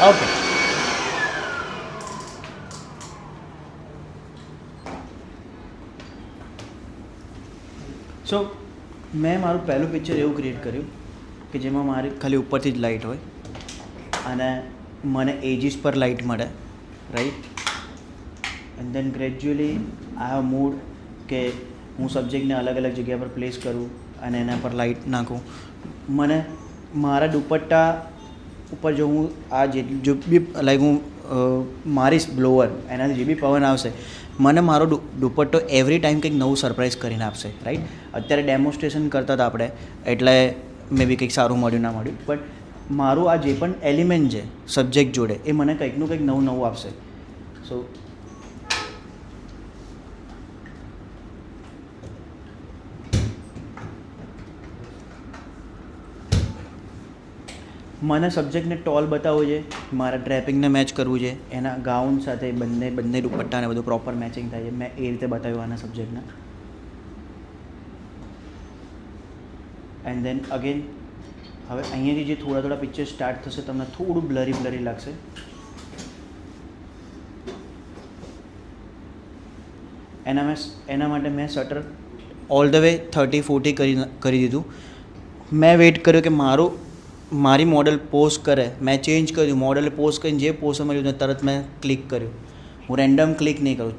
ઓકે, સો મેં મારું પહેલું પિક્ચર એવું ક્રિએટ કર્યું કે જેમાં મારી ખાલી ઉપરથી જ લાઇટ હોય અને મને એજીસ પર લાઇટ મળે, right? And then gradually I have moved કે હું સબ્જેક્ટને અલગ અલગ જગ્યા પર પ્લેસ કરું અને એના પર લાઇટ નાખું. મને મારા દુપટ્ટા ઉપર જો હું આ જો બી લાઈક હું મારીશ બ્લોઅર એનાથી જે બી પવન આવશે મને મારો દુપટ્ટો એવરી ટાઈમ કંઈક નવું સરપ્રાઈઝ કરીને આપશે, રાઈટ. અત્યારે ડેમોન્સ્ટ્રેશન કરતા હતા આપણે એટલે મે બી કંઈક સારું મળ્યું ના મળ્યું, બટ મારું આ જે પણ એલિમેન્ટ છે સબ્જેક્ટ જોડે એ મને કંઈકનું કંઈક નવું નવું આપશે. સો મને સબ્જેક્ટને ટોલ બતાવવું છે, મારા ડ્રેપિંગને મેચ કરવું છે, એના ગાઉન સાથે બંને દુપટ્ટાને બધું પ્રોપર મેચિંગ થાય છે. મેં એ રીતે બતાવ્યું આના સબ્જેક્ટને. એન્ડ દેન અગેન હવે અહીંયાથી જે થોડા પિક્ચર સ્ટાર્ટ થશે તમને થોડું બ્લરી લાગશે. એના માટે મેં શટર ઓલ ધ વે 30-40 કરી દીધું. મેં વેઇટ કર્યો કે મારી મોડલ પોઝ કરે, મેં ચેન્જ કર્યું, મોડલે પોઝ કરીને જે પોઝ મળ્યું ને તરત મેં ક્લિક કર્યું. હું રેન્ડમ ક્લિક નહીં કરું,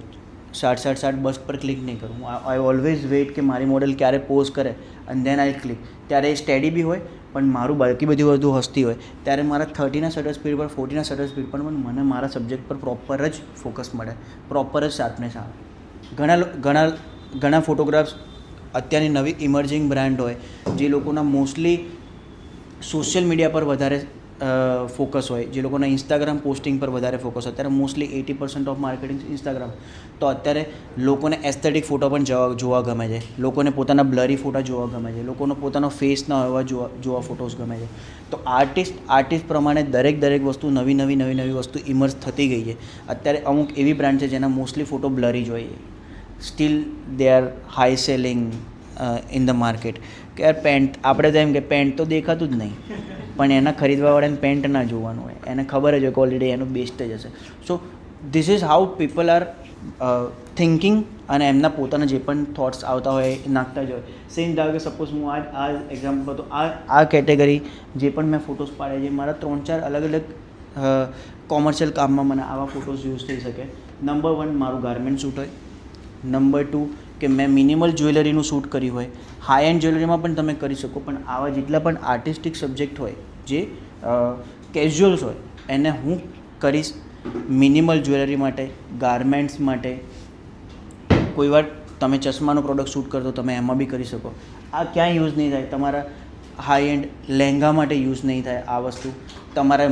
60 બસ પર ક્લિક નહીં કરું. આઈ ઓલવેઝ વેઇટ કે મારી મોડલ ક્યારે પોઝ કરે અને દેન આઈ ક્લિક. ત્યારે એ સ્ટેડી બી હોય પણ મારું બાકી બધી વધુ હસતી હોય ત્યારે મારા 30ના શટર સ્પીડ પર 40ના શટર સ્પીડ પર પણ મને મારા સબ્જેક્ટ પર પ્રોપર જ ફોકસ મળે, પ્રોપર જ શાર્પનેસ આવે. ઘણા ફોટોગ્રાફ્સ અત્યારની નવી ઇમર્જિંગ બ્રાન્ડ હોય જે લોકોના મોસ્ટલી સોશિયલ મીડિયા પર વધારે ફોકસ હોય, જે લોકોના ઇન્સ્ટાગ્રામ પોસ્ટિંગ પર વધારે ફોકસ હોય. અત્યારે મોસ્ટલી 80% ઓફ માર્કેટિંગ ઇન્સ્ટાગ્રામ. તો અત્યારે લોકોને એસ્થેટિક ફોટો પણ જોવા ગમે છે, લોકોને પોતાના બ્લરી ફોટા જોવા ગમે છે, લોકોનો પોતાનો ફેસ ના હોય જોવા ફોટોસ ગમે છે. તો આર્ટિસ્ટ પ્રમાણે દરેક વસ્તુ નવી વસ્તુ ઇમર્જ થતી ગઈ છે. અત્યારે અમુક એવી બ્રાન્ડ છે જેના મોસ્ટલી ફોટો બ્લરી જોઈએ, steel they are high selling in the market. કે યાર પેન્ટ, આપણે તો એમ કે પેન્ટ તો દેખાતું જ નહીં, પણ એના ખરીદવાવાળાને પેન્ટ ના જોવાનું હોય, એને ખબર જ હોય કે ઓલરેડી એનું બેસ્ટ જ હશે. So this is how people are thinking અને એમના પોતાના જે પણ થોટ્સ આવતા હોય એ નાખતા જ હોય. સેમ ધારો કે સપોઝ હું આ એક્ઝામ્પલ તો આ કેટેગરી જે પણ મેં ફોટોસ પાડ્યા છે મારા 3-4 અલગ કોમર્શિયલ કામમાં મને આવા ફોટોસ યુઝ થઈ શકે. નંબર 1 મારું ગાર્મેન્ટ શૂટ હોય, નંબર 2 કે મેં મિનિમલ જ્વેલરીનું શૂટ કર્યું હોય. હાઈ એન્ડ જ્વેલરીમાં પણ તમે કરી શકો, પણ આવા જેટલા પણ આર્ટિસ્ટિક સબ્જેક્ટ હોય જે કેઝ્યુઅલ્સ હોય એને હું કરીશ. મિનિમલ જ્વેલરી માટે, ગાર્મેન્ટ્સ માટે, કોઈવાર તમે ચશ્માનો પ્રોડક્ટ શૂટ કરતો તમે એમાં બી કરી શકો. આ ક્યાંય યુઝ નહીં થાય, તમારા હાઈ એન્ડ લહેંગા માટે યુઝ નહીં થાય આ વસ્તુ, તમારા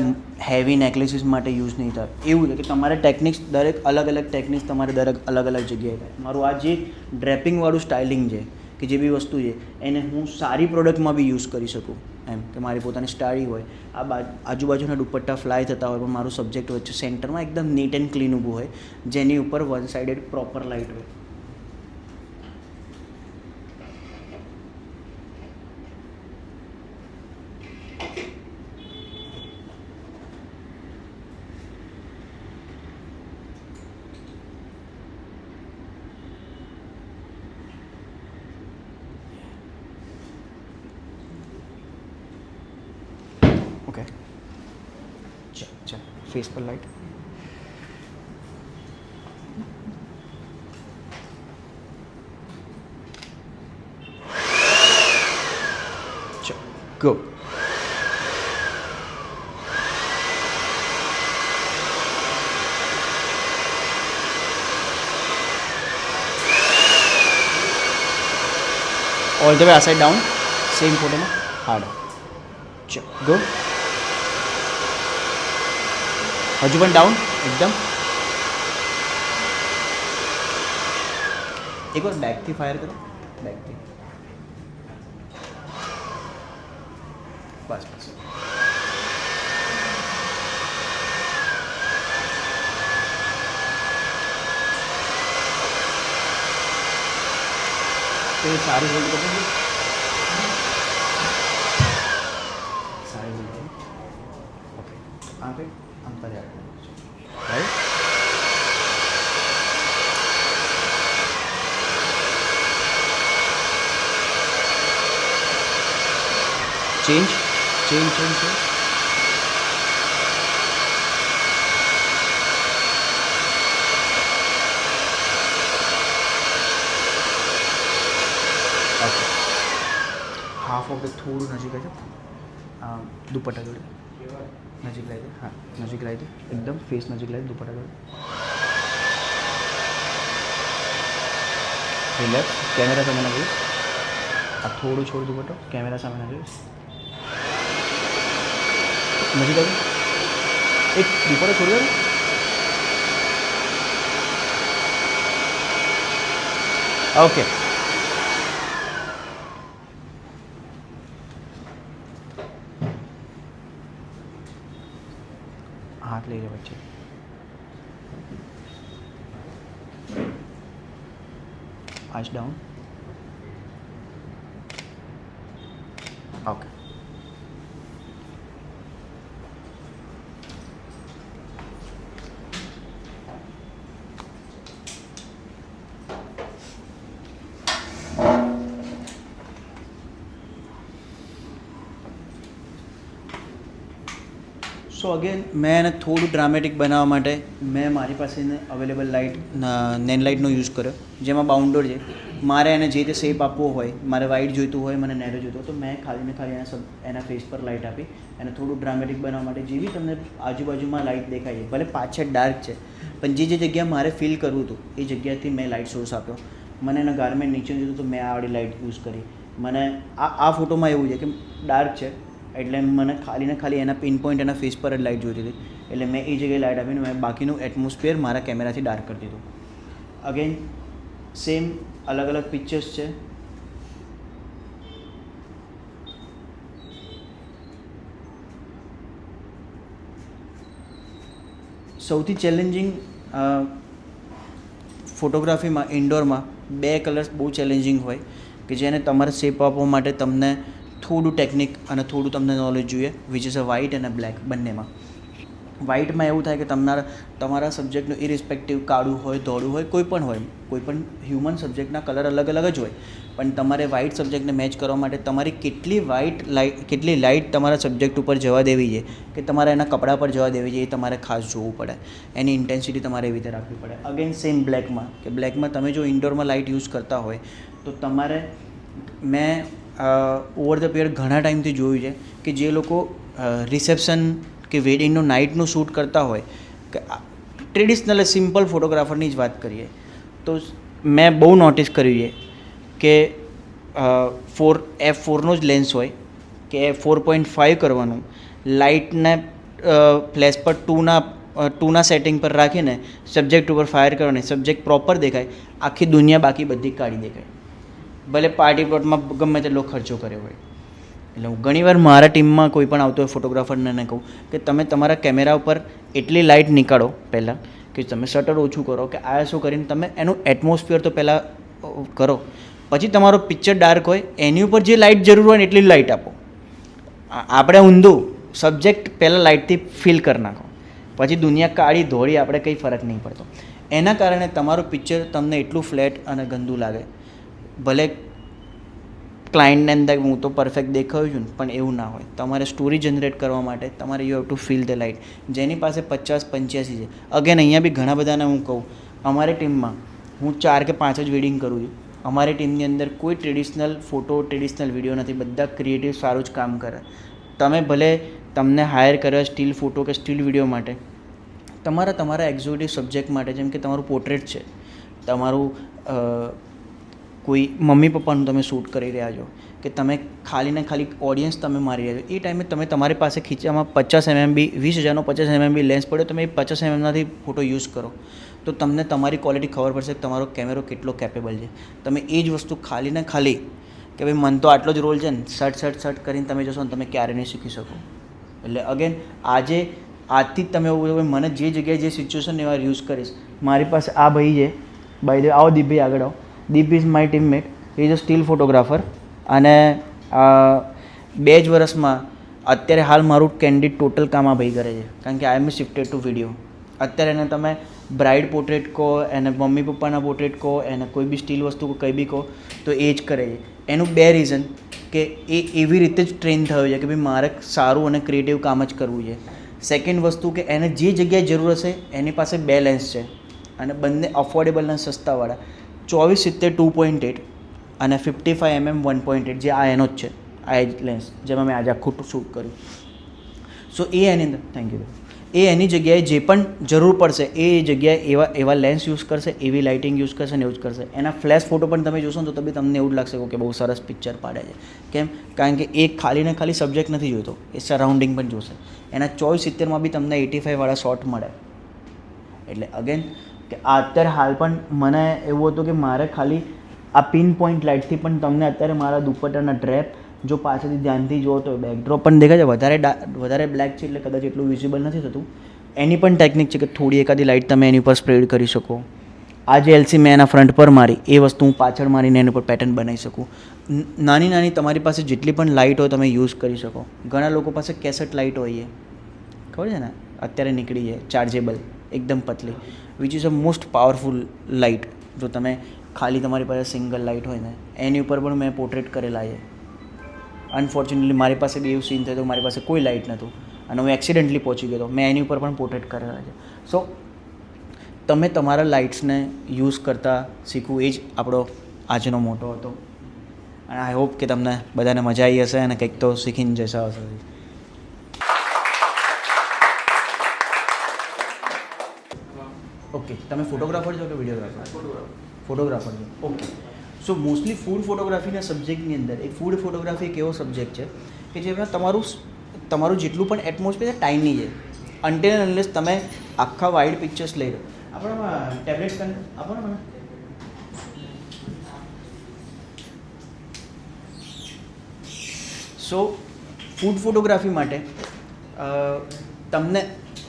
હેવી નેકલેસીસ માટે યુઝ નહીં થાય. એવું છે કે તમારે ટેકનિક્સ દરેક અલગ ટેકનિક્સ તમારે અલગ જગ્યાએ થાય. મારું આ જે ડ્રેપિંગવાળું સ્ટાઇલિંગ છે કે જે બી વસ્તુ છે એને હું સારી પ્રોડક્ટમાં બી યુઝ કરી શકું. એમ કે મારી પોતાની સ્ટાડી હોય, આજુબાજુના દુપટ્ટા ફ્લાય થતા હોય પણ મારું સબ્જેક્ટ વચ્ચે સેન્ટરમાં એકદમ નીટ એન્ડ ક્લીન ઊભું હોય, જેની ઉપર વન સાઇડેડ પ્રોપર લાઇટ હોય. ઓકે, ચાલ ફેસ પર લાઈટ. ચાલ ગો. ઓલ ધ વે આ સાઈડ ડાઉન, સેમ ફોટોમાં હાર્ડ. ચાલ ગો. હજુ પણ ડાઉન એકદમ. એકવાર બેકથી ફાયર કરો, બેકથી. બસ તો સારી હોલ્ડ કરો, સારી હોલ્ડ કરો. ઓકે, આ કંઈ અંતર right. Change. Half of the થોડું નજીક આવી જાઓ દુપટ્ટા જોડે નજીક લાવી દે હા નજીક લાવી દે એકદમ ફેસ નજીક લાવી દુપટ્ટા જોડે રિલેક્સ કેમેરા સામે ના જોયું આ થોડું છોડ દુપટ્ટો કેમેરા સામે ના જોયું નજીક આવી એક દુપટ્ટો છોડી દો ઓકે हाथ ले लो बच्चे eyes down okay સો અગેન મેં એને થોડું ડ્રામેટિક બનાવવા માટે મેં મારી પાસે અવેલેબલ લાઇટ નેન લાઇટનો યુઝ કર્યો જેમાં બાઉન્ડર છે મારે એને જે તે શેપ આપવો હોય મારે વાઇટ જોઈતું હોય મને નેરો જોઈતો હોય તો મેં ખાલી એના ફેસ પર લાઇટ આપી એને થોડું ડ્રામેટિક બનાવવા માટે જેવી તમને આજુબાજુમાં લાઇટ દેખાય છે ભલે પાછળ ડાર્ક છે પણ જે જગ્યા મારે ફીલ કરવું હતું એ જગ્યાથી મેં લાઇટ સોર્સ આપ્યો મને એના ગાર્મેન્ટ નીચે જોઈતું તો મેં આવડી લાઇટ યુઝ કરી મને આ ફોટોમાં એવું છે કે ડાર્ક છે એટલે મને ખાલી એના પિન પોઈન્ટ એના ફેસ પર જ લાઇટ જોઈતી હતી એટલે મેં એ જગ્યાએ લાઇટ આપીને મેં બાકીનું એટમોસ્ફિયર મારા કેમેરાથી ડાર્ક કરી દીધું અગેન સેમ અલગ અલગ પિક્ચર્સ છે સૌથી ચેલેન્જિંગ ફોટોગ્રાફીમાં ઇન્ડોરમાં બે કલર્સ બહુ ચેલેન્જિંગ હોય કે જેને તમારે શેપ આપવા માટે તમને થોડું ટેકનિક અને થોડું તમને નોલેજ જોઈએ વિચ ઇઝ અ વ્હાઇટ અને બ્લેક બંનેમાં વ્હાઇટમાં એવું થાય કે તમારા સબ્જેક્ટનું ઇરિસ્પેક્ટિવ કાળું હોય ધોળું હોય કોઈ પણ હ્યુમન સબ્જેક્ટના કલર અલગ અલગ જ હોય પણ તમારે વ્હાઇટ સબ્જેક્ટને મેચ કરવા માટે તમારી કેટલી લાઇટ તમારા સબ્જેક્ટ ઉપર જવા દેવી છે કે તમારે એના કપડા પર જવા દેવી છે એ તમારે ખાસ જોવું પડે એની ઇન્ટેન્સિટી તમારે એવી રીતે રાખવી પડે અગેન સેમ બ્લેકમાં કે બ્લેકમાં તમે જો ઇન્ડોરમાં લાઇટ યુઝ કરતા હોય તો તમારે મેં ઓવર ધ પીરિયડ ઘણા ટાઈમથી જોયું છે કે જે લોકો રિસેપ્શન કે વેડિંગનું નાઇટનું શૂટ કરતા હોય કે ટ્રેડિશનલ સિમ્પલ ફોટોગ્રાફરની જ વાત કરીએ તો મેં બહુ નોટિસ કર્યું છે કે F4નો જ લેન્સ હોય કે 4.5 કરવાનું લાઇટને ફ્લેશ પર ટુના સેટિંગ પર રાખીને સબ્જેક્ટ ઉપર ફાયર કરવાની સબ્જેક્ટ પ્રોપર દેખાય આખી દુનિયા બાકી બધી કાઢી દેખાય ભલે પાર્ટી પ્લોટમાં ગમે તેટલો ખર્ચો કર્યો હોય એટલે હું ઘણીવાર મારા ટીમમાં કોઈ પણ આવતો હોય ફોટોગ્રાફરને કહું કે તમે તમારા કેમેરા ઉપર એટલી લાઇટ નીકાળો પહેલાં કે તમે શટર ઓછું કરો કે ISO કરીને તમે એનું એટમોસ્ફિયર તો પહેલાં કરો પછી તમારો પિક્ચર ડાર્ક હોય એની ઉપર જે લાઇટ જરૂર હોય ને એટલી લાઇટ આપો આપણે ઊંધું સબ્જેક્ટ પહેલાં લાઇટથી ફીલ કરી નાખો પછી દુનિયા કાળી ધોળી આપણે કંઈ ફરક નહીં પડતો એના કારણે તમારું પિક્ચર તમને એટલું ફ્લેટ અને ગંદુ લાગે ભલે ક્લાયન્ટને અંદર હું તો પરફેક્ટ દેખાયું છું પણ એવું ના હોય તમારે સ્ટોરી જનરેટ કરવા માટે તમારે you have to feel the light જેની પાસે 50-85 છે અગેન અહીંયા બી ઘણા બધાને હું કહું અમારી ટીમમાં હું 4 કે 5 જ વેડિંગ કરું છું અમારી ટીમની અંદર કોઈ ટ્રેડિશનલ ફોટો ટ્રેડિશનલ વિડીયો નથી બધા ક્રિએટિવ સારું જ કામ કરે તમે ભલે તમને હાયર કર્યો સ્ટીલ ફોટો કે સ્ટીલ વિડીયો માટે તમારા એક્ઝિક્યુટિવ સબ્જેક્ટ માટે જેમ કે તમારું પોર્ટ્રેટ છે તમારું કોઈ મમ્મી પપ્પાનું તમે શૂટ કરી રહ્યા છો કે તમે ખાલી ઓડિયન્સ તમે મારી રહ્યા છો એ ટાઈમે તમે તમારી પાસે ખીચામાં 50 mm 20,000નો 50 mm લેન્સ પડ્યો તમે એ 50 mm ફોટો યુઝ કરો તો તમને તમારી ક્વોલિટી ખબર પડશે કે તમારો કેમેરો કેટલો કેપેબલ છે તમે એ જ વસ્તુ ખાલી કે ભાઈ મન તો આટલો જ રોલ છે ને શર્ટ કરીને તમે જશો ને તમે ક્યારે નહીં શીખી શકો એટલે અગેન આજથી જ તમે એવું મને જે જગ્યાએ જે સિચ્યુએશન એવા યુઝ કરીશ મારી પાસે આ ભાઈ છે બાય ધ આવો દીપભાઈ આગળ આવો Deep is my teammate he is a still photographer અને 2 જ વર્ષમાં અત્યારે હાલ મારું કેન્ડિડ ટોટલ કામ આ ભાઈ કરે છે કારણ કે આઈ એમ શિફ્ટેડ ટુ વિડીયો અત્યારે એને તમે બ્રાઇડ પોર્ટ્રેટ કહો એને મમ્મી પપ્પાના પોર્ટ્રેટ કહો એને કોઈ બી સ્ટીલ વસ્તુ કંઈ બી કહો તો એ જ કરે છે એનું 2 રીઝન કે એ એવી રીતે જ ટ્રેન થયો છે કે ભાઈ મારે સારું અને ક્રિએટિવ કામ જ કરવું છે સેકન્ડ વસ્તુ કે એને જે જગ્યાએ જરૂર હશે એની પાસે 2 લેન્સ છે અને બંને અફોર્ડેબલ અને સસ્તાવાળા 24-70 2.8 અને 55 mm 1.8 જે આ એનો જ છે આ જ લેન્સ જેમાં મેં આજે આખું શૂટ કર્યું. સો એ એની અંદર થેન્ક યુ. એ એની જગ્યાએ જે પણ જરૂર પડશે એ જગ્યાએ એવા લેન્સ યુઝ કરશે, એવી લાઇટિંગ યુઝ કરશે ને એવું જ કરશે. એના ફ્લેશ ફોટો પણ તમે જોશો ને તો બી તમને એવું જ લાગશે કે બહુ સરસ પિક્ચર પાડે છે. કેમ? કારણ કે એ ખાલી ને ખાલી સબ્જેક્ટ નથી જોતો, એ સરાઉન્ડિંગ પણ જોશે. એના 70-70માં બી તમને 85 શોટ મળે. એટલે અગેન કે આ અત્યારે હાલ પણ મને એવું હતું કે મારે ખાલી આ પિન પોઈન્ટ લાઇટથી પણ તમને અત્યારે મારા દુપટ્ટાના ડ્રેપ જો પાછળથી ધ્યાનથી જુઓ તો બેકડ્રોપ પણ દેખાય છે, વધારે બ્લેક છે એટલે કદાચ એટલું વિઝિબલ નથી થતું. એની પણ ટેકનિક છે કે થોડી એકાદી લાઇટ તમે એની ઉપર સ્પ્રેડ કરી શકો. આ જે એલસી મેં એના ફ્રન્ટ પર મારી એ વસ્તુ હું પાછળ મારીને એની ઉપર પેટર્ન બનાવી શકું. નાની નાની તમારી પાસે જેટલી પણ લાઇટ હોય તમે યુઝ કરી શકો. ઘણા લોકો પાસે કેસેટ લાઇટ હોય એ ખબર છે ને અત્યારે નીકળી છે ચાર્જેબલ એકદમ પતલી, which is a most powerful light. જો તમે ખાલી તમારી પાસે સિંગલ લાઇટ હોય ને એની ઉપર પણ મેં પોર્ટ્રેટ કરેલા છે. અનફોર્ચ્યુનેટલી મારી પાસે બી એવું સીન થયું તો મારી પાસે કોઈ લાઇટ નહોતું અને હું એક્સિડન્ટલી પહોંચી ગયો હતો. મેં એની ઉપર પણ પોર્ટ્રેટ કરેલા છે. સો તમે તમારા લાઇટ્સને યુઝ કરતાં શીખવું એ જ આપણો આજનો મોટો હતો. અને આઈ હોપ કે તમને બધાને મજા આવી હશે અને કંઈક તો શીખીને જશા હશે. ઓકે, તમે ફોટોગ્રાફર છો કે વિડીયોગ્રાફર? ફોટોગ્રાફર છો. ઓકે. સો મોસ્ટલી ફૂડ ફોટોગ્રાફીના સબ્જેક્ટની અંદર એક ફૂડ ફોટોગ્રાફી એક એવો સબ્જેક્ટ છે કે જેમાં તમારું જેટલું પણ એટમોસ્ફિયર ટાઈમની છે અનટિલ અનલેસ તમે આખા વાઇડ પિક્ચર્સ લઈ લો. આપણામાં ટેબ્લેટ પેન આપો ને મને. સો ફૂડ ફોટોગ્રાફી માટે તમને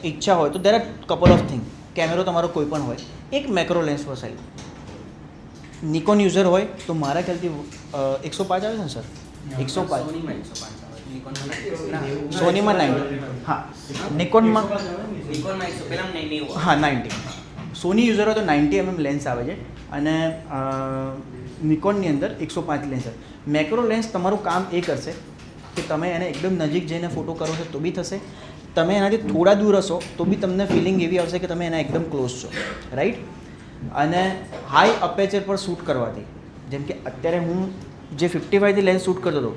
ઈચ્છા હોય તો there are couple of thing. કેમેરો તમારો કોઈ પણ હોય, એક મેક્રો લેન્સ વસાવી. નિકોન યુઝર હોય તો મારા ખ્યાલથી 105 આવે છે ને સર? 105 સોનીમાં 90. હા, નિકોનમાં 90. સોની યુઝર હોય તો 90 લેન્સ આવે છે અને નિકોનની અંદર 105 લેન્સ આવે. મેક્રો લેન્સ તમારું કામ એ કરશે કે તમે એને એકદમ નજીક જઈને ફોટો કરો છો તો બી થશે, તમે એનાથી થોડા દૂર હશો તો બી તમને ફિલિંગ એવી આવશે કે તમે એના એકદમ ક્લોઝ છો, રાઈટ? અને હાઈ અપેચર પર શૂટ કરવાથી, જેમ કે અત્યારે હું જે 55થી લેન્સ શૂટ કરતો હતો,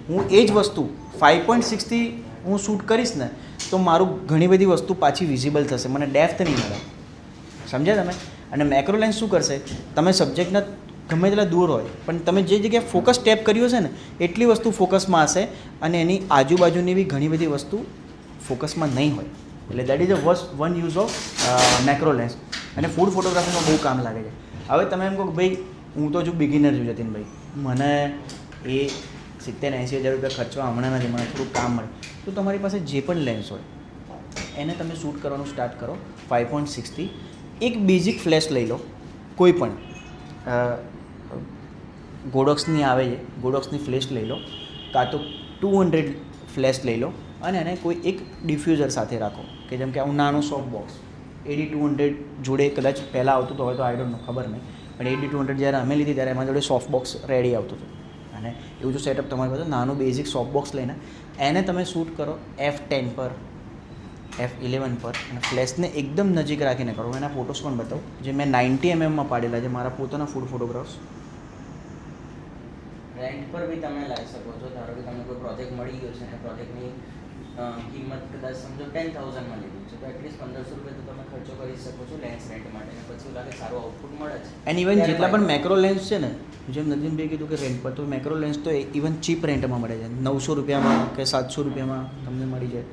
હું એ જ વસ્તુ 5.6થી હું શૂટ કરીશ ને તો મારું ઘણી બધી વસ્તુ પાછી વિઝિબલ થશે, મને ડેપ્થ નહીં મળે. સમજ્યા તમે? અને મેક્રો લેન્સ શું કરશે, તમે સબ્જેક્ટના ગમે તેટલા દૂર હોય પણ તમે જે જગ્યાએ ફોકસ ટેપ કર્યું હશે ને એટલી વસ્તુ ફોકસમાં હશે અને એની આજુબાજુની બી ઘણી બધી વસ્તુ ફોકસમાં નહીં હોય. એટલે that is a one use of macro lens અને ફૂડ ફોટોગ્રાફીમાં બહુ કામ લાગે છે. હવે તમે એમ કહો કે ભાઈ હું તો જો બિગિનર છું જતીનભાઈ, મને એ 70-80 હજાર રૂપિયા ખર્ચવા હમણાં નથી, મને થોડું કામ મળે, તો તમારી પાસે જે પણ લેન્સ હોય એને તમે શૂટ કરવાનું સ્ટાર્ટ કરો 5.6થી. એક બેઝિક ફ્લેશ લઈ લો, કોઈ પણ ગોડોક્સની આવે છે, ગોડોક્સની ફ્લેશ લઈ લો, કાં તો 200 ફ્લેશ લઈ લો અને એને કોઈ એક ડિફ્યુઝર સાથે રાખો કે જેમ કે આવું નાનું સોફ્ટ બોક્સ AD200 જોડે કદાચ પહેલાં આવતું તો હવે તો આઈ ડોન્ટ નો, ખબર નહીં, પણ AD200 જ્યારે અમે લીધી ત્યારે એમાં જોડે સોફ્ટ બોક્સ રેડી આવતું હતું. અને એવું જો સેટઅપ તમારી પાસે નાનું બેઝિક સોફ્ટ બોક્સ લઈને એને તમે શૂટ કરો F10 પર, F11 પર અને ફ્લેશને એકદમ નજીક રાખીને કરો. એના ફોટોસ પણ બતાવું જે મેં 90mm પાડેલા છે, મારા પોતાના ફૂડ ફોટોગ્રાફ્સ. રેન્ટ પર બી તમે લાવી શકો છો. ધારો કે તમને કોઈ પ્રોજેક્ટ મળી ગયો છે અને પ્રોજેક્ટની કિંમત કદાચ સમજો 10,000માં લીધી છે તો એટલીસ્ટ 1500 રૂપિયા તો તમે ખર્ચો કરી શકો છો લેન્સ રેન્ટ માટે અને પછી લાગે સારું આઉટપુટ મળે છે. એન્ડ ઇવન જેટલા પણ મેક્રો લેન્સ છે ને, જેમ નદીનભાઈ કીધું કે રેન્ટ પર, તો મેક્રો લેન્સ તો ઇવન ચીપ રેન્ટમાં મળે છે, 900 રૂપિયામાં કે 700 રૂપિયામાં તમને મળી જાય.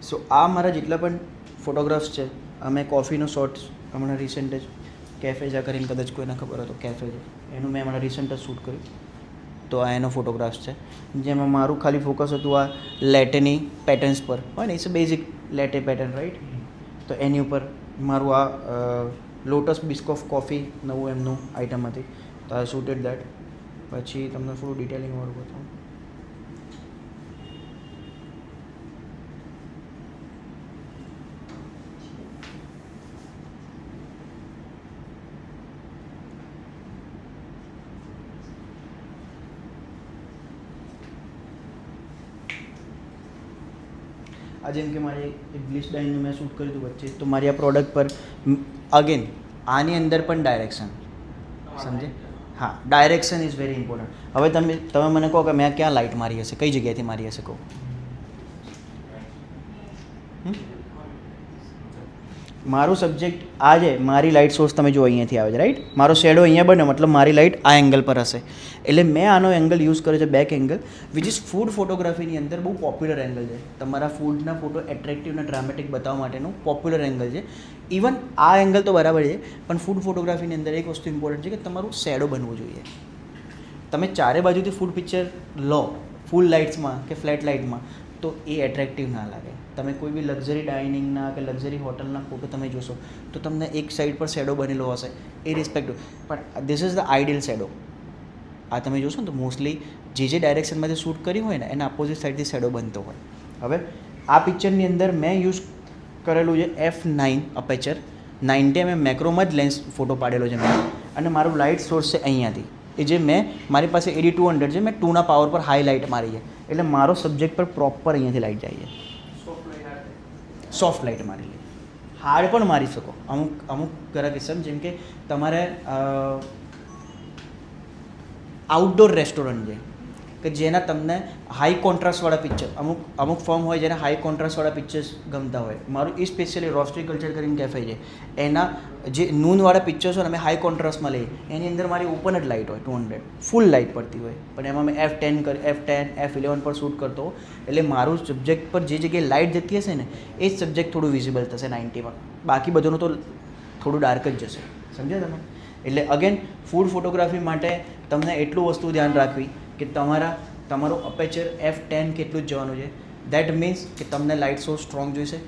સો આ મારા જેટલા પણ ફોટોગ્રાફ્સ છે, અમે કોફીનો શોર્ટ્સ હમણાં રિસેન્ટ જ કેફે જા કરીને કદાચ કોઈને ખબર હોય તો કેફે છે એનું મેં હમણાં રિસેન્ટ જ શૂટ કર્યું, તો આ એનો ફોટોગ્રાફ્સ છે જેમાં મારું ખાલી ફોકસ હતું આ લેટેની પેટર્ન્સ પર હોય ને, it's a basic latte pattern, right? તો એની ઉપર મારું આ લોટસ બિસ્કોફ કોફી નવું એમનું આઇટમ હતી, તો આઈ શૂટેડ દેટ. પછી તમને થોડું ડિટેલિંગ વાળું બતાવું. આ જેમ કે મારી એક ગ્લિચ ડાઇનનું મેં શૂટ કર્યું હતું વચ્ચે, તો મારી આ પ્રોડક્ટ પર અગેન આની અંદર પણ ડાયરેક્શન સમજે, હા, ડાયરેક્શન ઇઝ વેરી ઇમ્પોર્ટન્ટ. હવે તમે મને કહો કે મેં ક્યાં લાઇટ મારી હશે, કઈ જગ્યાએથી મારી હશે કહો. મારું સબ્જેક્ટ આ છે, મારી લાઇટ સોર્સ તમે જો અહીંયાથી આવે છે, રાઈટ. મારો શેડો અહીંયા બને મતલબ મારી લાઇટ આ એંગલ પર હશે. એટલે મેં આનો એંગલ યુઝ કર્યો છે back angle, which is food ફોટોગ્રાફીની અંદર બહુ પોપ્યુલર એંગલ છે. તમારા ફૂડના ફોટો એટ્રેક્ટિવ અને ડ્રામેટિક બતાવવા માટેનું પોપ્યુલર એંગલ છે. ઇવન આ એંગલ તો બરાબર છે, પણ ફૂડ ફોટોગ્રાફીની અંદર એક વસ્તુ ઇમ્પોર્ટન્ટ છે કે તમારું શેડો બનવું જોઈએ. તમે ચારે બાજુથી ફૂડ પિક્ચર લો ફૂલ લાઇટ્સમાં કે ફ્લેટ લાઇટમાં, તો એ એટ્રેક્ટિવ ના લાગે. તમે કોઈ બી લક્ઝરી ડાઇનિંગના કે લક્ઝરી હોટલના ફોટો તમે જોશો તો તમને એક સાઈડ પર શેડો બનેલો હશે એ રિસ્પેક્ટિવ, પણ this is the ideal shadow. આ તમે જોશો ને તો મોસ્ટલી જે ડાયરેક્શનમાંથી શૂટ કર્યું હોય ને એના અપોઝિટ સાઈડથી શેડો બનતો હોય. હવે આ પિક્ચરની અંદર મેં યુઝ કરેલું છે F9 અપેચર 90 mm મેક્રોમાં જ લેન્સ ફોટો પાડેલો છે મેં, અને મારું લાઇટ સોર્સ છે અહીંયાથી. એ જે મેં મારી પાસે AD200 છે, મેં 2ના પાવર પર હાઈ લાઇટ મારી છે, એટલે મારો સબ્જેક્ટ પર પ્રોપર અહીંયાથી લાઇટ જાય છે. સોફ્ટ લાઇટ મારી લે, હાર્ડ પણ મારી શકો અમુક ખરા કિસ્સામાં. જેમ કે તમારે આઉટડોર રેસ્ટોરન્ટ છે કે જેના તમને હાઈ કોન્ટ્રાસ્ટવાળા પિક્ચર, અમુક ફોર્મ હોય જેને હાઈ કોન્ટ્રાસ્ટવાળા પિક્ચર્સ ગમતા હોય. મારું એ સ્પેશિયલી રોસ્ટ્રી કલ્ચર કરીને કેફે છે, એના જે નૂનવાળા પિક્ચર્સ હોય ને અમે હાઈ કોન્ટ્રાસ્ટમાં લઈએ, એની અંદર મારી ઓપન જ લાઇટ હોય 200 ફૂલ લાઇટ પડતી હોય, પણ એમાં મેં F10 F11 પર શૂટ કરતો હોઉં, એટલે મારું સબ્જેક્ટ પર જે જગ્યાએ લાઇટ જતી હશે ને એ જ સબ્જેક્ટ થોડું વિઝિબલ થશે 90માં, બાકી બધુંનું તો થોડું ડાર્ક જ જશે. સમજ્યા તમે? એટલે અગેન ફૂડ ફોટોગ્રાફી માટે તમને એટલું વસ્તુ ધ્યાન રાખવી કે તમારું અપેચર F10 કેટલું જ જવાનું છે. દેટ મીન્સ કે તમને લાઇટ સોર્સ સ્ટ્રોંગ જોઈશે,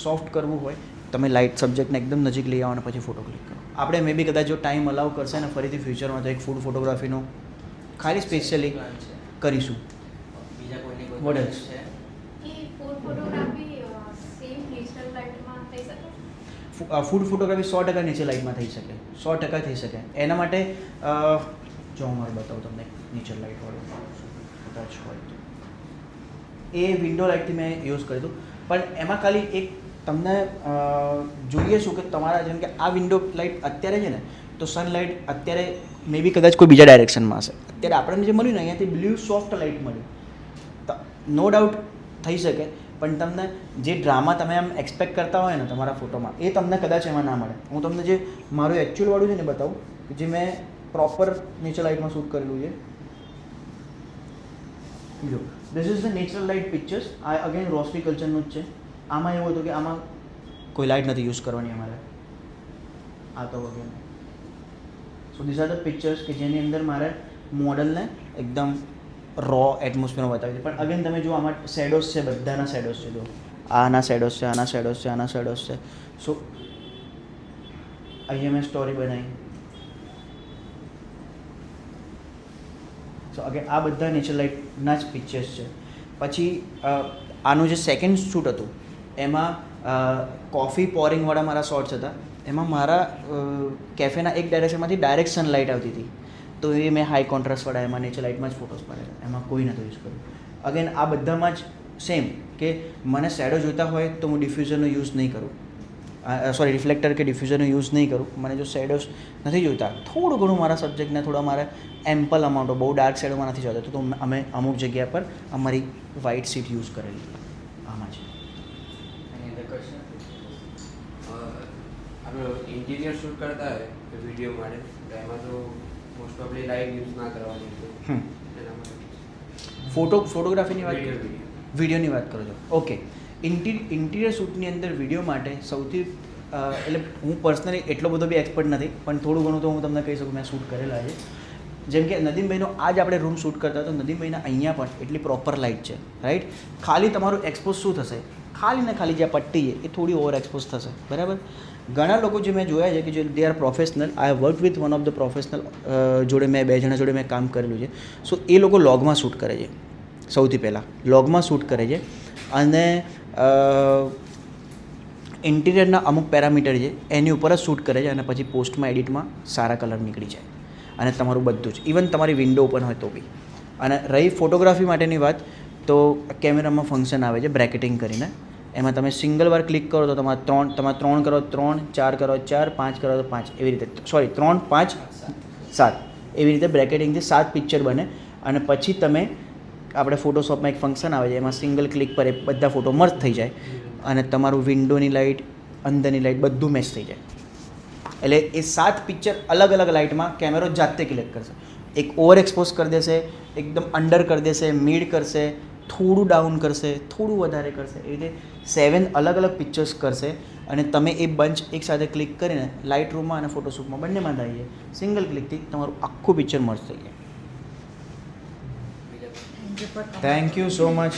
સોફ્ટ કરવું હોય તમે લાઇટ સબ્જેક્ટને એકદમ નજીક લઈ આવો અને પછી ફોટો ક્લિક કરો. આપણે મે બી કદાચ જો ટાઈમ અલાઉ કરશે ને ફરીથી ફ્યુચરમાં તો એક ફૂડ ફોટોગ્રાફીનો ખાલી સ્પેશિયલી કરીશું. બીજા કોઈને What કોઈ else? છે? ફૂડ ફોટોગ્રાફી સેમ નેચરલ લાઇટમાં થઈ શકે? ફૂડ ફોટોગ્રાફી 100% નીચે લાઇટમાં થઈ શકે, 100% થઈ શકે. એના માટે જો હું મારું બતાવું તમને નીચે લાઇટવાળું કદાચ હોય તો એ વિન્ડો લાઇટથી મેં યુઝ કર્યું હતું, પણ એમાં ખાલી એક તમને જોઈએ શું કે તમારા જેમ કે આ વિન્ડો લાઇટ અત્યારે છે ને, તો સનલાઇટ અત્યારે મે બી કદાચ કોઈ બીજા ડાયરેક્શનમાં હશે. અત્યારે આપણને જે મળ્યું ને અહીંયાથી બ્લુ સોફ્ટ લાઇટ મળ્યું, નો ડાઉટ થઈ શકે, પણ તમને જે ડ્રામા તમે આમ એક્સપેક્ટ કરતા હોય ને તમારા ફોટોમાં એ તમને કદાચ એમાં ના મળે. હું તમને જે મારું એકચ્યુઅલવાળું છે ને બતાવું, જે મેં પ્રોપર નેચર લાઇટમાં શૂટ કરેલું છે. જો this is the natural light pictures. આ અગેન રોસ્ટ્રી કલ્ચરનું જ છે. આમાં એવું હતું કે આમાં કોઈ લાઇટ નથી યુઝ કરવાની અમારે. આ તો વગેરે so this are the pictures કે જેની અંદર મારે મોડલને એકદમ રો એટમોસ્ફિયરમાં બતાવી છે. પણ અગેન તમે જો આમાં શેડોઝ છે, બધાના શેડોઝ છે. જો આના શેડોઝ છે, આના શેડોઝ છે, આના શેડોઝ છે. સો અહીંયા મેં સ્ટોરી બનાવી. સો અગેન આ બધા નેચર લાઇટના જ પિક્ચર્સ છે. પછી આનું જે સેકન્ડ શૂટ હતું એમાં કોફી પોરિંગવાળા મારા શોર્ટ્સ હતા. એમાં મારા કેફેના એક ડાયરેક્શનમાંથી ડાયરેક્ટ સનલાઇટ આવતી હતી, તો એ મેં હાઈ કોન્ટ્રાસ્ટવાળા એમાં નેચર લાઇટમાં જ ફોટોસ પાડેલા, એમાં કોઈ નહોતું યુઝ કર્યું. અગેન આ બધામાં જ સેમ કે મને શેડો જોઈતા હોય તો હું ડિફ્યુઝરનો યુઝ નહીં કરું, સોરી રિફ્લેક્ટર કે ડિફ્યુઝરનો યુઝ નહીં કરું. મને જો શેડોઝ નથી જોઈતા, થોડું ઘણું મારા સબ્જેક્ટને થોડા મારે એમ્પલ અમાઉન્ટો, બહુ ડાર્ક શેડોમાં નથી જોતા, તો અમે અમુક જગ્યા પર અમારી વ્હાઇટ સીટ યુઝ કરેલી આમાં છે. Any other question? આપણે ઇન્ટિરિયર શૂટ કરતા હોય તો વિડીયો માટે તો એમાં તો મોસ્ટ ઓફલી લાઇટ યુઝ ના કરવાની તો એના માટે ફોટોગ્રાફીની વાત Video. વિડીયોની વાત કરો છો. ઓકે, ઇન્ટિરિયર શૂટની અંદર વિડીયો માટે સૌથી એટલે હું પર્સનલી એટલો બધો બી એક્સપર્ટ નથી, પણ થોડું ઘણું તો હું તમને કહી શકું, મેં શૂટ કરેલા છે. જેમ કે નદીમભાઈનો આજ આપણે રૂમ શૂટ કરતા તો નદીમભાઈના અહીંયા પણ એટલી પ્રોપર લાઇટ છે, રાઈટ. ખાલી તમારું એક્સપોઝ શું થશે, ખાલી ને ખાલી જે આ પટ્ટી છે એ થોડી ઓવર એક્સપોઝ થશે, બરાબર. ઘણા લોકો જે મેં જોયા છે કે જે they are professional, I have work with one of the professional જોડે મેં 2 જણા જોડે મેં કામ કરેલું છે. સો એ લોકો લોગમાં શૂટ કરે છે, સૌથી પહેલાં લોગમાં શૂટ કરે છે, અને ઇન્ટિરિયરના અમુક પેરામીટર છે એની ઉપર જ શૂટ કરે છે, અને પછી પોસ્ટમાં એડિટમાં સારા કલર નીકળી જાય, અને તમારું બધું જ, ઇવન તમારી વિન્ડો ઓપન હોય તો બી. અને રહી ફોટોગ્રાફી માટેની વાત, તો કેમેરામાં ફંક્શન આવે છે બ્રેકેટિંગ કરીને, એમાં તમે સિંગલ વાર ક્લિક કરો તો તમારે 3 કરો 3, 4 કરો 4, 5 કરો તો 5, એવી રીતે, સોરી 3, 5, 7 એવી રીતે બ્રેકેટિંગથી 7 પિક્ચર બને અને પછી તમે આપણે ફોટોશોપમાં એક ફંક્શન આવે છે એમાં સિંગલ ક્લિક પર એ બધા ફોટો મર્જ થઈ જાય અને તમારું વિન્ડોની લાઇટ અંદરની લાઇટ બધું મેચ થઈ જાય. એટલે એ 7 પિક્ચર અલગ અલગ લાઇટમાં કેમેરો જાતે ક્લિક કરશે. એક ઓવર એક્સપોઝ કરી દેશે, એકદમ અંડર કરી દેશે, મિડ કરશે, થોડું ડાઉન કરશે, થોડું વધારે કરશે, એ રીતે 7 અલગ અલગ પિક્ચર્સ કરશે અને તમે એ બંચ એકસાથે ક્લિક કરીને લાઇટ રૂમમાં અને ફોટોશોપમાં બંનેમાં થઈ જાય. સિંગલ ક્લિકથી તમારું આખું પિક્ચર મર્જ થઈ જાય. બીજા થેન્ક યુ સો મચ.